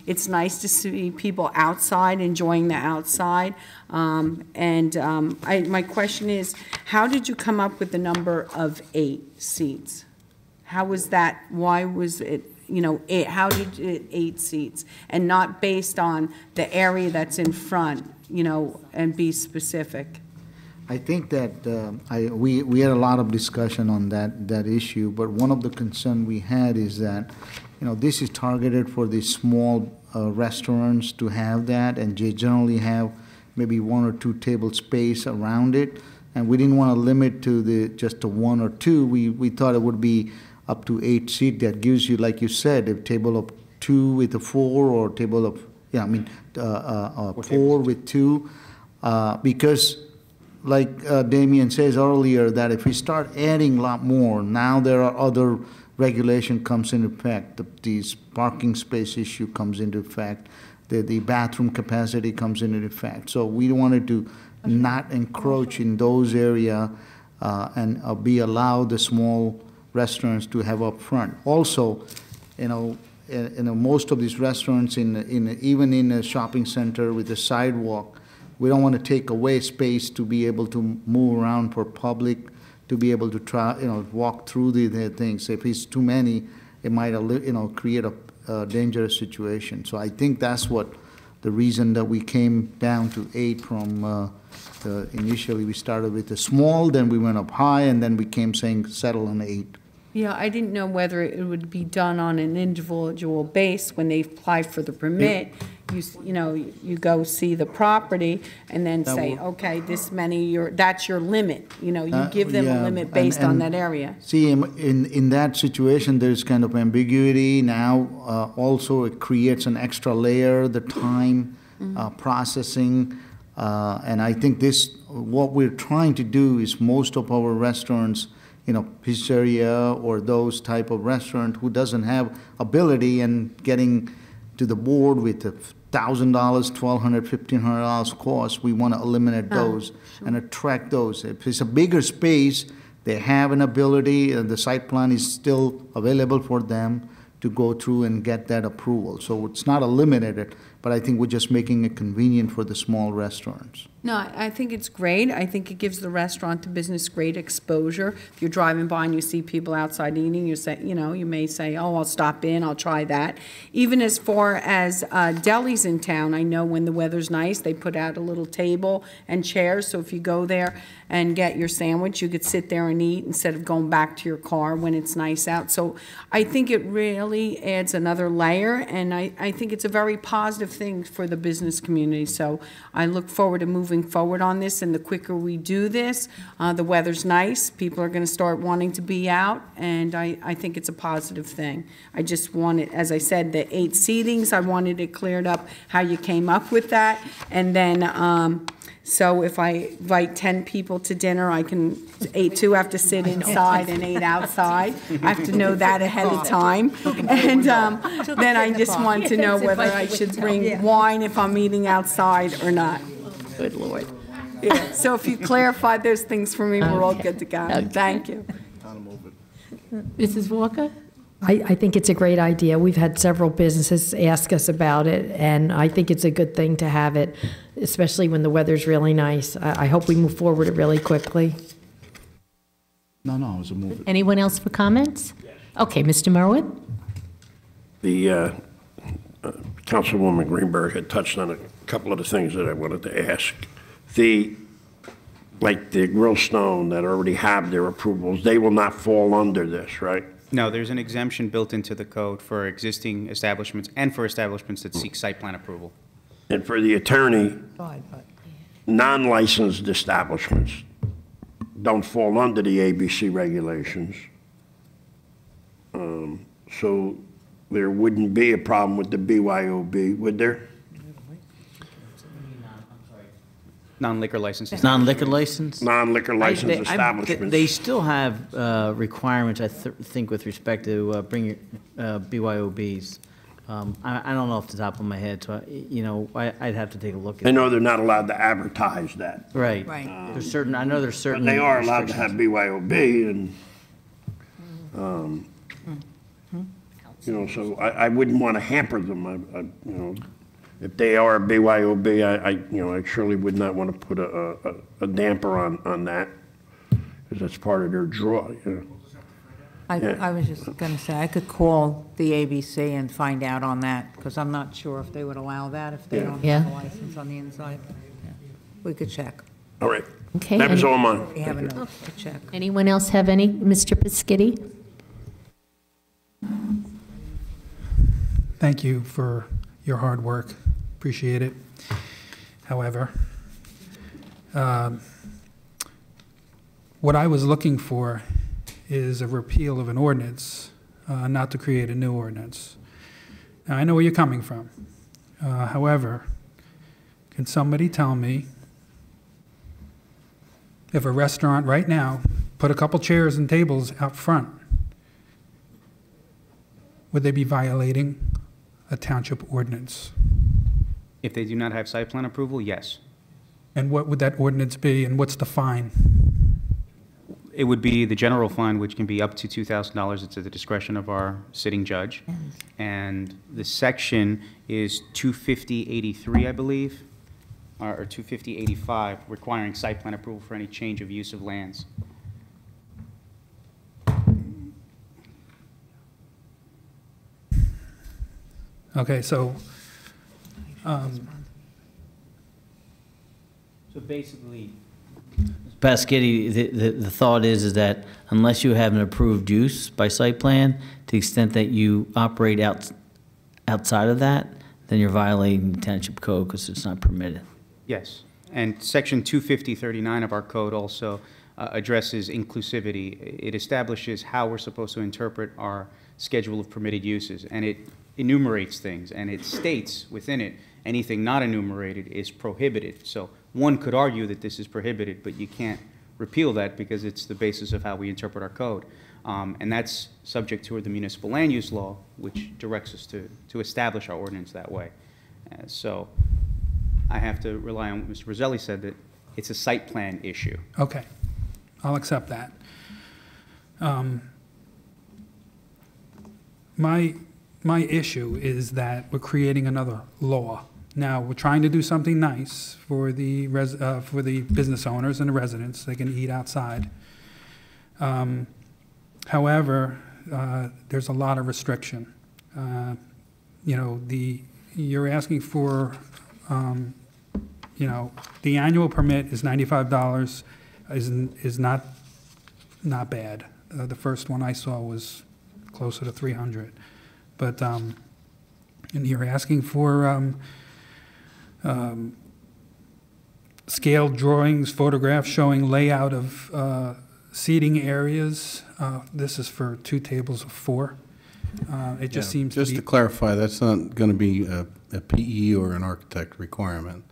It's nice to see people outside, enjoying the outside. My question is, how did you come up with the number of 8 seats? How was that? Why was it, you know, how did it 8 seats? And not based on the area that's in front, you know, and be specific? I think that we had a lot of discussion on that issue, but one of the concern we had is that, you know, this is targeted for the small restaurants to have that, and they generally have maybe 1 or 2 table space around it, and we didn't want to limit to just to 1 or 2. We thought it would be up to 8 seat. That gives you, like you said, a table of 2 with a 4, or a table of 4 with 2, because like Damien says earlier, that if we start adding a lot more, now there are other regulation comes into effect. These parking space issue comes into effect. The bathroom capacity comes into effect. So we wanted to not encroach in those areas and be allowed the small restaurants to have up front. Also, you know, most of these restaurants even in a shopping center with a sidewalk, we don't want to take away space to be able to move around for public to be able to try, walk through the things. If it's too many, it might, create a dangerous situation. So I think that's what the reason that we came down to 8 from, initially we started with the small, then we went up high, and then we came saying settle on 8. Yeah, I didn't know whether it would be done on an individual base when they apply for the permit. You go see the property and then say, okay, this many, that's your limit. You give them a limit based on that area. See, in that situation, there's kind of ambiguity. Now, also it creates an extra layer, the time processing. And I think what we're trying to do is most of our restaurants, pizzeria or those type of restaurant who doesn't have ability and getting to the board with $1,000, $1,200, $1,500 cost, we want to eliminate those and attract those. If it's a bigger space, they have an ability, the site plan is still available for them to go through and get that approval. So it's not eliminated, but I think we're just making it convenient for the small restaurants. No, I think it's great. I think it gives the restaurant to business great exposure. If you're driving by and you see people outside eating, you may say, oh, I'll stop in, I'll try that. Even as far as delis in town, I know when the weather's nice, they put out a little table and chairs, so if you go there and get your sandwich, you could sit there and eat instead of going back to your car when it's nice out. So I think it really adds another layer, and I think it's a very positive thing for the business community. So I look forward to moving forward on this, and the quicker we do this, the weather's nice, people are going to start wanting to be out, and I think it's a positive thing. I just wanted, as I said, the 8 seatings, I wanted it cleared up how you came up with that, and then so if I invite 10 people to dinner, I can, 2 have to sit inside and 8 outside. I have to know that ahead of time. And then I just want to know whether I should bring wine if I'm eating outside or not. Good Lord. Yeah. So if you clarify those things for me, we're all good to go. Thank you. Mrs. Walker? I think it's a great idea. We've had several businesses ask us about it, and I think it's a good thing to have it, especially when the weather's really nice. I hope we move forward really quickly. No, I was a move it. Anyone else for comments? Okay, Mr. Merwood? The Councilwoman Greenberg had touched on a couple of the things that I wanted to ask. Like the Grill Stone that already have their approvals, they will not fall under this, right? No, there's an exemption built into the code for existing establishments and for establishments that seek site plan approval. And for the attorney, non-licensed establishments don't fall under the ABC regulations. So there wouldn't be a problem with the BYOB, would there? Non-liquor licenses. Non-liquor license? Non-liquor licensed establishments. They still have requirements, I think, with respect to bringing BYOBs. I don't know off the top of my head, so I'd have to take a look at it. I know they're not allowed to advertise that. Right. There's certain. I know there's certain. But they are allowed to have BYOB, and so I wouldn't want to hamper them. If they are a BYOB, I surely would not want to put a damper on that, because that's part of their draw. I was just going to say, I could call the ABC and find out on that, because I'm not sure if they would allow that if they don't have a license on the inside. Yeah. We could check. All right. Okay. That was all mine. We have enough to check. Anyone else have any? Mr. Piscitti? Thank you for your hard work. Appreciate it. However, what I was looking for is a repeal of an ordinance, not to create a new ordinance. Now, I know where you're coming from. However, can somebody tell me if a restaurant right now put a couple chairs and tables out front, would they be violating a township ordinance? If they do not have site plan approval, yes. And what would that ordinance be, and what's the fine? It would be the general fine, which can be up to $2,000. It's at the discretion of our sitting judge. And the section is 25083, I believe, or 25085, requiring site plan approval for any change of use of lands. Okay, so, So basically, Pasquetti, the thought is that unless you have an approved use by site plan, to the extent that you operate outside of that, then you're violating the township code because it's not permitted. Yes, and section 25039 of our code also addresses inclusivity. It establishes how we're supposed to interpret our schedule of permitted uses, and it enumerates things, and it states within it anything not enumerated is prohibited. So one could argue that this is prohibited, but you can't repeal that because it's the basis of how we interpret our code. And that's subject to the municipal land use law, which directs us to establish our ordinance that way. So I have to rely on what Mr. Roselli said, that it's a site plan issue. okay, I'll accept that. My issue is that we're creating another law. Now, we're trying to do something nice for the business owners and the residents. They can eat outside. However, there's a lot of restriction. You know, you're asking for, you know, the annual permit is $95, is not bad. The first one I saw was closer to 300. But, and you're asking for scaled drawings, photographs showing layout of seating areas. This is for 2 tables of 4. It just seems Just to clarify, that's not going to be a PE or an architect requirement.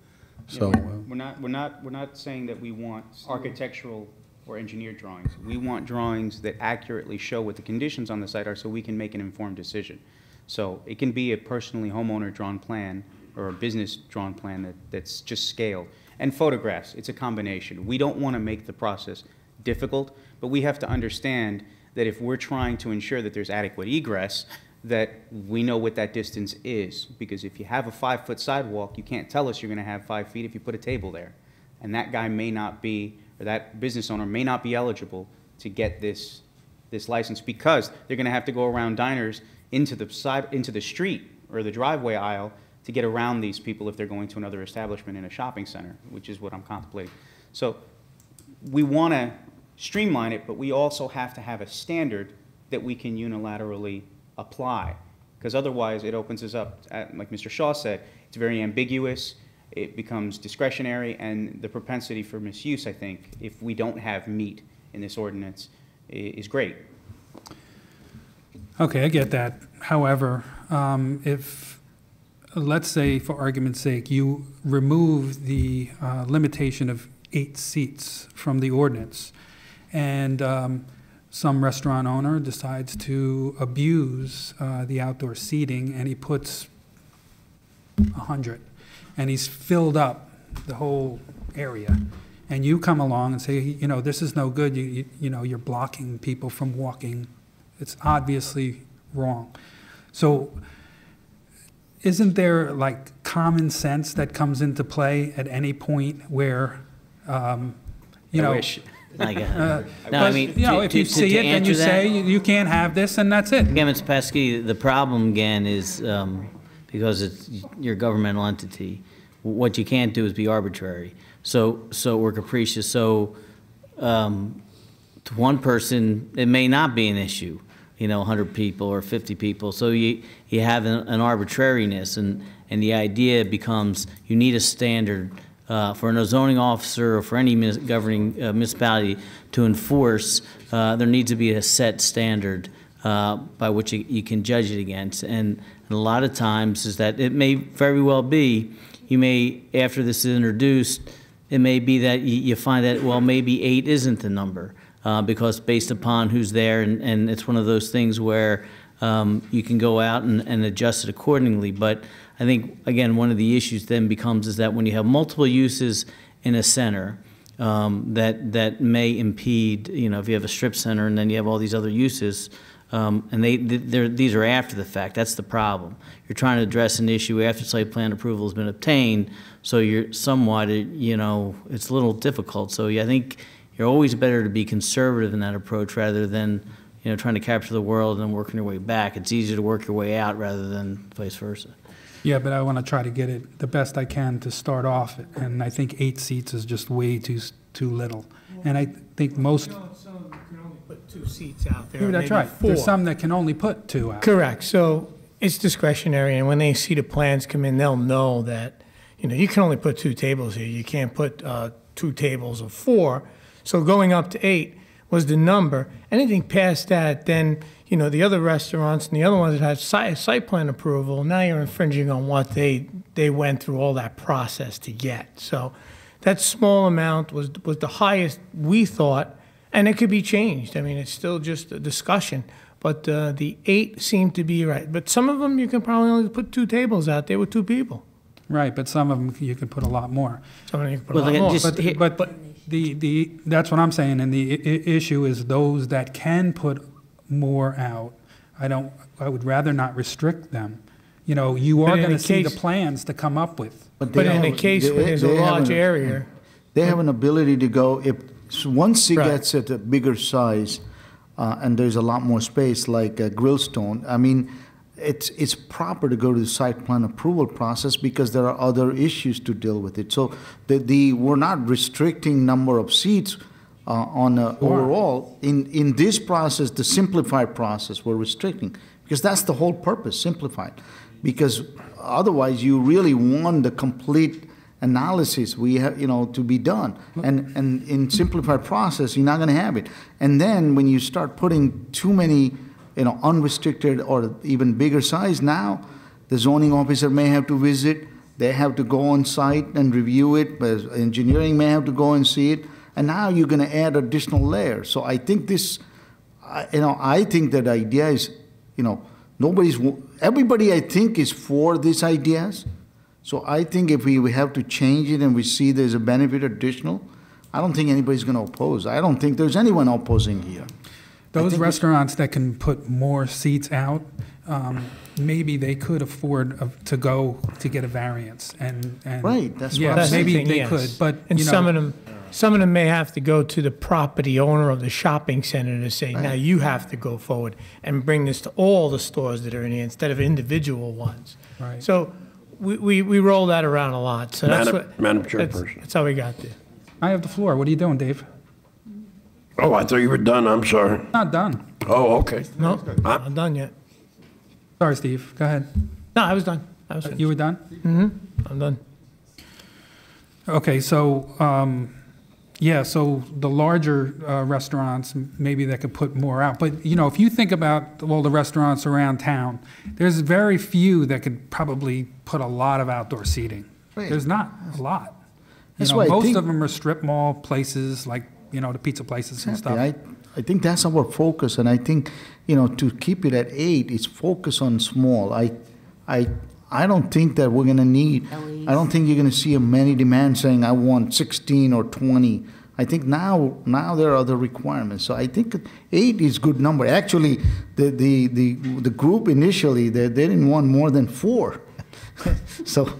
So we're not saying that we want architectural or engineered drawings. We want drawings that accurately show what the conditions on the site are so we can make an informed decision. So it can be a personally homeowner drawn plan or a business drawn plan that's just scaled. And photographs, it's a combination. We don't want to make the process difficult, but we have to understand that if we're trying to ensure that there's adequate egress, that we know what that distance is. Because if you have a 5-foot sidewalk, you can't tell us you're going to have 5 feet if you put a table there. And that guy may not be, or that business owner may not be eligible to get this license because they're going to have to go around diners into the street or the driveway aisle to get around these people if they're going to another establishment in a shopping center, which is what I'm contemplating. So we want to streamline it, but we also have to have a standard that we can unilaterally apply, because otherwise it opens us up, like Mr. Shaw said, it's very ambiguous, it becomes discretionary, and the propensity for misuse, I think, if we don't have meat in this ordinance, is great. Okay, I get that. However, if, let's say, for argument's sake, you remove the limitation of 8 seats from the ordinance, and some restaurant owner decides to abuse the outdoor seating, and he puts 100, and he's filled up the whole area, and you come along and say, you know, this is no good, you know, you're blocking people from walking. It's obviously wrong. So isn't there like common sense that comes into play at any point where, you know, No, I mean, you know, if you see it, then you say you can't have this, and that's it. Again, Mr. Pasquini, the problem again is because it's your governmental entity. What you can't do is be arbitrary. So we're capricious. So to one person, it may not be an issue. You know, 100 people or 50 people. So you have an arbitrariness, and the idea becomes you need a standard for a zoning officer or for any governing municipality to enforce. There needs to be a set standard by which you can judge it against. And a lot of times is that it may very well be, you may, after this is introduced, it may be that you find that, well, maybe 8 isn't the number. Because based upon who's there, and it's one of those things where you can go out and adjust it accordingly. But I think, again, one of the issues then becomes is that when you have multiple uses in a center, that may impede, you know, if you have a strip center and then you have all these other uses, and these are after the fact. That's the problem. You're trying to address an issue after site plan approval has been obtained, so you're somewhat, you know, it's a little difficult. So I think you're always better to be conservative in that approach rather than, trying to capture the world and then working your way back. It's easier to work your way out rather than vice versa. Yeah, but I want to try to get it the best I can to start off, and I think 8 seats is just way too little. And I think most. Some of them can only put 2 seats out there. That's maybe right. 4. There's some that can only put 2 out. Correct. So it's discretionary, and when they see the plans come in, they'll know that, you can only put 2 tables here. You can't put 2 tables of 4. So going up to 8 was the number. Anything past that, then, the other restaurants and the other ones that had site plan approval, now you're infringing on what they went through all that process to get. So that small amount was the highest we thought, and it could be changed. I mean, it's still just a discussion. But the 8 seemed to be right. But some of them, you can probably only put 2 tables out there with 2 people. Right, but some of them you can put a lot more. Some of them you can put a lot more. But that's what I'm saying, and the issue is those that can put more out. I would rather not restrict them. You are going to see the plans to come up with. But in a case where there's a large area. They have an ability to go, once it gets at a bigger size, and there's a lot more space, like Grillstone, I mean, it's proper to go to the site plan approval process because there are other issues to deal with it. So we're not restricting number of seats on overall. In this process, the simplified process, we're restricting because that's the whole purpose, simplified. Because otherwise, you really want the complete analysis we have, to be done. And in simplified process, you're not going to have it. And then when you start putting too many, unrestricted or even bigger size, now the zoning officer may have to visit. They have to go on site and review it. But engineering may have to go and see it. And now you're going to add additional layers. So I think I think that idea is, everybody I think is for these ideas. So I think if we have to change it and we see there's a benefit additional, I don't think anybody's going to oppose. I don't think there's anyone opposing here. Those restaurants that can put more seats out, maybe they could afford to get a variance. And right, that's yeah, what maybe they could. But some of them may have to go to the property owner of the shopping center to say, now you have to go forward and bring this to all the stores that are in here instead of individual ones. Right. So we roll that around a lot. So Madam Chairperson. That's how we got there. I have the floor. What are you doing, Dave? Oh, I thought you were done. I'm sorry. Not done. Oh, okay. No, I'm not done yet. Sorry, Steve. Go ahead. No, I was done. You were done? Mm-hmm. I'm done. Okay, so so the larger restaurants, maybe they could put more out. But, if you think about all the restaurants around town, there's very few that could probably put a lot of outdoor seating. Right. There's not a lot. That's why most of them are strip mall places, like, the pizza places and stuff. I think that's our focus, and I think, to keep it at 8, it's focus on small. I don't think that we're going to need, I don't think you're going to see many demands saying, I want 16 or 20. I think now there are other requirements. So I think 8 is good number. Actually, the group initially, they didn't want more than 4. So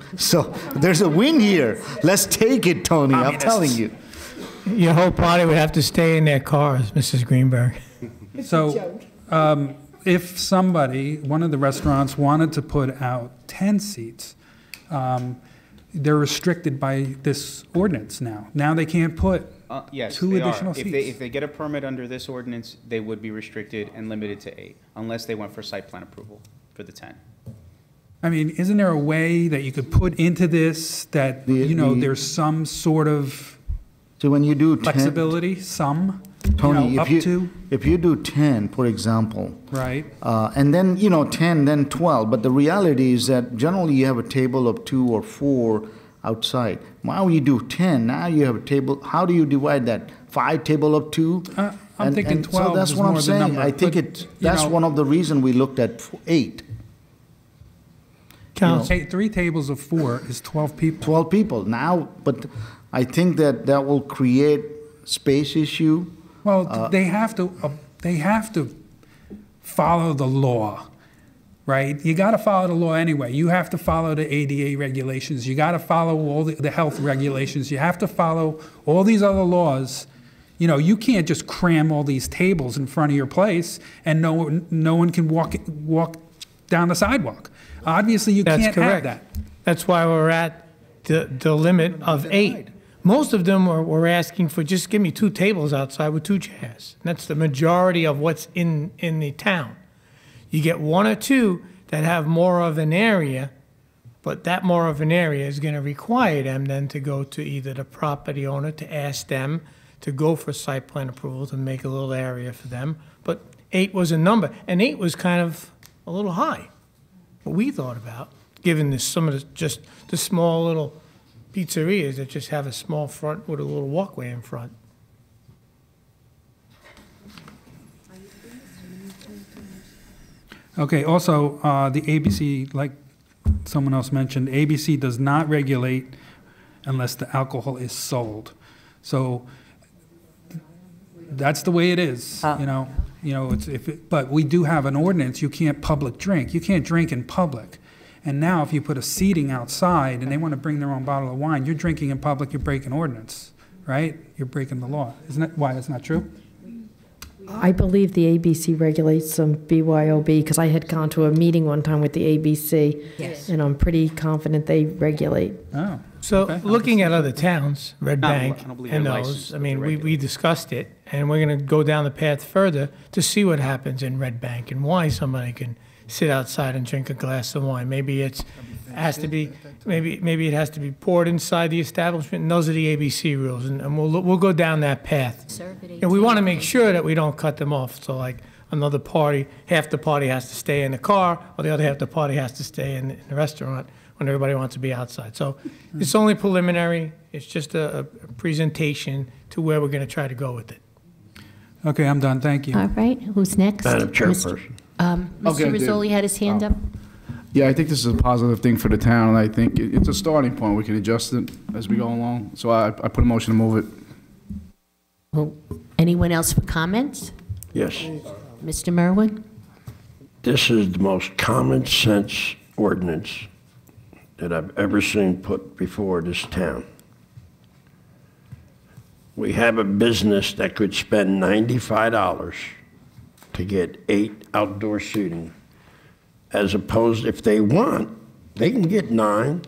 there's a win here. Let's take it, Tony. I'm telling you. Your whole party would have to stay in their cars, Mrs. Greenberg. So if one of the restaurants wanted to put out 10 seats, they're restricted by this ordinance now. Now they can't put yes, 2 additional seats. If they get a permit under this ordinance, they would be restricted and limited to 8, unless they went for site plan approval for the 10. I mean, isn't there a way that you could put into this that, there's some sort of so when you do flexibility, Tony, up to? If you do 10, for example, right, and then 10, then 12, but the reality is that generally you have a table of 2 or 4 outside. Now you do 10, now you have a table. How do you divide that? 5 table of 2? I'm thinking 12. So that's what I'm saying. Number, I think that's one of the reasons we looked at 8. 3 tables of 4 is 12 people. 12 people now, but I think that will create space issue. Well, they have to follow the law, right? You got to follow the law anyway. You have to follow the ADA regulations. You got to follow all the health regulations. You have to follow all these other laws, You know, you can't just cram all these tables in front of your place and no one can walk down the sidewalk. Obviously, you That's can't correct. have that. That's why we're at the limit of 8. Most of them were asking for just give me 2 tables outside with 2 chairs. And that's the majority of what's in the town. You get 1 or 2 that have more of an area, but that more of an area is going to require them then to go to either the property owner to ask them to go for site plan approval to make a little area for them. But 8 was a number, and 8 was kind of a little high. What we thought about, given some of the small little pizzerias that just have a small front with a little walkway in front. Okay, also, the ABC, like someone else mentioned, ABC does not regulate unless the alcohol is sold. So that's the way it is, you know. But we do have an ordinance, you can't public drink. You can't drink in public. And now if you put a seating outside and they want to bring their own bottle of wine, you're drinking in public, you're breaking ordinance, right? You're breaking the law. Isn't that why that's not true? I believe the ABC regulates some BYOB, because I had gone to a meeting one time with the ABC. Yes. And I'm pretty confident they regulate. Oh. So okay. looking at other towns, Red I Bank don't believe and they're those, licensed I to mean, we regulate. discussed it, and we're going to go down the path further to see what happens in Red Bank and why somebody can sit outside and drink a glass of wine. Maybe it has to be poured inside the establishment, and those are the ABC rules, and we'll go down that path. And we want to make sure that we don't cut them off. So like another party, half the party has to stay in the car, or the other half the party has to stay in the restaurant when everybody wants to be outside. So it's only preliminary. It's just a presentation to where we're going to try to go with it. Okay, I'm done. Thank you. All right, who's next? Madam Chairperson. Mr. Okay, Rizzoli had his hand up. Yeah, I think this is a positive thing for the town, and I think it's a starting point. We can adjust it as we go along. So I put a motion to move it. Well, anyone else for comments? Yes. Mr. Merwin? This is the most common sense ordinance that I've ever seen put before this town. We have a business that could spend $95 to get 8 outdoor seating, as opposed, if they want, they can get 9,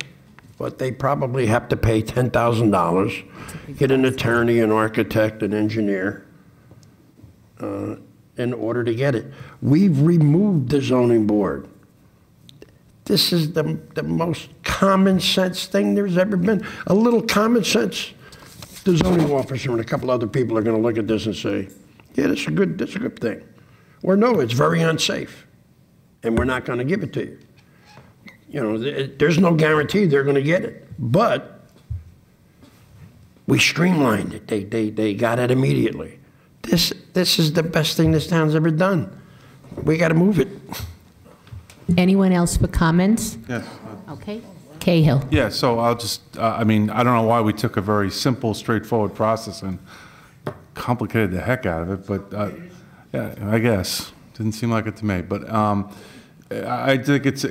but they probably have to pay $10,000, get an attorney, an architect, an engineer, in order to get it. We've removed the zoning board. This is the most common sense thing there's ever been. A little common sense. The zoning officer and a couple other people are going to look at this and say, yeah, that's a good thing. Or no, it's very unsafe, and we're not going to give it to you. You know, there's no guarantee they're going to get it. But we streamlined it. They got it immediately. This is the best thing this town's ever done. We got to move it. Anyone else for comments? Yes. Okay. Cahill. Yeah, so I'll just, I mean, I don't know why we took a very simple, straightforward process and complicated the heck out of it, but yeah, I guess. Didn't seem like it to me. But I think it's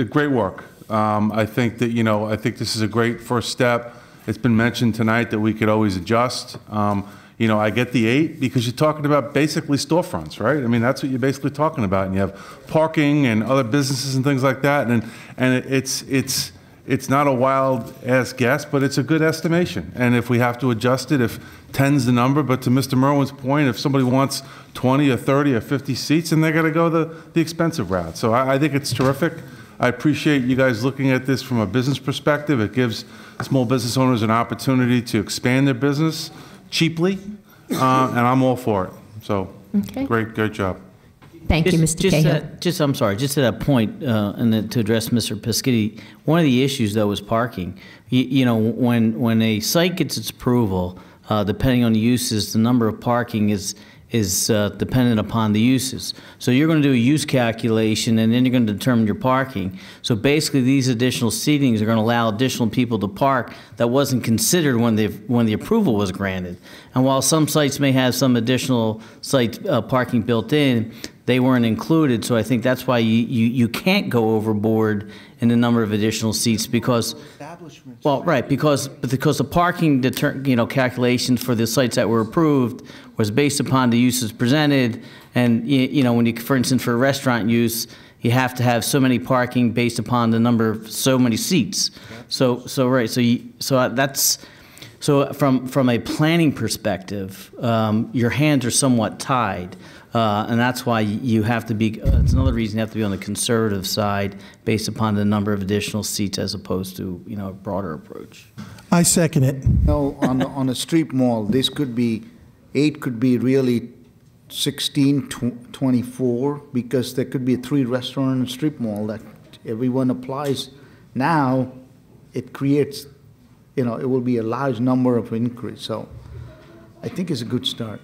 great work. I think that, I think this is a great first step. It's been mentioned tonight that we could always adjust. I get the 8 because you're talking about basically storefronts, right? I mean, that's what you're basically talking about. And you have parking and other businesses and things like that. And it's not a wild-ass guess, but it's a good estimation. And if we have to adjust it, if 10's the number, but to Mr. Merwin's point, if somebody wants 20 or 30 or 50 seats, then they're going to go the expensive route. So I think it's terrific. I appreciate you guys looking at this from a business perspective. It gives small business owners an opportunity to expand their business cheaply, and I'm all for it. So great job. Thank you, Mr. Cahill. I'm sorry, just to that point, and then to address Mr. Peschitti, one of the issues, though, is parking. When a site gets its approval, depending on the uses, the number of parking is dependent upon the uses. So you're going to do a use calculation, and then you're going to determine your parking. So basically, these additional seatings are going to allow additional people to park that wasn't considered when the approval was granted. And while some sites may have some additional site parking built in, they weren't included, so I think that's why you can't go overboard in the number of additional seats because, well, right, because the parking calculations for the sites that were approved was based upon the uses presented, and when you, for instance, for restaurant use, you have to have so many parking based upon the number of so many seats. So from a planning perspective, your hands are somewhat tied. And that's why you have to be, it's another reason you have to be on the conservative side based upon the number of additional seats as opposed to, a broader approach. I second it. No, on a strip mall, this could be, 8 could be really 16, 24, because there could be 3 restaurant and strip mall that everyone applies. Now, it creates, it will be a large number of increase. So I think it's a good start.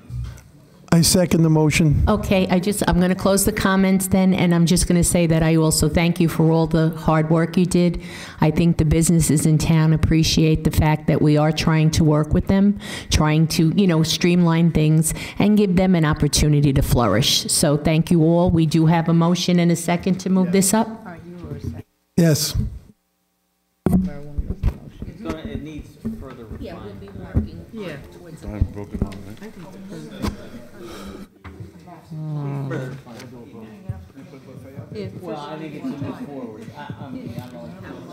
I second the motion. Okay, I'm going to close the comments then, and I'm just going to say that I also thank you for all the hard work you did. I think the businesses in town appreciate the fact that we are trying to work with them, trying to, streamline things and give them an opportunity to flourish. So thank you all. We do have a motion and a second to move this up. Yes. It needs further refinement. Yeah, we'll be working. Yeah. Well, I think it's a move forward.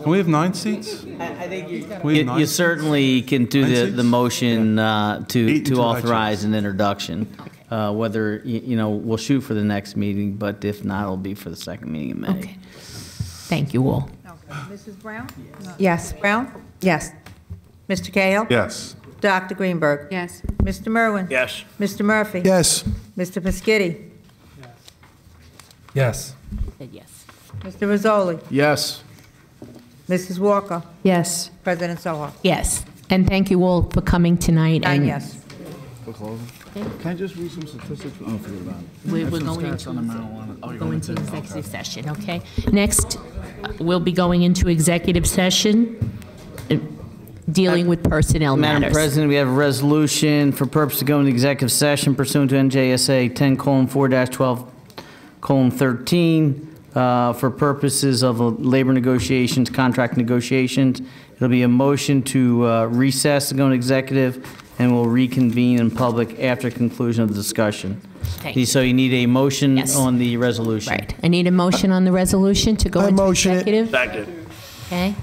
Can we have 9 seats? I think we have you 9 certainly can do 9 seats? the motion Eight to to authorize an introduction. Whether, we'll shoot for the next meeting, but if not, it'll be for the second meeting in May. Okay. Thank you all. Okay. Mrs. Brown? Yes. Brown? Yes. Mr. Cahill? Yes. Dr. Greenberg? Yes. Mr. Merwin? Yes. Mr. Murphy? Yes. Mr. Pescitti? Yes. Said yes. Mr. Rizzoli? Yes. Mrs. Walker? Yes. President Soha? Yes. And thank you all for coming tonight. 9 and yes. Can I just read some statistics? Oh, forget about it. We're going into executive session, okay? Next, we'll be going into executive session, dealing with personnel matters. Madam President, we have a resolution for purpose of going to executive session pursuant to NJSA 10:4-12:13 for purposes of labor negotiations, contract negotiations. It'll be a motion to recess to go into executive, and we'll reconvene in public after conclusion of the discussion. Okay. So you need a motion Yes. on the resolution. Right. I need a motion on the resolution to go I into motion it. executive. Second. Okay?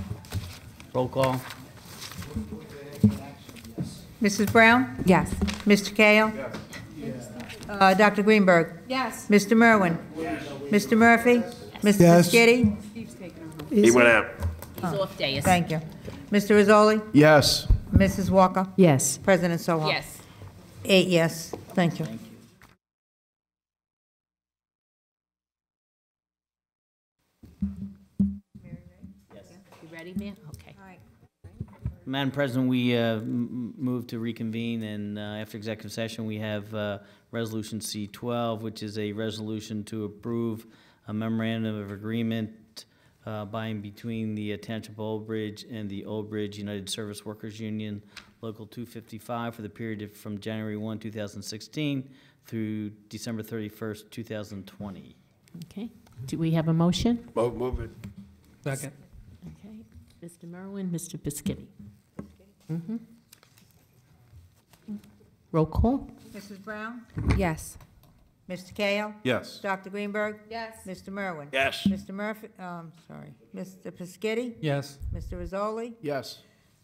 Roll call. Mrs. Brown? Yes. Mr. Cahill? Dr. Greenberg? Yes. Mr. Merwin? Mr. Murphy? Mr. Yes. Pescitti? He went out. He's off day. Thank you. Mr. Rizzoli? Yes. Mrs. Walker? Yes. President Soha? Yes. 8 yes. Thank you. You ready, ma'am? Okay. Madam President, we move to reconvene, and after executive session, we have Resolution C-12, which is a resolution to approve a memorandum of agreement by and between the Township of Old Bridge and the Old Bridge United Service Workers Union, Local 255, for the period from January 1, 2016 through December 31st, 2020. Okay. Do we have a motion? Move it. Second. Okay. Mr. Merwin, Mr. Pescitti. Mm-hmm. Roll call? Mrs. Brown? Yes. Mr. Cahill? Yes. Dr. Greenberg? Yes. Mr. Merwin? Yes. Mr. Murphy, sorry, Mr. Pescitti? Yes. Mr. Rizzoli? Yes.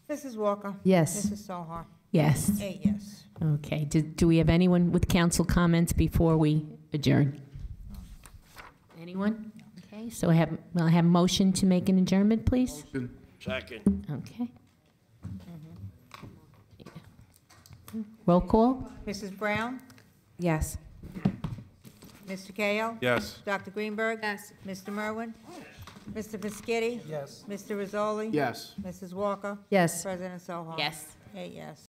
Mrs. Walker? Yes. Mrs. Soha? Yes. 8 yes. Okay. Do we have anyone with council comments before we adjourn? Anyone? Okay. So I have a motion to make an adjournment, please? Second. Okay. Roll call? Mrs. Brown? Yes. Mr. Cahill? Yes. Dr. Greenberg? Yes. Mr. Merwin? Mr. Pescitti? Yes. Mr. Rizzoli? Yes. Mrs. Walker? Yes. President Soha? Yes. 8 yes.